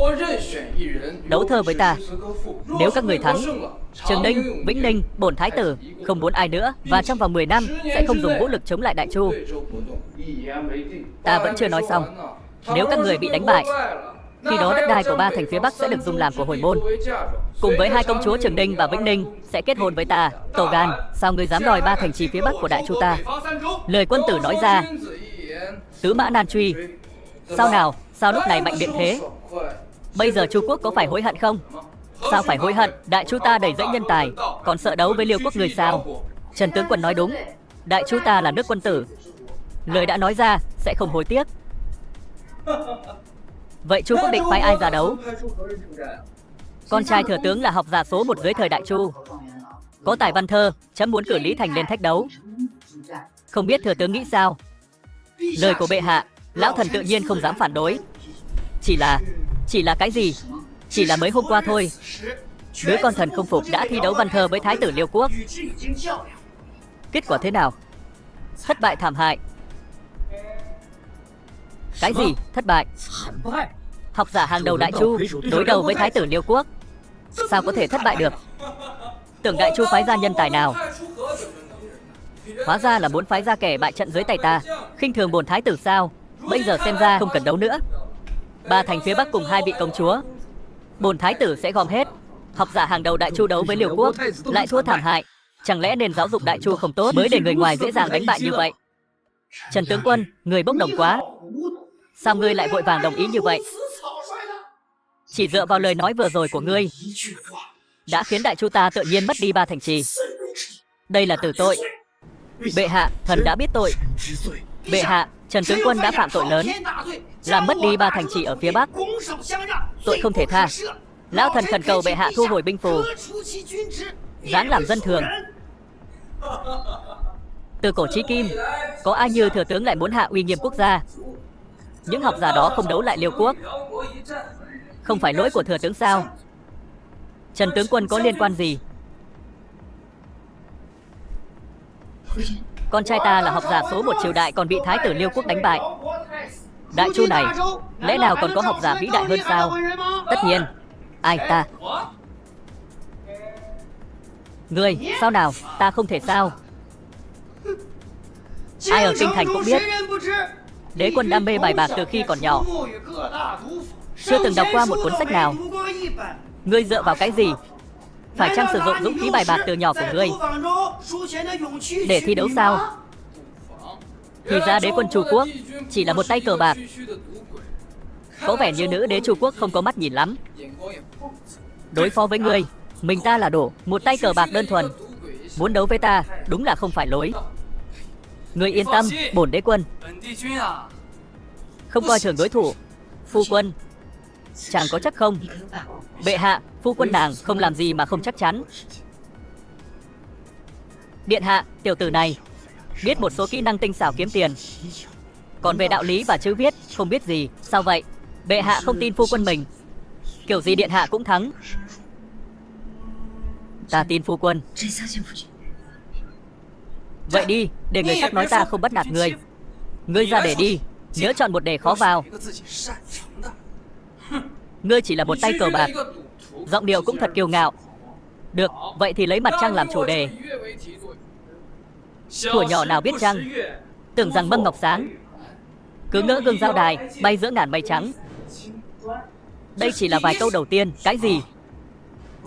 đấu thơ với ta. Nếu các người thắng, Trường Ninh, Vĩnh Ninh, bổn thái tử không muốn ai nữa, và trong vòng 10 năm sẽ không dùng vũ lực chống lại Đại Chu. Ta vẫn chưa nói xong. Nếu các người bị đánh bại, Khi đó đất đai của 3 thành phía Bắc sẽ được dùng làm của hồi môn. Cùng với 2 công chúa Trường Ninh và Vĩnh Ninh sẽ kết hôn với ta. Tổ Gan, sao ngươi dám đòi 3 thành trì phía Bắc của Đại Chu ta? Lời quân tử nói ra. Tứ mã nan truy. Sao nào, sao lúc này mạnh miệng thế? Bây giờ Chu quốc có phải hối hận không? Sao phải hối hận? Đại Chu ta đầy dẫy nhân tài, còn sợ đấu với Liêu quốc người sao? Trần tướng quân nói đúng. Đại Chu ta là nước quân tử. Lời đã nói ra sẽ không hối tiếc. Vậy Chu quốc định phái ai ra đấu? Con trai thừa tướng là học giả số 1 dưới thời Đại Chu, có tài văn thơ, chấm muốn cử Lý Thành lên thách đấu. Không biết thừa tướng nghĩ sao? Lời của bệ hạ, lão thần tự nhiên không dám phản đối. Chỉ là cái gì? Chỉ là mới hôm qua thôi, đứa con thần không phục đã thi đấu văn thơ với thái tử Liêu quốc. Kết quả thế nào? Thất bại thảm hại. Cái gì? Thất bại? Học giả hàng đầu Đại Chu đối đầu với thái tử Liêu quốc, sao có thể thất bại được? Tưởng Đại Chu phái ra nhân tài nào? Hóa ra là muốn phái ra kẻ bại trận dưới tay ta. Khinh thường bổn thái tử sao? Bây giờ xem ra không cần đấu nữa. 3 thành phía Bắc cùng 2 vị công chúa, bổn thái tử sẽ gom hết. Học giả hàng đầu Đại Chu đấu với Liêu quốc lại thua thảm hại. Chẳng lẽ nên giáo dục Đại Chu không tốt mới để người ngoài dễ dàng đánh bại như vậy? Trần tướng quân, người bốc đồng quá. Sao ngươi lại vội vàng đồng ý như vậy? Chỉ dựa vào lời nói vừa rồi của ngươi đã khiến Đại Chu ta tự nhiên mất đi 3 thành trì. Đây là tử tội. Bệ hạ, thần đã biết tội. Bệ hạ, Trần tướng quân đã phạm tội lớn, làm mất đi 3 thành trì ở phía Bắc. Tội không thể tha. Lão thần khẩn cầu bệ hạ thu hồi binh phù, giáng làm dân thường. Từ cổ chí kim, có ai như thừa tướng lại muốn hạ uy nghiêm quốc gia? Những học giả đó không đấu lại Liêu quốc, không phải lỗi của thừa tướng sao? Trần tướng quân có liên quan gì? Con trai ta là học giả số 1 triều đại còn bị thái tử Liêu quốc đánh bại. Đại Chu này, lẽ nào còn có học giả vĩ đại hơn sao? Tất nhiên. Ai ta? Ngươi, sao nào? Ta không thể sao? Ai ở kinh thành cũng biết, đế quân đam mê bài bạc từ khi còn nhỏ, chưa từng đọc qua một cuốn sách nào. Ngươi dựa vào cái gì? Phải chăng sử dụng dũng khí bài bạc từ nhỏ của ngươi để thi đấu sao? Thì ra đế quân Chu quốc chỉ là một tay cờ bạc. Có vẻ như nữ đế Chu quốc không có mắt nhìn lắm. Đối phó với ngươi, mình ta là đổ một tay cờ bạc đơn thuần. Muốn đấu với ta đúng là không phải lối. Ngươi yên tâm, bổn đế quân không coi thường đối thủ. Phu quân, chàng có chắc không? Bệ hạ, phu quân nàng không làm gì mà không chắc chắn. Điện hạ, tiểu tử này biết một số kỹ năng tinh xảo kiếm tiền, còn về đạo lý và chữ viết không biết gì. Sao vậy? Bệ hạ không tin phu quân mình. Kiểu gì điện hạ cũng thắng. Ta tin phu quân. Vậy đi, để người khác nói ta không bắt nạt ngươi. Ngươi ra để đi, nhớ chọn một đề khó vào. Ngươi chỉ là một tay cờ bạc. Giọng điệu cũng thật kiêu ngạo. Được, vậy thì lấy mặt trăng làm chủ đề. Thuở nhỏ nào biết trăng, tưởng rằng mâm ngọc sáng, cứ ngỡ gương giao đài bay giữa ngàn mây trắng. Đây chỉ là vài câu đầu tiên. Cái gì?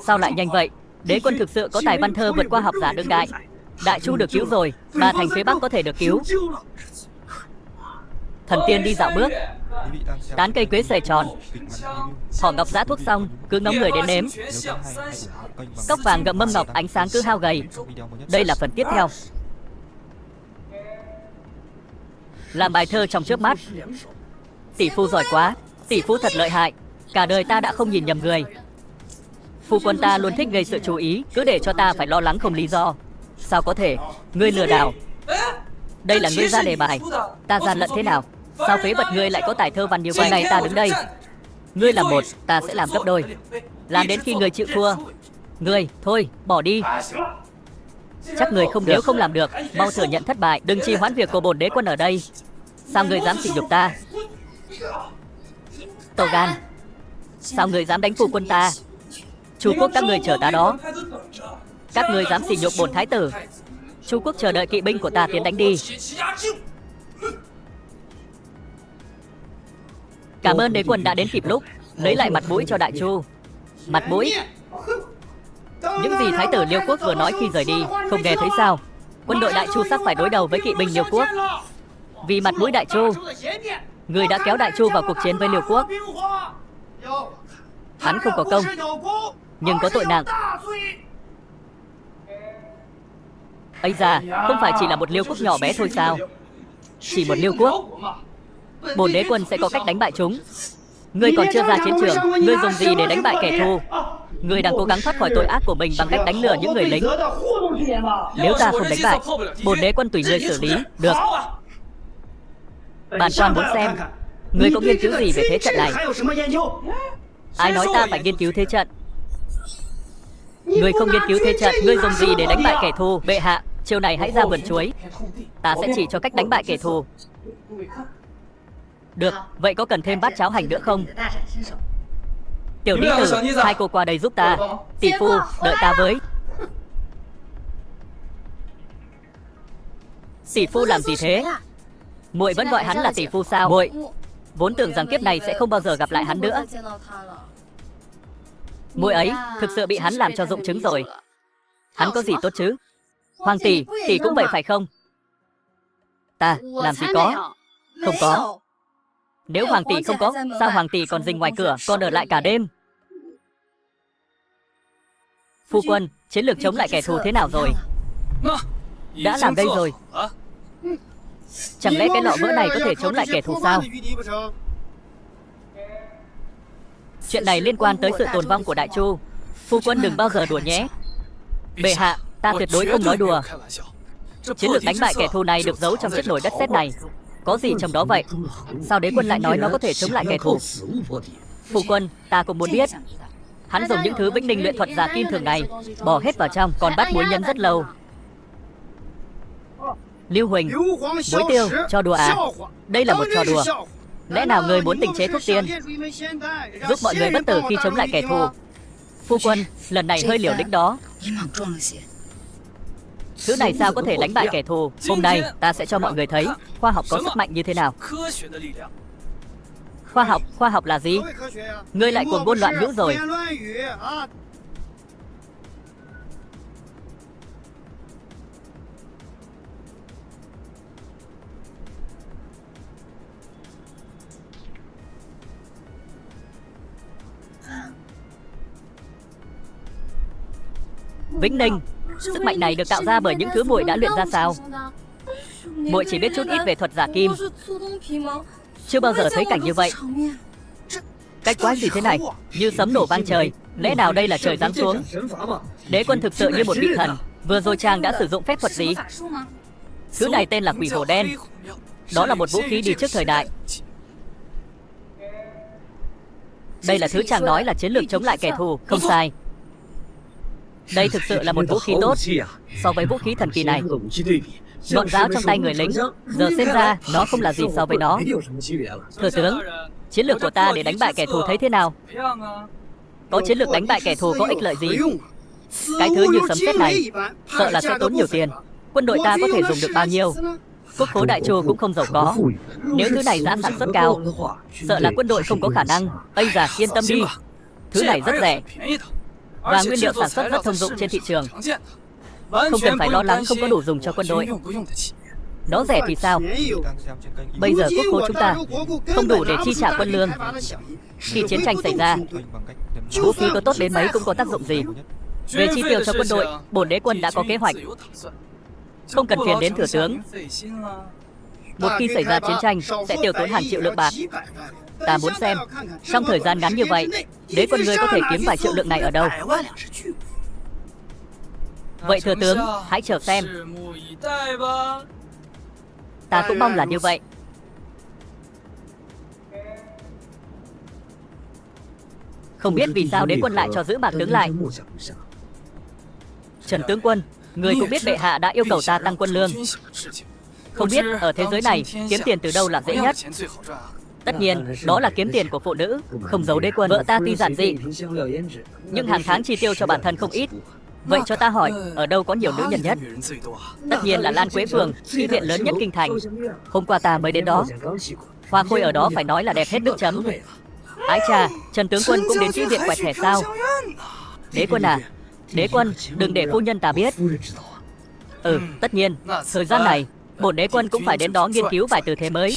Sao lại nhanh vậy? Đế quân thực sự có tài văn thơ vượt qua học giả đương đại. Đại Chu được cứu rồi, 3 thành phía Bắc có thể được cứu. Thần tiên đi dạo bước, tán cây quế xòe tròn, thỏ ngọc giã thuốc xong cứ ngóng người đến nếm. Cốc vàng gậm mâm ngọc ánh sáng cứ hao gầy. Đây là phần tiếp theo. Làm bài thơ trong chớp mắt. Tỷ phu giỏi quá, tỷ phu thật lợi hại. Cả đời ta đã không nhìn nhầm người. Phu quân ta luôn thích gây sự chú ý, cứ để cho ta phải lo lắng không lý do. Sao có thể? Ngươi lừa đảo. Đây là ngươi ra đề bài, ta gian lận thế nào? Sao phế vật ngươi lại có tài thơ văn như vậy? Này ta đứng đây, ngươi làm một, ta sẽ làm gấp đôi. Làm đến khi ngươi chịu thua. Ngươi, thôi, bỏ đi. Chắc người không được. Nếu không làm được, mau thừa nhận thất bại. Đừng trì hoãn việc của bổn đế quân ở đây. Sao ngươi dám sỉ nhục ta? Tổ Gan, sao ngươi dám đánh phu quân ta? Chu quốc các ngươi chờ ta đó. Các ngươi dám sỉ nhục bổn thái tử. Chu quốc chờ đợi kỵ binh của ta tiến đánh đi. Cảm ơn đế quân đã đến kịp lúc. lấy lại mặt mũi cho Đại Chu. Mặt mũi? Những gì Thái tử Liêu Quốc vừa nói khi rời đi, không nghe thấy sao? Quân đội Đại Chu sắp phải đối đầu với kỵ binh Liêu Quốc. Vì mặt mũi Đại Chu, người đã kéo Đại Chu vào cuộc chiến với Liêu Quốc. Hắn không có công, nhưng có tội nặng. Ây da, không phải chỉ là một Liêu Quốc nhỏ bé thôi sao? Chỉ một Liêu Quốc, Bổn đế quân sẽ có cách đánh bại chúng. Ngươi còn chưa ra chiến trường, ngươi dùng gì để đánh bại kẻ thù? Ngươi đang cố gắng thoát khỏi tội ác của mình bằng cách đánh lừa những người lính. Nếu ta không đánh bại, bổn đế quân tùy ngươi xử lý. Được. Bản quan muốn xem ngươi có nghiên cứu gì về thế trận này. Ai nói ta phải nghiên cứu thế trận? Ngươi không nghiên cứu thế trận, ngươi dùng gì để đánh bại kẻ thù? Bệ hạ, chiều này hãy ra vườn chuối. Ta sẽ chỉ cho cách đánh bại kẻ thù. Được, vậy có cần thêm bát cháo hành nữa không? Tiểu nữ tử, hai cô qua đây giúp ta. Tỷ phu, đợi ta với. Tỷ phu làm gì thế? Muội vẫn gọi hắn là tỷ phu sao? Muội vốn tưởng rằng kiếp này sẽ không bao giờ gặp lại hắn nữa. Muội ấy thực sự bị hắn làm cho rụng trứng rồi. Hắn có gì tốt chứ? Hoàng tỷ, tỷ cũng vậy phải không? Ta làm gì có? Không có. Nếu hoàng tỷ không có, sao hoàng tỷ còn dình ngoài cửa, còn ở lại cả đêm? Phu quân, chiến lược chống lại kẻ thù thế nào rồi? Đã làm đây rồi. Chẳng lẽ cái lọ vỡ này có thể chống lại kẻ thù sao? Chuyện này liên quan tới sự tồn vong của Đại Chu. Phu quân đừng bao giờ đùa nhé. Bệ hạ, ta tuyệt đối không nói đùa. Chiến lược đánh bại kẻ thù này được giấu trong chiếc nồi đất sét này. Có gì trong đó vậy? Sao đế quân lại nói nó có thể chống lại kẻ thù? Phu quân, ta cũng muốn biết. Hắn dùng những thứ Vĩnh Ninh luyện thuật giả kim thường ngày, bỏ hết vào trong, còn bắt muối nhân rất lâu. Lưu Huỳnh, muối tiêu, cho đùa à? Đây là một trò đùa. Lẽ nào người muốn tình chế thuốc tiên, giúp mọi người bất tử khi chống lại kẻ thù? Phu quân, lần này hơi liều lĩnh đó. Thứ này sao có thể đánh bại kẻ thù? Hôm nay ta sẽ cho mọi người thấy khoa học có sức mạnh như thế nào. Khoa học là gì? Ngươi lại cuồng ngôn loạn ngữ rồi. Vĩnh Ninh, sức mạnh này được tạo ra bởi những thứ muội đã luyện ra sao? Muội chỉ biết chút ít về thuật giả kim, chưa bao giờ thấy cảnh như vậy. Cách quái gì thế này? Như sấm nổ vang trời. Lẽ nào đây là trời giáng xuống? Đế quân thực sự như một vị thần. Vừa rồi chàng đã sử dụng phép thuật gì? Thứ này tên là quỷ hổ đen. Đó là một vũ khí đi trước thời đại. Đây là thứ chàng nói là chiến lược chống lại kẻ thù. Không sai. Đây thực sự là một vũ khí tốt. So với vũ khí thần kỳ này, ngọn giáo trong tay người lính, giờ xem ra nó không là gì so với nó. Thừa tướng, chiến lược của ta để đánh bại kẻ thù thấy thế nào? Có chiến lược đánh bại kẻ thù có ích lợi gì? Cái thứ như sấm sét này, sợ là sẽ tốn nhiều tiền. Quân đội ta có thể dùng được bao nhiêu? Quốc khố Đại Chu cũng không giàu có. Nếu thứ này giá sản xuất cao, sợ là quân đội không có khả năng. Ây da, yên tâm đi. Thứ này rất rẻ, và nguyên liệu sản xuất rất thông dụng trên thị trường. Không cần phải lo lắng không có đủ dùng cho quân đội. Nó rẻ thì sao? Bây giờ quốc khố chúng ta không đủ để chi trả quân lương. Khi chiến tranh xảy ra, vũ khí có tốt đến mấy cũng có tác dụng gì. Về chi tiêu cho quân đội, bổn đế quân đã có kế hoạch. Không cần phiền đến thừa tướng. Một khi xảy ra chiến tranh, sẽ tiêu tốn hàng triệu lượng bạc. Ta muốn xem, trong thời gian ngắn như vậy, đế quân ngươi có thể kiếm vài triệu lượng này ở đâu? Vậy thừa tướng, hãy chờ xem. Ta cũng mong là như vậy. Không biết vì sao đế quân lại cho giữ Mạc tướng lại. Trần tướng quân, người cũng biết bệ hạ đã yêu cầu ta tăng quân lương. Không biết ở thế giới này kiếm tiền từ đâu là dễ nhất? Tất nhiên, đó là kiếm tiền của phụ nữ. Không giấu đế quân, vợ ta tuy giản dị, nhưng hàng tháng chi tiêu cho bản thân không ít. Vậy cho ta hỏi, ở đâu có nhiều nữ nhân nhất? Tất nhiên là Lan Quế Phường, thư viện lớn nhất kinh thành. Hôm qua ta mới đến đó. Hoa khôi ở đó phải nói là đẹp hết nước chấm. Ái chà, Trần tướng quân cũng đến chi viện quẹt thẻ sao? Đế quân à, đế quân, đừng để phu nhân ta biết. Tất nhiên, thời gian này, bổn đế quân cũng phải đến đó nghiên cứu vài từ thế mới.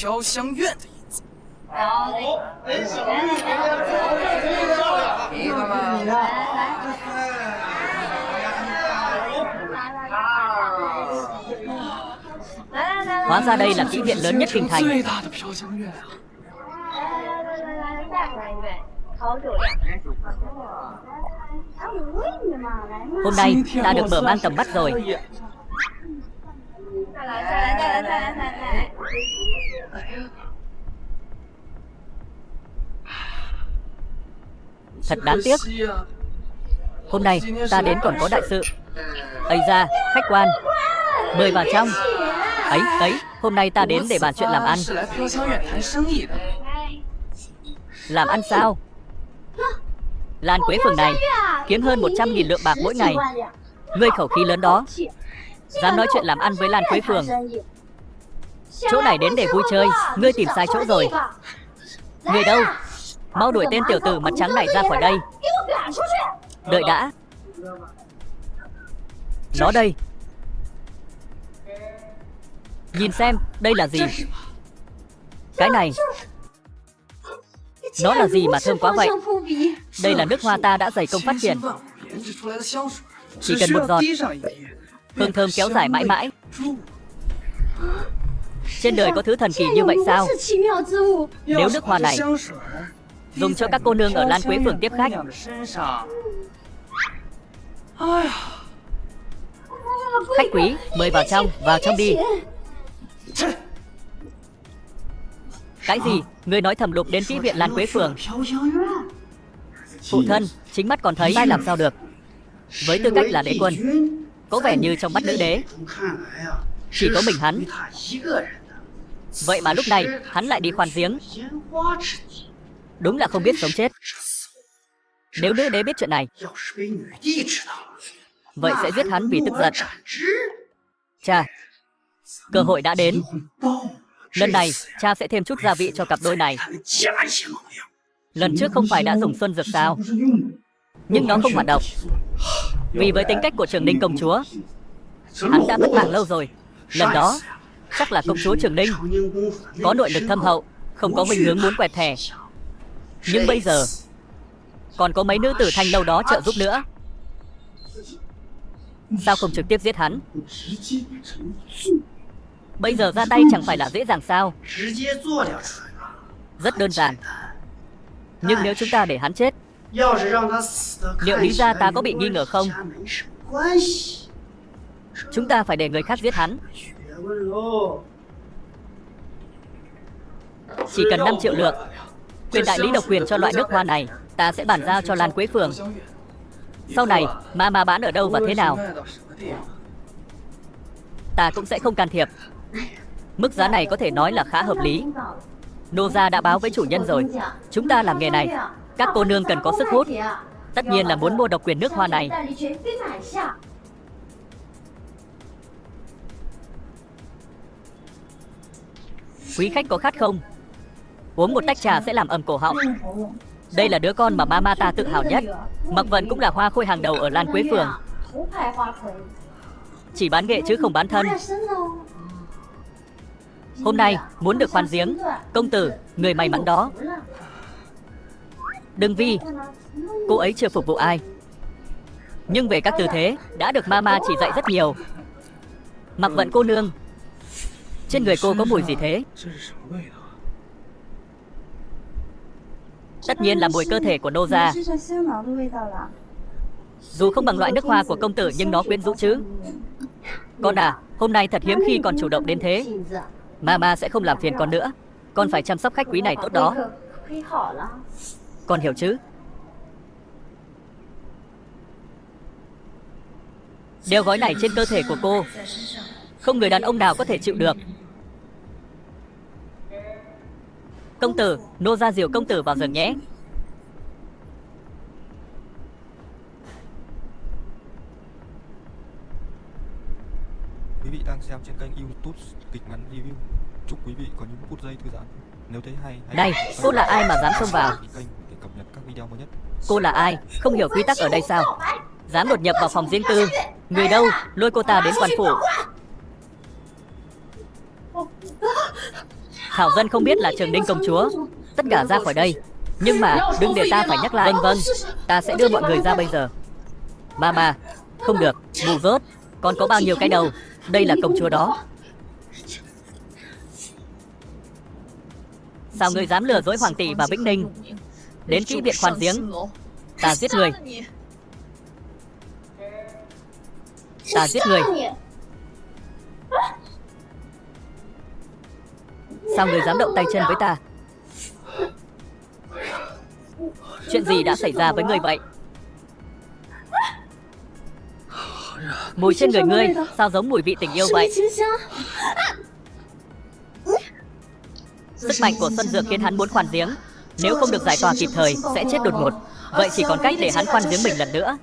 Hóa ra đây là kỹ viện lớn nhất kinh thành. Hôm nay ta được mở mang tầm mắt rồi. Thật đáng tiếc. Hôm nay ta đến còn có đại sự. Ây da, khách quan, mời vào trong. Ấy, hôm nay ta đến để bàn chuyện làm ăn. Làm ăn sao? Lan Quế Phường này kiếm hơn 100.000 lượng bạc mỗi ngày. Ngươi khẩu khí lớn đó, dám nói chuyện làm ăn với Lan Quế Phường. Chỗ này đến để vui chơi, ngươi tìm sai chỗ rồi. Người đâu? Mau đuổi tên tiểu tử mặt trắng này ra khỏi đây. Đợi đã. Nó đây. Nhìn xem, đây là gì? Cái này, nó là gì mà thơm quá vậy? Đây là nước hoa ta đã dày công phát triển. Chỉ cần một giọt, hương thơm kéo dài mãi mãi. Trên đời có thứ thần kỳ như vậy sao? Nếu nước hoa này dùng cho các cô nương ở Lan Quế Phường tiếp khách. Khách quý, mời vào trong đi. Cái gì? Ngươi nói thầm đục đến kỹ viện Lan Quế Phường. Phụ thân, chính mắt còn thấy, sai làm sao được. Với tư cách là đế quân, có vẻ như trong mắt nữ đế chỉ có mình hắn. Vậy mà lúc này hắn lại đi khoan giếng. Đúng là không biết sống chết. Nếu nữ đế biết chuyện này, vậy sẽ giết hắn vì tức giận. Cha, cơ hội đã đến. Lần này, cha sẽ thêm chút gia vị cho cặp đôi này. Lần trước không phải đã dùng xuân dược sao? Nhưng nó không hoạt động. Vì với tính cách của Trường Ninh công chúa, hắn đã mất mạng lâu rồi. Lần đó, chắc là công chúa Trường Ninh có nội lực thâm hậu, không có khuynh hướng muốn quẹt thẻ. Nhưng bây giờ, còn có mấy nữ tử thanh lâu đó trợ giúp nữa. Sao không trực tiếp giết hắn? Bây giờ ra tay chẳng phải là dễ dàng sao? Rất đơn giản. Nhưng nếu chúng ta để hắn chết, liệu Lý gia ta có bị nghi ngờ không? Chúng ta phải để người khác giết hắn. Chỉ cần 5 triệu lượng, quyền đại lý độc quyền cho loại nước hoa này, ta sẽ bàn giao cho Lan Quế Phường. Sau này, ma bán ở đâu và thế nào, ta cũng sẽ không can thiệp. Mức giá này có thể nói là khá hợp lý. Nô gia đã báo với chủ nhân rồi. Chúng ta làm nghề này, các cô nương cần có sức hút. Tất nhiên là muốn mua độc quyền nước hoa này. Quý khách có khát không? Uống một tách trà sẽ làm ẩm cổ họng. Đây là đứa con mà mama ta tự hào nhất. Mặc Vận cũng là hoa khôi hàng đầu ở Lan Quế Phường. Chỉ bán nghệ chứ không bán thân. Hôm nay muốn được khoan giếng, công tử, người may mắn đó. Đừng vì cô ấy chưa phục vụ ai, nhưng về các tư thế đã được mama chỉ dạy rất nhiều. Mặc Vận cô nương, trên người cô có mùi gì thế? Tất nhiên là mùi cơ thể của nô gia. Dù không bằng loại nước hoa của công tử nhưng nó quyến rũ chứ. Con à, hôm nay thật hiếm khi con chủ động đến thế. Mama sẽ không làm phiền con nữa. Con phải chăm sóc khách quý này tốt đó. Con hiểu chứ? Đeo gói này trên cơ thể của cô, không người đàn ông nào có thể chịu được. Công tử, nô gia dìu công tử vào giường nhé. Quý vị đang xem xem trên kênh YouTube Kịch ngắn review. Chúc quý vị có những phút giây thư giãn. Nếu thấy hay, hãy Này, cô là ai mà dám xông vào? kênh để cập nhật các video mới nhất. Cô là ai? Không hiểu quy tắc ở đây sao? Dám đột nhập vào phòng riêng tư. Người đâu? Lôi cô ta đến quan phủ. Thảo Dân không biết là Trường Ninh công chúa. Tất cả ra khỏi đây. Nhưng mà đừng để ta phải nhắc lại. Vâng, ta sẽ đưa mọi người ra bây giờ. Mama, không được, mù rốt. Con có bao nhiêu cái đầu? Đây là công chúa đó. Sao ngươi dám lừa dối Hoàng tỷ và Vĩnh Ninh? Đến kỹ viện khoan giếng. Ta giết người. Ta giết người. Sao người dám động tay chân với ta? Chuyện gì đã xảy ra với ngươi vậy? Mùi trên người ngươi sao giống mùi vị tình yêu vậy? Sức mạnh của Xuân Dược khiến hắn muốn khoan giếng. Nếu không được giải tỏa kịp thời sẽ chết đột ngột. Vậy chỉ còn cách để hắn khoan giếng mình lần nữa.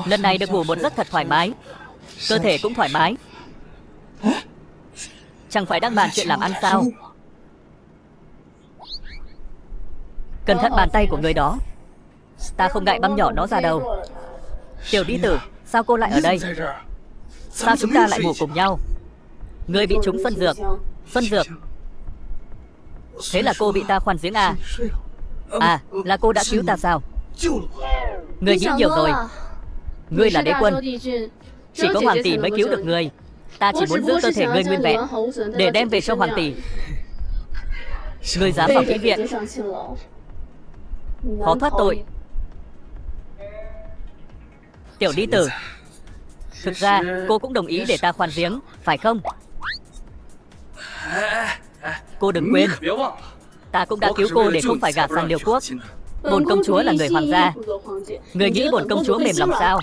Lần này được ngủ một giấc thật thoải mái. Cơ thể cũng thoải mái. Chẳng phải đang bàn chuyện làm ăn sao? Cẩn thận bàn tay của người đó. Ta không ngại băm nhỏ nó ra đâu. Tiểu đi tử, sao cô lại ở đây? Sao chúng ta lại ngủ cùng nhau? Ngươi bị trúng Xuân Dược. Xuân Dược. Thế là cô bị ta khoan giếng à? À, là cô đã cứu ta sao? Ngươi nghĩ nhiều rồi. Ngươi là đế quân. Chỉ có Hoàng tỷ mới cứu được ngươi. Ta chỉ muốn giữ cơ thể ngươi nguyên vẹn để đem về cho Hoàng tỷ. Ngươi dám vào kỹ viện, khó thoát tội. Tiểu đi tử, thực ra cô cũng đồng ý để ta khoan giếng, phải không? Cô đừng quên, ta cũng đã cứu cô để không phải gả sang Liêu quốc. Bổn công chúa là người hoàng gia. Người nghĩ bổn công chúa mềm lòng sao?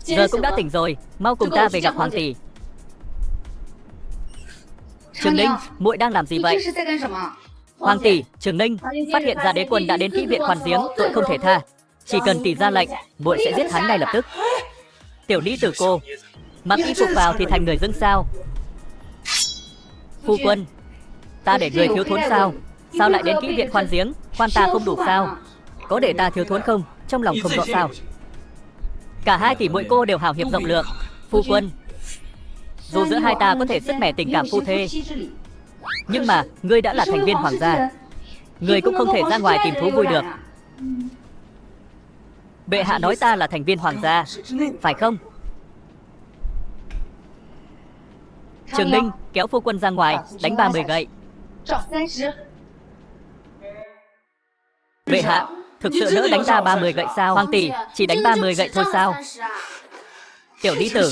Giờ cũng đã tỉnh rồi, mau cùng ta về gặp Hoàng tỷ. Trường Ninh, muội đang làm gì vậy? Hoàng tỷ, Trường Ninh, phát hiện ra đế quân đã đến kỹ viện khoan giếng, tội không thể tha. Chỉ cần tỷ ra lệnh, muội sẽ giết hắn ngay lập tức. Tiểu Lý Tử cô, mặc y phục vào thì thành người dưng sao? Phu quân, ta để người thiếu thốn sao? Sao lại đến kỹ viện khoan giếng? Khoan ta không đủ sao? Có để ta thiếu thốn không? Trong lòng không rõ sao? Cả hai tỷ muội cô đều hào hiệp rộng lượng. Phu quân, dù giữa hai ta có thể sứt mẻ tình cảm phu thê, nhưng mà ngươi đã là thành viên hoàng gia, ngươi cũng không thể ra ngoài tìm thú vui được. Bệ hạ nói ta là thành viên hoàng gia, phải không? Trường Ninh, kéo phu quân ra ngoài, đánh 30 gậy. Bệ hạ, thực sự nỡ đánh ta 30 gậy sao? Hoàng tỷ, chỉ đánh 30 gậy thôi sao? Tiểu Lý Tử,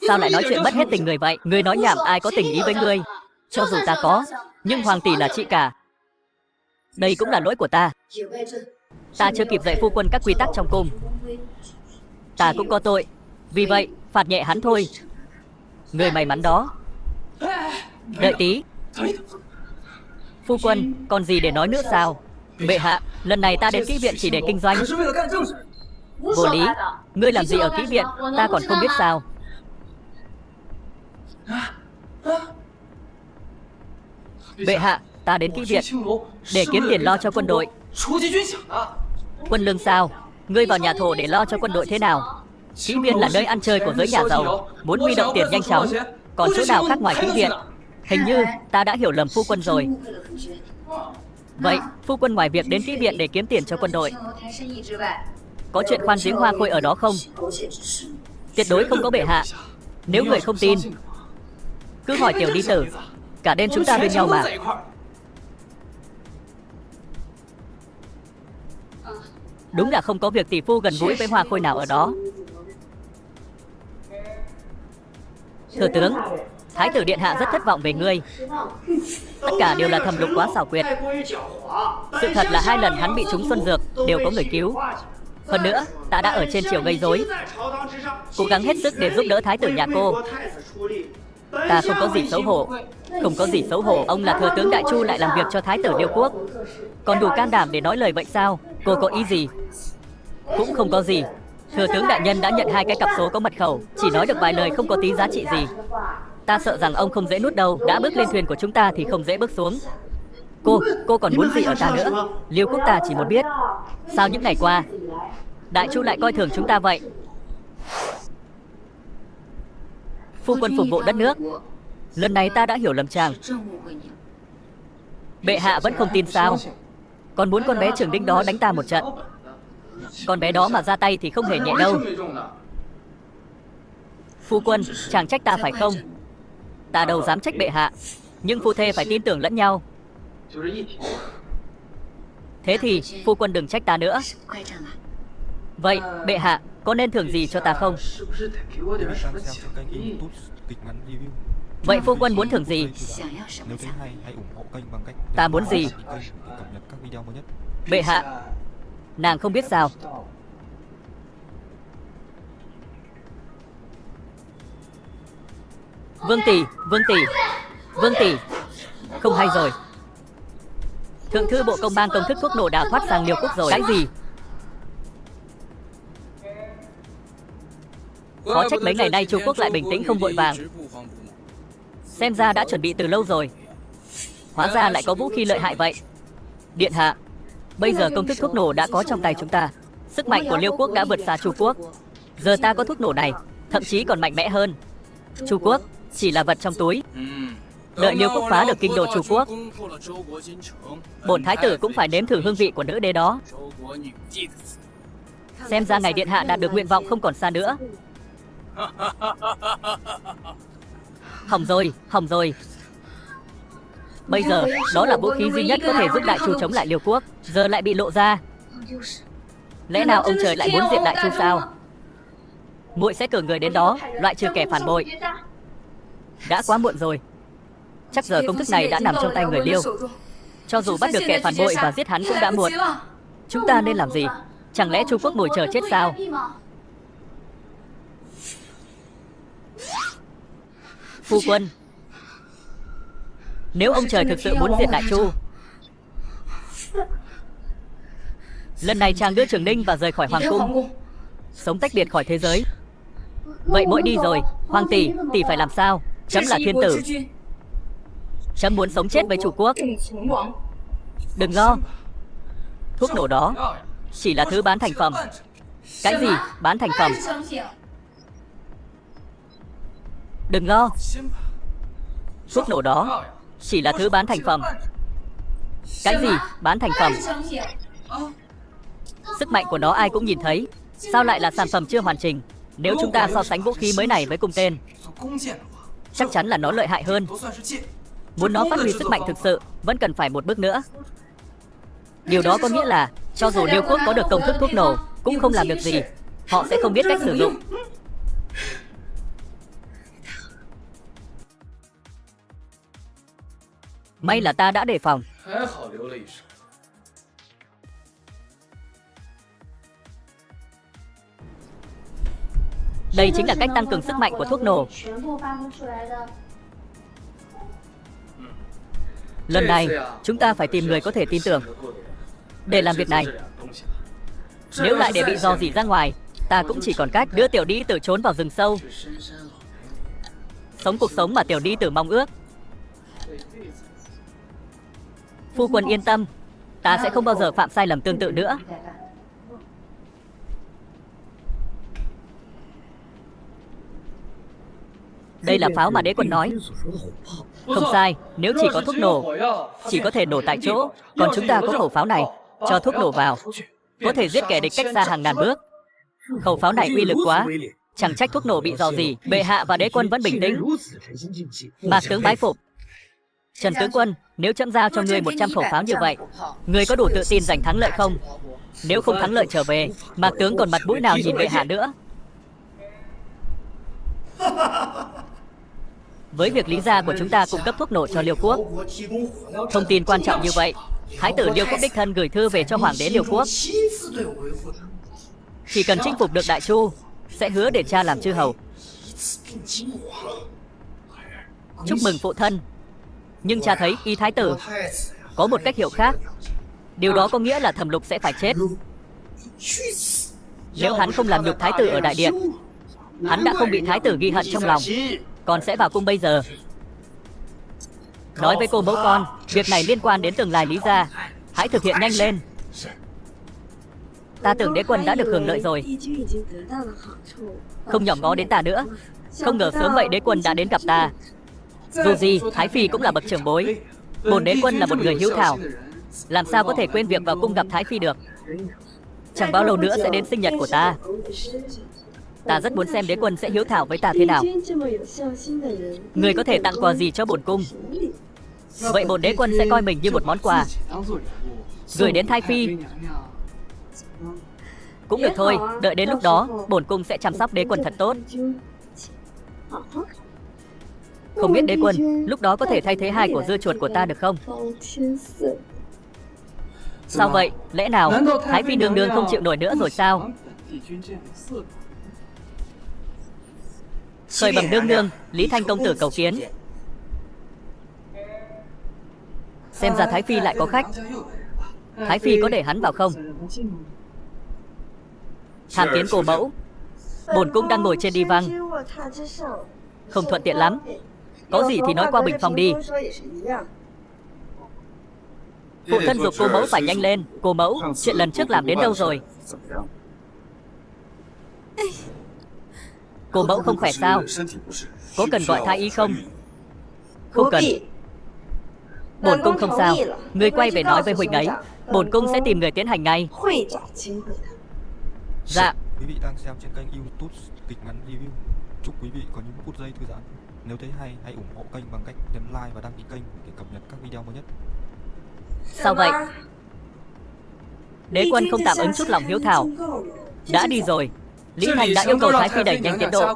sao lại nói chuyện mất hết tình người vậy? Ngươi nói nhảm ai có tình ý với ngươi? Cho dù ta có, nhưng Hoàng tỷ là chị cả. Đây cũng là lỗi của ta. Ta chưa kịp dạy phu quân các quy tắc trong cung. Ta cũng có tội. Vì vậy, phạt nhẹ hắn thôi. Người may mắn đó. Đợi tí. Phu quân, còn gì để nói nữa sao? Bệ hạ, lần này ta đến kỹ viện chỉ để kinh doanh. Vô lý, ngươi làm gì ở kỹ viện, ta còn không biết sao? Bệ hạ, ta đến kỹ viện để kiếm tiền lo cho quân đội. Quân lương sao? Ngươi vào nhà thổ để lo cho quân đội thế nào? Kỹ viện là nơi ăn chơi của giới nhà giàu, muốn huy động tiền nhanh chóng. Còn chỗ nào khác ngoài kỹ viện? Hình như ta đã hiểu lầm phu quân rồi. Vậy, phu quân ngoài việc đến kỹ viện để kiếm tiền cho quân đội, có chuyện khoan giếng hoa khôi ở đó không? Tuyệt đối không có bệ hạ. Nếu người không tin, cứ hỏi Tiểu Lý Tử. Cả đêm chúng ta bên nhau mà. Đúng là không có việc tỷ phu gần gũi với hoa khôi nào ở đó. Thừa tướng, Thái tử điện hạ rất thất vọng về ngươi. Tất cả đều là Thẩm Lục quá xảo quyệt. Sự thật là 2 lần hắn bị trúng Xuân Dược đều có người cứu. Hơn nữa, ta đã ở trên triều gây rối, cố gắng hết sức để giúp đỡ thái tử nhà cô. Ta không có gì xấu hổ. Không có gì xấu hổ. Ông là thừa tướng Đại Chu lại làm việc cho thái tử Liêu Quốc, còn đủ can đảm để nói lời vậy sao? Cô có ý gì? Cũng không có gì. Thừa tướng đại nhân đã nhận 2 cái cặp số có mật khẩu, chỉ nói được vài lời không có tí giá trị gì. Ta sợ rằng ông không dễ nuốt đâu. Đã bước lên thuyền của chúng ta thì không dễ bước xuống. Cô còn muốn gì ở ta nữa? Liêu Quốc ta chỉ muốn biết, sao những ngày qua Đại Chu lại coi thường chúng ta vậy? Phu quân phục vụ đất nước. Lần này ta đã hiểu lầm chàng. Bệ hạ vẫn không tin sao? Còn muốn con bé Trường Đinh đó đánh ta một trận. Con bé đó mà ra tay thì không hề nhẹ đâu. Phu quân, chàng trách ta phải không? Ta đâu dám trách bệ hạ, nhưng phu thê phải tin tưởng lẫn nhau. Thế thì phu quân đừng trách ta nữa. Vậy bệ hạ có nên thưởng gì cho ta không? Quý vị đang xem trên kênh YouTube Kịch Ngắn Review. Vậy phu quân muốn thưởng gì? Nếu thấy hay hãy ủng hộ kênh bằng cách Ta muốn gì? kênh để cập nhật các video mới nhất. Bệ hạ, nàng không biết sao? Vương tỷ, không hay rồi. Thượng thư bộ công mang công thức thuốc nổ đào thoát sang Liêu Quốc rồi. Cái gì? Khó trách mấy ngày nay Chu Quốc lại bình tĩnh không vội vàng. Xem ra đã chuẩn bị từ lâu rồi. Hóa ra lại có vũ khí lợi hại vậy. Điện hạ, bây giờ công thức thuốc nổ đã có trong tay chúng ta. Sức mạnh của Liêu Quốc đã vượt xa Chu Quốc. Giờ ta có thuốc nổ này, thậm chí còn mạnh mẽ hơn. Chu Quốc chỉ là vật trong túi. Đợi Liêu Quốc phá được kinh đô Chu Quốc, bổn thái tử cũng phải nếm thử hương vị của nữ đế đó. Xem ra ngày điện hạ đạt được nguyện vọng không còn xa nữa. Hỏng rồi. Bây giờ đó là vũ khí duy nhất có thể giúp Đại Chu chống lại Liêu Quốc, giờ lại bị lộ ra. Lẽ nào ông trời lại muốn diệt Đại Chu sao? Muội sẽ cử người đến đó loại trừ kẻ phản bội. Đã quá muộn rồi. Chắc giờ công thức này đã nằm trong tay người Liêu. Cho dù bắt được kẻ phản bội và giết hắn cũng đã muộn. Chúng ta nên làm gì? Chẳng lẽ Chu Quốc ngồi chờ chết sao? Phu quân, nếu ông trời thực sự muốn diệt Đại Chu, lần này chàng đưa Trường Ninh và rời khỏi hoàng cung, sống tách biệt khỏi thế giới. Vậy mỗi đi rồi, hoàng tỷ phải làm sao? Chấm là thiên tử. Chấm muốn sống chết với Chu Quốc. Đừng lo. Thuốc nổ đó chỉ là thứ bán thành phẩm. Cái gì bán thành phẩm? Đừng lo. Thuốc nổ đó chỉ là thứ bán thành phẩm. Cái gì bán thành phẩm? Sức mạnh của nó ai cũng nhìn thấy. Sao lại là sản phẩm chưa hoàn chỉnh? Nếu chúng ta so sánh vũ khí mới này với cung tên, chắc chắn là nó lợi hại hơn. Muốn nó phát huy sức mạnh thực sự, vẫn cần phải một bước nữa. Điều đó có nghĩa là cho dù Liêu Quốc có được công thức thuốc nổ, cũng không làm được gì. Họ sẽ không biết cách sử dụng. May là ta đã đề phòng. Đây chính là cách tăng cường sức mạnh của thuốc nổ. Lần này, chúng ta phải tìm người có thể tin tưởng để làm việc này. Nếu lại để bị rò rỉ ra ngoài, ta cũng chỉ còn cách đưa Tiểu Đi Tử trốn vào rừng sâu, sống cuộc sống mà Tiểu Đi Tử mong ước. Phu quân yên tâm, ta sẽ không bao giờ phạm sai lầm tương tự nữa. Đây là pháo mà đế quân nói. Không sai, nếu chỉ có thuốc nổ, chỉ có thể nổ tại chỗ. Còn chúng ta có khẩu pháo này, cho thuốc nổ vào, có thể giết kẻ địch cách xa hàng ngàn bước. Khẩu pháo này uy lực quá, chẳng trách thuốc nổ bị rò rỉ. Bệ hạ và đế quân vẫn bình tĩnh. Mạc tướng bái phục. Trần tướng quân, nếu chấm giao cho ngươi 100 khẩu pháo như vậy, ngươi có đủ tự tin giành thắng lợi không? Nếu không thắng lợi trở về, Mạc tướng còn mặt mũi nào nhìn bệ hạ nữa? Với việc Lý gia của chúng ta cung cấp thuốc nổ cho Liêu Quốc, thông tin quan trọng như vậy, Thái tử Liêu Quốc đích thân gửi thư về cho Hoàng đế Liêu Quốc. Chỉ cần chinh phục được Đại Chu, sẽ hứa để cha làm chư hầu. Chúc mừng phụ thân. Nhưng cha thấy Y Thái tử có một cách hiểu khác. Điều đó có nghĩa là Thẩm Lục sẽ phải chết. Nếu hắn không làm nhục Thái tử ở đại điện, hắn đã không bị Thái tử ghi hận trong lòng, còn sẽ vào cung bây giờ. Nói với cô mẫu con, việc này liên quan đến tương lai Lý gia. Hãy thực hiện nhanh lên. Ta tưởng đế quân đã được hưởng lợi rồi, không nhòm ngó đến ta nữa. Không ngờ sớm vậy đế quân đã đến gặp ta. Dù gì, Thái phi cũng là bậc trưởng bối. Bổn đế quân là một người hiếu thảo, làm sao có thể quên việc vào cung gặp Thái phi được. Chẳng bao lâu nữa sẽ đến sinh nhật của ta. Ta rất muốn xem đế quân sẽ hiếu thảo với ta thế nào. Người có thể tặng quà gì cho bổn cung? Vậy bổn đế quân sẽ coi mình như một món quà, gửi đến Thái phi. Cũng được thôi, đợi đến lúc đó, bổn cung sẽ chăm sóc đế quân thật tốt. Không biết đế quân lúc đó có thể thay thế hai của dưa chuột của ta được không? Sao vậy? Lẽ nào Thái phi nương nương không chịu nổi nữa rồi sao? Khởi bẩm nương nương, Lý Thanh công tử cầu kiến. Xem ra Thái phi lại có khách. Thái phi có để hắn vào không? Tham kiến cổ mẫu. Bổn cung đang ngồi trên đi văng, không thuận tiện lắm. Có gì thì nói qua bình phòng đi. Phụ thân giục cô mẫu phải nhanh lên. Cô mẫu, chuyện lần trước làm đến đâu rồi? Cô mẫu không khỏe sao? Có cần gọi thái y không? Không cần. Bổn cung không sao. Người quay về nói với huynh ấy, bổn cung sẽ tìm người tiến hành ngay. Dạ. Quý vị đang xem trên kênh YouTube Kịch Ngắn Review. Chúc quý vị có những phút giây thư giãn. Nếu thấy hay, hãy ủng hộ kênh bằng cách nhấn like và đăng ký kênh để cập nhật các video mới nhất. Sao vậy? Đế quân không tạm ứng chút lòng hiếu thảo. Đã đi rồi. Lý Thành đã yêu cầu Thái phi đẩy nhanh tiến độ.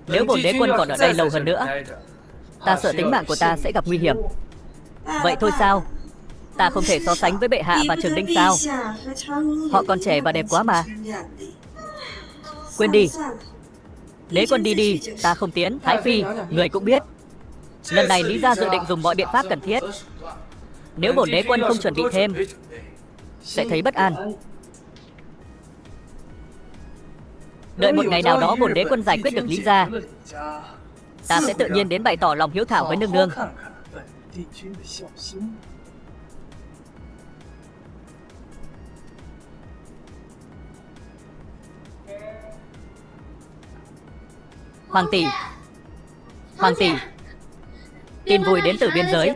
Nếu bổn đế quân còn ở đây lâu hơn nữa, ta sợ tính mạng của ta sẽ gặp nguy hiểm. Vậy thôi sao? Ta không thể so sánh với bệ hạ và Trường Đinh sao? Họ còn trẻ và đẹp quá mà. Quên đi. Đế quân đi đi, ta không tiến. Thái phi, người cũng biết, lần này Lý gia dự định dùng mọi biện pháp cần thiết. Nếu bổn đế quân không chuẩn bị thêm, sẽ thấy bất an. Đợi một ngày nào đó bổn đế quân giải quyết được Lý gia, ta sẽ tự nhiên đến bày tỏ lòng hiếu thảo với nương nương. Hoàng tỷ, Hoàng tỷ, tin vui đến từ biên giới.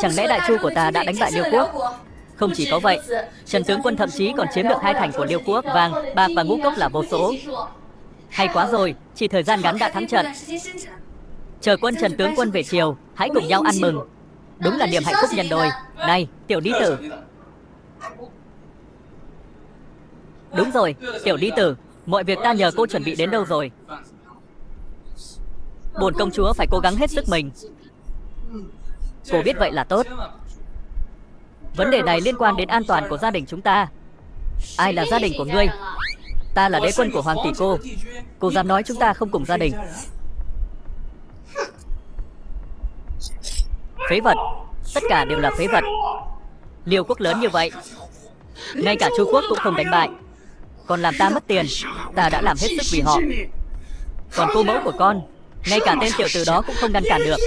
Chẳng lẽ đại chu của ta đã đánh bại Liêu quốc? Không chỉ có vậy, Trần tướng quân thậm chí còn chiếm được 2 thành của Liêu quốc. Vàng, bạc và ngũ cốc là vô số. Hay quá rồi, chỉ thời gian ngắn đã thắng trận. Chờ quân Trần tướng quân về chiều, hãy cùng nhau ăn mừng. Đúng là niềm hạnh phúc nhân đôi. Này, tiểu đi tử. Đúng rồi, tiểu đi tử, mọi việc ta nhờ cô chuẩn bị đến đâu rồi? Bổn công chúa phải cố gắng hết sức mình. Cô biết vậy là tốt. Vấn đề này liên quan đến an toàn của gia đình chúng ta. Ai là gia đình của ngươi? Ta là đế quân của hoàng tỷ cô. Cô dám nói chúng ta không cùng gia đình? Phế vật. Tất cả đều là phế vật. Liêu quốc lớn như vậy, ngay cả Chu quốc cũng không đánh bại, còn làm ta mất tiền. Ta đã làm hết sức vì họ. Còn cô mẫu của con, ngay cả tên tiểu tử đó cũng không ngăn cản được.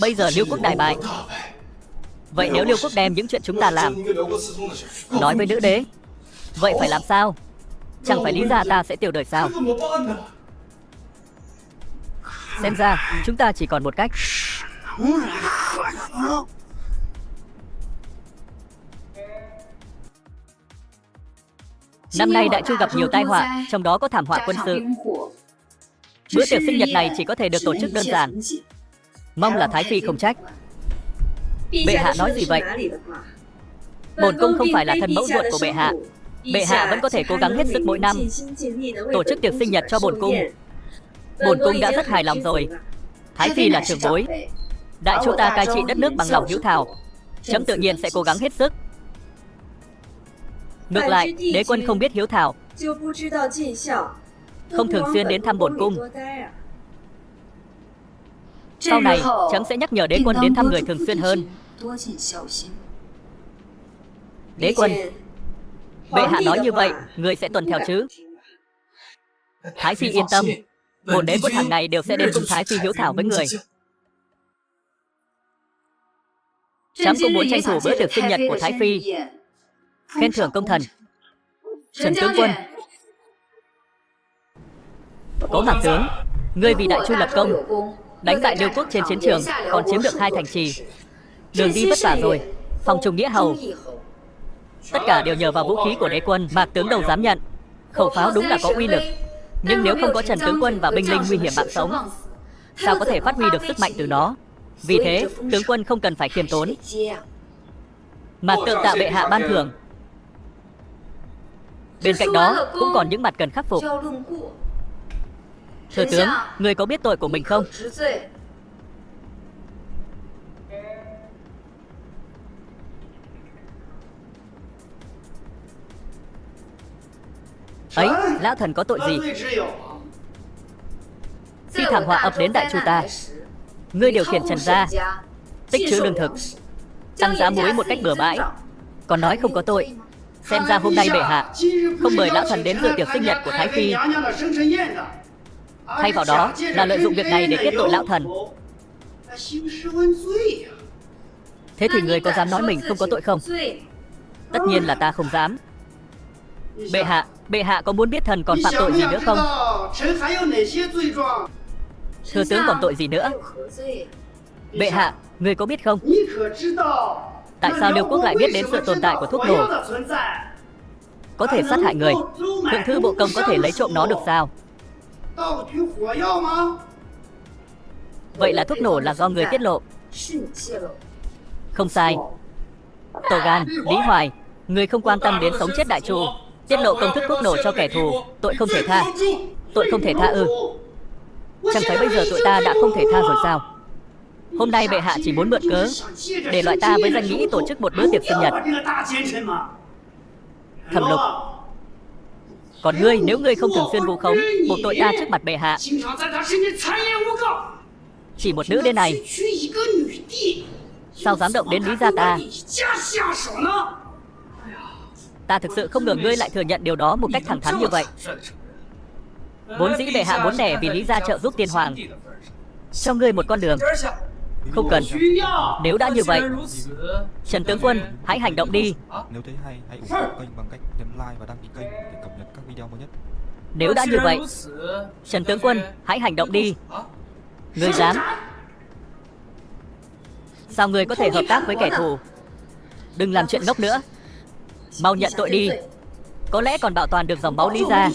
Bây giờ Liêu quốc đại bại. Vậy nếu Liêu quốc đem những chuyện chúng ta làm nói với nữ đế, vậy phải làm sao? Chẳng phải lý ra ta sẽ tiêu đời sao? Xem ra chúng ta chỉ còn một cách. Năm nay Đại Chu gặp nhiều tai họa, trong đó có thảm họa quân sự. Bữa tiệc sinh nhật này chỉ có thể được tổ chức đơn giản. Mong là Thái phi không trách. Bệ hạ nói gì vậy? Bổn cung không phải là thân mẫu ruột của bệ hạ. Bệ hạ vẫn có thể cố gắng hết sức mỗi năm tổ chức tiệc sinh nhật cho bổn cung. Bổn cung đã rất hài lòng rồi. Thái phi là trưởng bối, Đại Chu ta cai trị đất nước bằng lòng hiếu thảo, chấm tự nhiên sẽ cố gắng hết sức. Ngược lại, đế quân không biết hiếu thảo, không thường xuyên đến thăm bổn cung. Sau này, chấm sẽ nhắc nhở đế quân đến thăm người thường xuyên hơn. Đế quân, bệ hạ nói như vậy, người sẽ tuân theo chứ? Thái phi yên tâm, bổn đế quân hàng ngày đều sẽ đến cung Thái phi hiếu thảo với người. Chấm cũng muốn tranh thủ bữa tiệc sinh nhật của Thái phi, khen thưởng công thần. Trần tướng quân, Cố Mạc tướng, ngươi vì Đại Chu lập công, đánh bại Liêu quốc trên chiến trường, còn chiếm được 2 thành trì. Đường đi vất vả rồi, phòng trùng nghĩa hầu, tất cả đều nhờ vào vũ khí của đế quân. Mạc tướng đâu dám nhận. Khẩu pháo đúng là có uy lực, nhưng nếu không có Trần tướng quân và binh linh nguy hiểm mạng sống, sao có thể phát huy được sức mạnh từ nó? Vì thế, tướng quân không cần phải khiêm tốn. Mạc tượng tạ bệ hạ ban thưởng. Bên cạnh đó, cũng còn những mặt cần khắc phục. Thừa tướng, người có biết tội của mình không? Ấy, lão thần có tội gì? Khi thảm họa ập đến Đại Chu ta, ngươi điều khiển Trần gia tích trữ lương thực, tăng giá muối một cách bừa bãi, còn nói không có tội. Xem ra hôm nay bệ hạ không mời lão thần đến dự tiệc sinh nhật của Thái phi, thay vào đó là lợi dụng việc này để kết tội lão thần. Thế thì người có dám nói mình không có tội không? Tất nhiên là ta không dám. Bệ hạ có muốn biết thần còn phạm tội gì nữa không? Thừa tướng còn tội gì nữa? Bệ hạ, người có biết không? Tại sao Liêu quốc lại biết đến sự tồn tại của thuốc nổ? Có thể sát hại người. Thượng thư bộ công có thể lấy trộm nó được sao? Vậy là thuốc nổ là do người tiết lộ. Không sai. Tổ Gan, Lý Hoài, người không quan tâm đến sống chết Đại Chu, tiết lộ công thức thuốc nổ cho kẻ thù, tội không thể tha. Tội không thể tha ư? Chẳng phải bây giờ tụi ta đã không thể tha rồi sao? Hôm nay bệ hạ chỉ muốn mượn cớ để loại ta với danh nghĩa tổ chức một bữa tiệc sinh nhật. Thẩm Lục, còn ngươi, nếu ngươi không thường xuyên vu khống buộc tội ta trước mặt bệ hạ, chỉ một nữ đế này sao dám động đến Lý gia ta? Ta thực sự không ngờ ngươi lại thừa nhận điều đó một cách thẳng thắn như vậy. Vốn dĩ bệ hạ muốn đẻ vì Lý gia trợ giúp tiên hoàng, cho ngươi một con đường. Không cần. Nếu đã như vậy, Trần tướng quân, hãy hành động đi. Nếu thấy hay, hãy ủng hộ kênh bằng cách nhấn like và đăng ký kênh để cập nhật các video mới nhất. Nếu đã như vậy, Trần tướng quân, hãy hành động đi. Ngươi dám? Sao ngươi có thể hợp tác với kẻ thù? Đừng làm chuyện ngốc nữa. Mau nhận tội đi. Có lẽ còn bảo toàn được dòng máu Lý gia.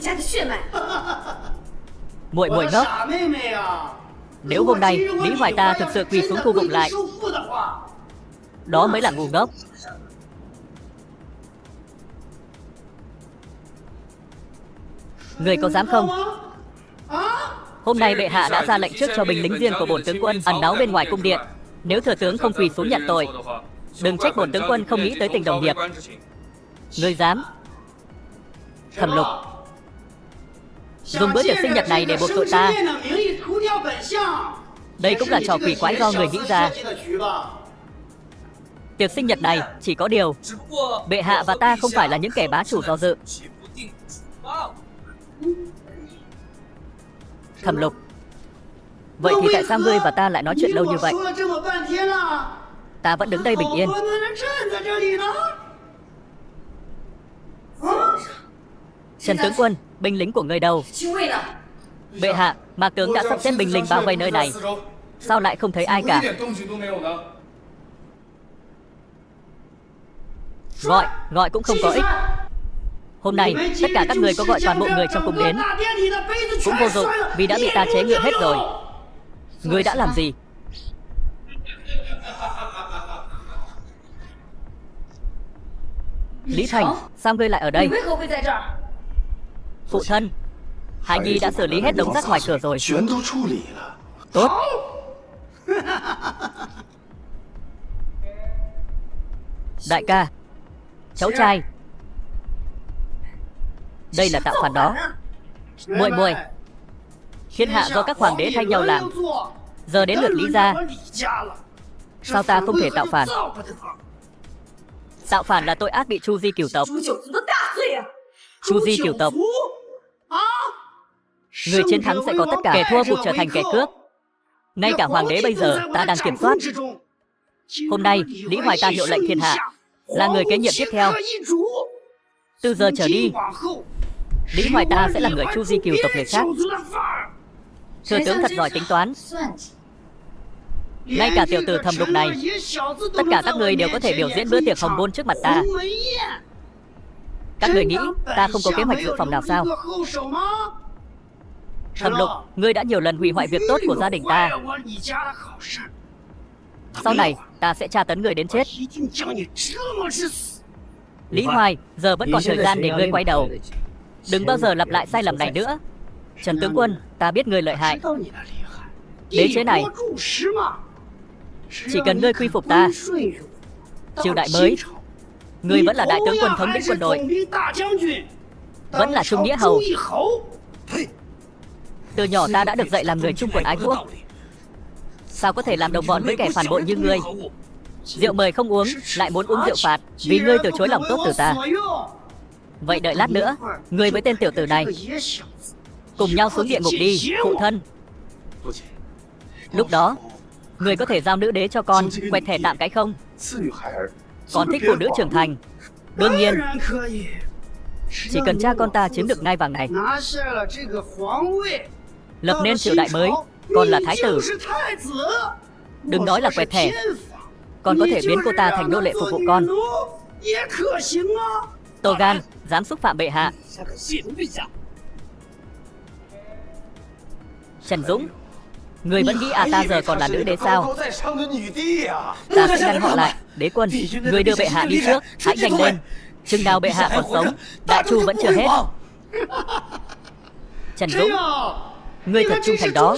Muội muội ngốc. Nếu hôm nay Lý Hoài ta thực sự quỳ xuống thu gục lại, đó mới là ngu ngốc. Người có dám không? Hôm nay bệ hạ đã ra lệnh trước cho binh lính riêng của bổn tướng quân ẩn náu bên ngoài cung điện. Nếu thừa tướng không quỳ xuống nhận tội, đừng trách bổn tướng quân không nghĩ tới tình đồng nghiệp. Ngươi dám? Thẩm Lục, dùng bữa tiệc sinh nhật này để buộc tội ta, đây cũng là trò quỷ quái do người nghĩ ra. Tiệc sinh nhật này chỉ có điều bệ hạ và ta không phải là những kẻ bá chủ do dự. Thẩm Lục, vậy thì tại sao ngươi và ta lại nói chuyện lâu như vậy? Ta vẫn đứng đây bình yên. Trần tướng quân, binh lính của ngươi đâu? Bệ hạ, Mạc tướng đã sắp xếp binh lính bao vây nơi này. Sao lại không thấy ai cả? Gọi cũng không có ích. Hôm nay, tất cả các người có gọi toàn bộ người trong cung đến cũng vô dụng, vì đã bị ta chế ngự hết rồi. Ngươi đã làm gì? Lý Thành, sao ngươi lại ở đây? Phụ thân, Hải Nhi đã xử lý hết đống rác ngoài cửa rồi. Tốt. Đại ca, cháu trai, Đây là tạo phản đó. Muội muội, thiên hạ do các hoàng đế thay nhau làm, giờ đến lượt Lý gia, sao ta không thể tạo phản? Tạo phản là tội ác bị Chu Di cửu tộc. Chu Di cửu tộc, người chiến thắng sẽ có tất cả, kẻ thua buộc trở thành kẻ cướp. Ngay cả hoàng đế bây giờ ta đang kiểm soát. Hôm nay Lý Hoài ta hiệu lệnh thiên hạ, là người kế nhiệm tiếp theo. Từ giờ trở đi, Lý Hoài ta sẽ là người Chu Di cửu tộc người khác. Thừa tướng thật giỏi tính toán. Ngay cả tiểu tử Thẩm Lục này, tất cả các người đều có thể biểu diễn bữa tiệc hồng bôn trước mặt ta. Các người nghĩ ta không có kế hoạch dự phòng nào sao? Thẩm Lục, ngươi đã nhiều lần hủy hoại việc tốt của gia đình ta. Sau này ta sẽ tra tấn người đến chết. Lý Hoài, giờ vẫn còn thời gian để ngươi quay đầu. Đừng bao giờ lặp lại sai lầm này nữa. Trần tướng quân, ta biết ngươi lợi hại. Đế chế này, chỉ cần ngươi quy phục ta, triều đại mới, ngươi vẫn là đại tướng quân thống lĩnh quân đội, vẫn là trung nghĩa hầu. Từ nhỏ ta đã được dạy làm người trung quân ái quốc, sao có thể làm đồng bọn với kẻ phản bội như ngươi? Rượu mời không uống, lại muốn uống rượu phạt, vì ngươi từ chối lòng tốt từ ta. Vậy đợi lát nữa, ngươi với tên tiểu tử này cùng nhau xuống địa ngục đi, phụ thân. Lúc đó, ngươi có thể giao nữ đế cho con, quẹt thẻ tạm cái không? Con thích phụ nữ trưởng thành. Đương nhiên, chỉ cần cha con ta chiếm được ngai vàng này, lập nên triều đại mới, con là thái tử. Đừng nói là quẹt thẻ, con có thể biến cô ta thành nô lệ phục vụ con. To gan, dám xúc phạm bệ hạ. Trần Dũng, người vẫn nghĩ ta giờ còn là nữ đế sao? Ta sẽ ngăn họ lại. Đế quân, người đưa bệ hạ đi trước, hãy nhanh lên. Chừng nào bệ hạ còn sống, đại chu vẫn chưa hết. Trần Dũng, ngươi thật trung thành đó.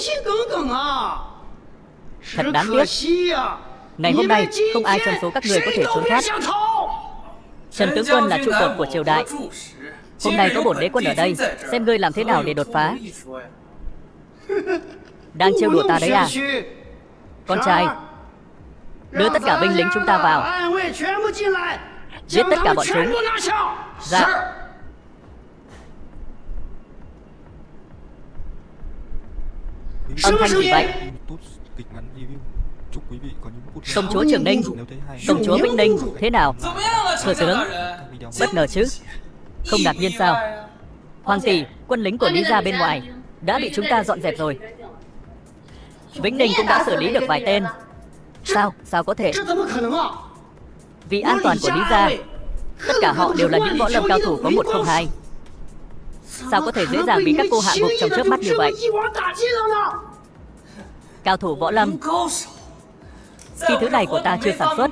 Thật đáng tiếc, ngày hôm nay không ai trong số các người có thể trốn thoát. Trần tướng quân là trụ cột của triều đại. Hôm nay có bổn đế quân ở đây, xem ngươi làm thế nào để đột phá. Đang trêu đùa ta đấy à? Con trai, đưa tất cả binh lính chúng ta vào, giết tất cả bọn chúng. Dạ. Âm thanh gì vậy? Công chúa Trường Ninh, công chúa Vĩnh Ninh, thế nào? Thừa tướng, bất ngờ chứ? Không ngạc nhiên sao? Hoàng tỷ, quân lính của Lý gia bên ngoài đã bị chúng ta dọn dẹp rồi. Vĩnh Ninh cũng đã xử lý được vài tên. Sao có thể? Vì an toàn của Lý gia, tất cả họ đều là những võ lâm cao thủ có 102. Sao có thể dễ dàng bị các cô hạ gục trong chớp mắt như vậy? Cao thủ võ lâm, khi thứ này của ta chưa sản xuất,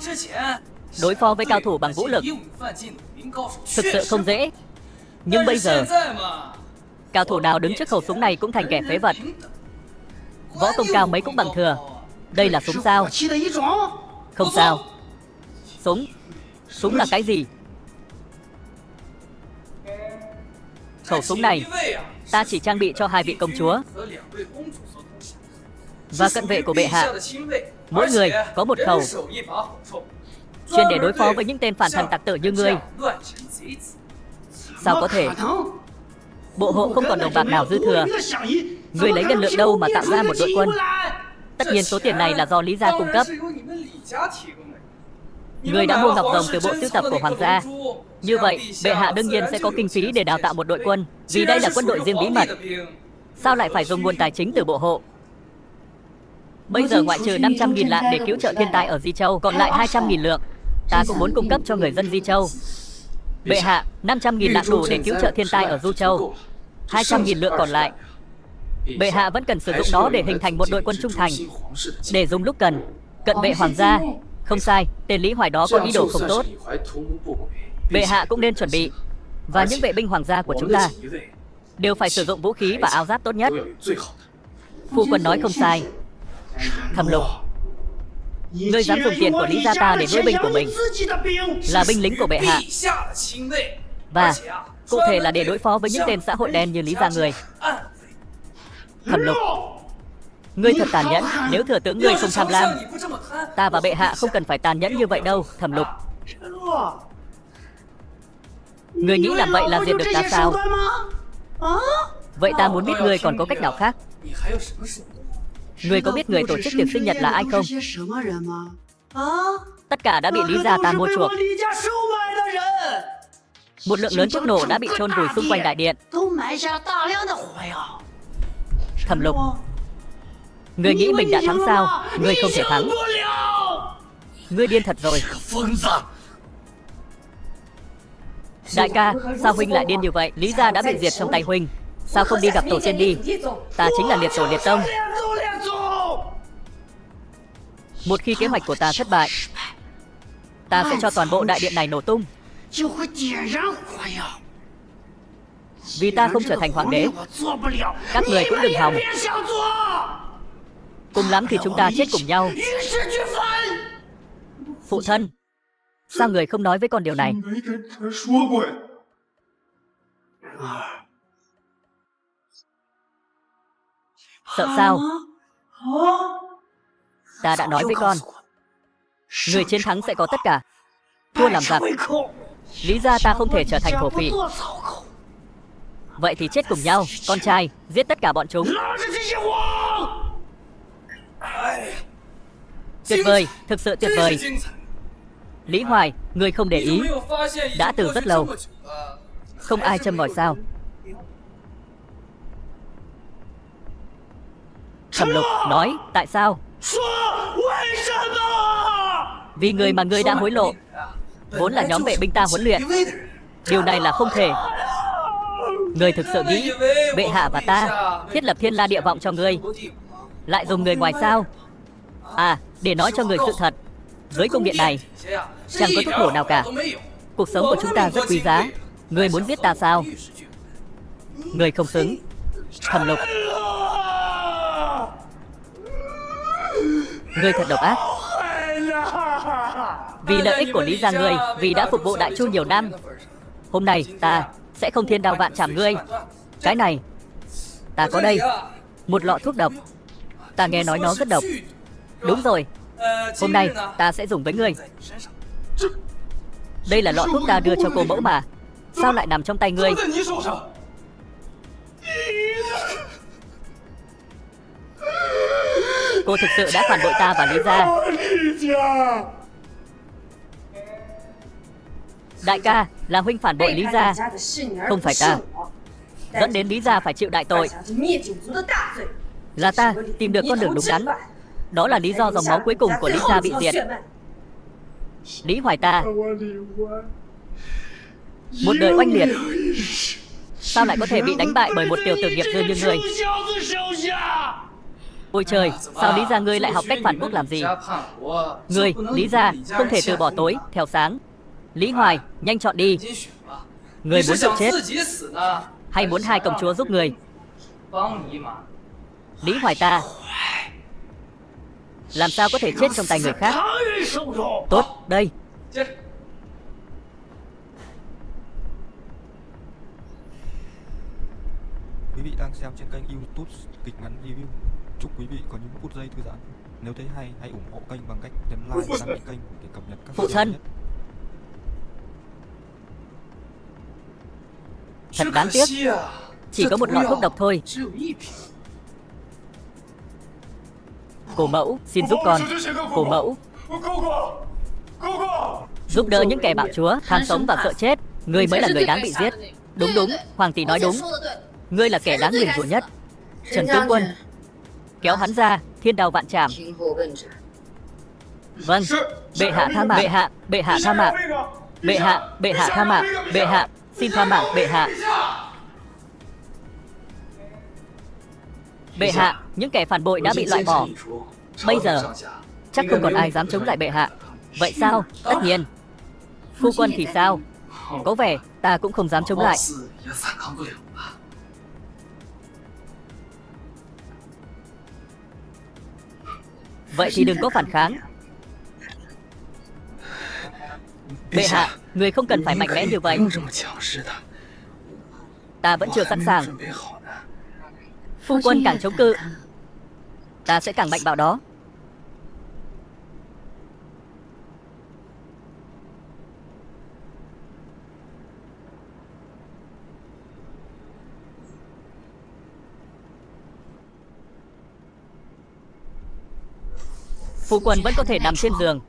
đối phó với cao thủ bằng vũ lực thực sự không dễ. Nhưng bây giờ, cao thủ nào đứng trước khẩu súng này cũng thành kẻ phế vật. Võ công cao mấy cũng bằng thừa. Đây là súng sao? Không sao. Súng là cái gì? Khẩu súng này ta chỉ trang bị cho 2 vị công chúa và cận vệ của bệ hạ. Mỗi người có một khẩu, chuyên để đối phó với những tên phản thần tặc tử như ngươi. Sao có thể? Bộ hộ không còn đồng bạc nào dư thừa. Ngươi lấy nhân lượng đâu mà tạo ra một đội quân? Tất nhiên số tiền này là do Lý gia cung cấp. Ngươi đã mua ngọc rồng từ bộ sưu tập của hoàng gia. Như vậy, bệ hạ đương nhiên sẽ có kinh phí để đào tạo một đội quân, vì đây là quân đội riêng bí mật. Sao lại phải dùng nguồn tài chính từ bộ hộ? Bây giờ ngoại trừ 500.000 lạng để cứu trợ thiên tai ở Di Châu, còn lại 200.000 lượng. Ta cũng muốn cung cấp cho người dân Di Châu. Bệ hạ, 500.000 lạng đủ để cứu trợ thiên tai ở Du Châu. 200.000 lượng còn lại, bệ hạ vẫn cần sử dụng nó để hình thành một đội quân trung thành, để dùng lúc cần. Cận vệ hoàng gia, không sai, tên Lý Hoài đó có ý đồ không tốt. Bệ hạ cũng nên chuẩn bị. Và những vệ binh hoàng gia của chúng ta đều phải sử dụng vũ khí và áo giáp tốt nhất. Phu quân nói không sai. Thẩm Lục, ngươi dám dùng tiền của Lý gia ta để nuôi binh của mình, là binh lính của bệ hạ. Và cụ thể là để đối phó với những tên xã hội đen như Lý gia người. Thẩm Lục, ngươi thật tàn nhẫn. Nếu thừa tướng ngươi không tham lam, ta và bệ hạ không cần phải tàn nhẫn như vậy đâu. Thẩm Lục, ngươi nghĩ làm vậy là diệt được ta sao? Vậy ta muốn biết ngươi còn có cách nào khác. Ngươi có biết người tổ chức tiệc sinh nhật là ai không? Tất cả đã bị Lý gia ta mua chuộc. Một lượng lớn thuốc nổ đã bị chôn vùi xung quanh đại điện. Thẩm Lục, ngươi nghĩ mình đã thắng sao? Ngươi không thể thắng. Ngươi điên thật rồi. Đại ca, sao huynh lại điên như vậy? Lý gia đã bị diệt trong tay huynh. Sao không đi gặp tổ tiên đi? Ta chính là liệt tổ liệt tông. Một khi kế hoạch của ta thất bại, ta sẽ cho toàn bộ đại điện này nổ tung. Vì ta không trở thành hoàng đế, các người cũng đừng hòng. Cùng lắm thì chúng ta chết cùng nhau. Phụ thân, sao người không nói với con điều này? Sợ sao? Ta đã nói với con, người chiến thắng sẽ có tất cả, thua làm giặc. Lý gia ta không thể trở thành thổ phỉ. Vậy thì chết cùng nhau. Con trai, giết tất cả bọn chúng. Tuyệt vời, thực sự tuyệt vời. Lý Hoài, ngươi không để ý. Đã từ rất lâu. Không ai châm ngòi sao? Thẩm Lục nói, tại sao? Vì người mà ngươi đã hối lộ vốn là nhóm vệ binh ta huấn luyện. Điều này là không thể. Ngươi thực sự nghĩ bệ hạ và ta thiết lập thiên la địa vọng cho ngươi, lại dùng người ngoài sao? À, để nói cho người sự thật, dưới cung điện này chẳng có thuốc nổ nào cả. Cuộc sống của chúng ta rất quý giá. Ngươi muốn giết ta sao? Ngươi không xứng. Thẩm Lục, ngươi thật độc ác. Vì lợi ích của Lý gia ngươi, vì đã phục vụ Đại Chu nhiều năm, hôm nay ta sẽ không thiên đao vạn trảm ngươi. Cái này ta có đây, một lọ thuốc độc. Ta nghe nói nó rất độc. Đúng rồi, hôm nay ta sẽ dùng với ngươi. Đây là lọ thuốc ta đưa cho cô mẫu mà. Sao lại nằm trong tay ngươi? Cô thực sự đã phản bội ta và Lý gia. Đại ca, là huynh phản bội Lý gia, không phải ta. Dẫn đến Lý gia phải chịu đại tội. Là ta tìm được con đường đúng đắn. Đó là lý do dòng máu cuối cùng của Lý gia bị diệt. Lý Hoài ta, một đời oanh liệt, sao lại có thể bị đánh bại bởi một tiểu tử nghiệp dư như ngươi? Ôi trời, sao Lý gia ngươi lại học cách phản quốc làm gì? Ngươi, Lý gia, không thể từ bỏ tối theo sáng. Lý Hoài, nhanh chọn đi. Ngươi muốn tự chết hay muốn hai công chúa giúp ngươi? Lý Hoài ta, làm sao có thể chết trong tay người khác? Tốt, đây. Quý vị đang xem trên kênh YouTube Kịch Ngắn Review. Chúc quý vị có những phút giây thư giãn. Nếu thấy hay, hãy ủng hộ kênh bằng cách nhấn like và đăng ký kênh để cập nhật các Phụ thân, thật đáng tiếc, chỉ có một lọ thuốc độc thôi. Cô mẫu, xin giúp con. Cô mẫu, giúp đỡ những kẻ bạo chúa, tham sống và sợ chết. Ngươi mới là người đáng bị giết. Đúng đúng, Hoàng tỷ nói đúng. Ngươi là kẻ đáng nguyền rủa nhất. Trần tướng quân, kéo hắn ra, thiên đao vạn trảm. Vâng, bệ hạ tha mạng. Bệ hạ tha mạng. Bệ hạ tha mạng. Bệ hạ, xin tha mạng bệ hạ. Bệ hạ, những kẻ phản bội đã bị loại bỏ. Bây giờ chắc không còn ai dám chống lại bệ hạ. Vậy sao? Tất nhiên. Phu quân thì sao? Có vẻ ta cũng không dám chống lại. Vậy thì đừng có phản kháng. Bệ hạ, Người không cần phải mạnh mẽ như vậy. Ta vẫn chưa sẵn sàng. Phu quân càng chống cự, ta sẽ càng mạnh bạo đó. Phu quân vẫn có thể nằm trên giường,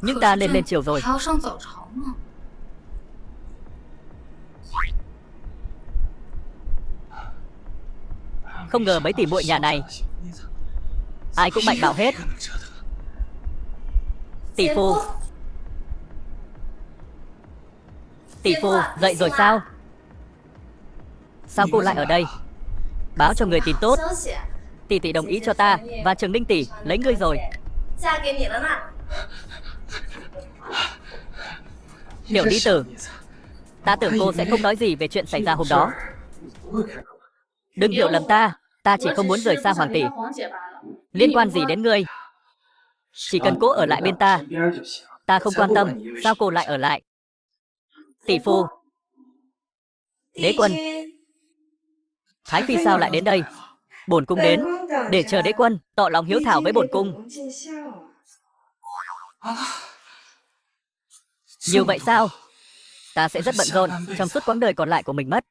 nhưng ta lên chiều rồi. Không ngờ mấy tỷ muội nhà này ai cũng mạnh bạo hết. Tỷ phu, tỷ phu dậy rồi sao? Sao cô lại ở đây? Báo cho người tin tốt. Tỷ tỷ đồng ý cho ta và Trường Ninh tỷ lấy ngươi rồi. Tiểu đi tử, ta tưởng cô sẽ không nói gì về chuyện xảy ra hôm đó. Đừng hiểu lầm ta chỉ không muốn rời xa Hoàng tỷ. Liên quan gì đến ngươi? Chỉ cần cô ở lại bên ta không quan tâm. Sao cô lại ở lại? Tỷ phu, đế quân, Thái phi sao lại đến đây? Bổn cung đến để chờ đế quân tỏ lòng hiếu thảo với bổn cung. Như vậy sao? Ta sẽ rất bận rộn trong suốt quãng đời còn lại của mình mất.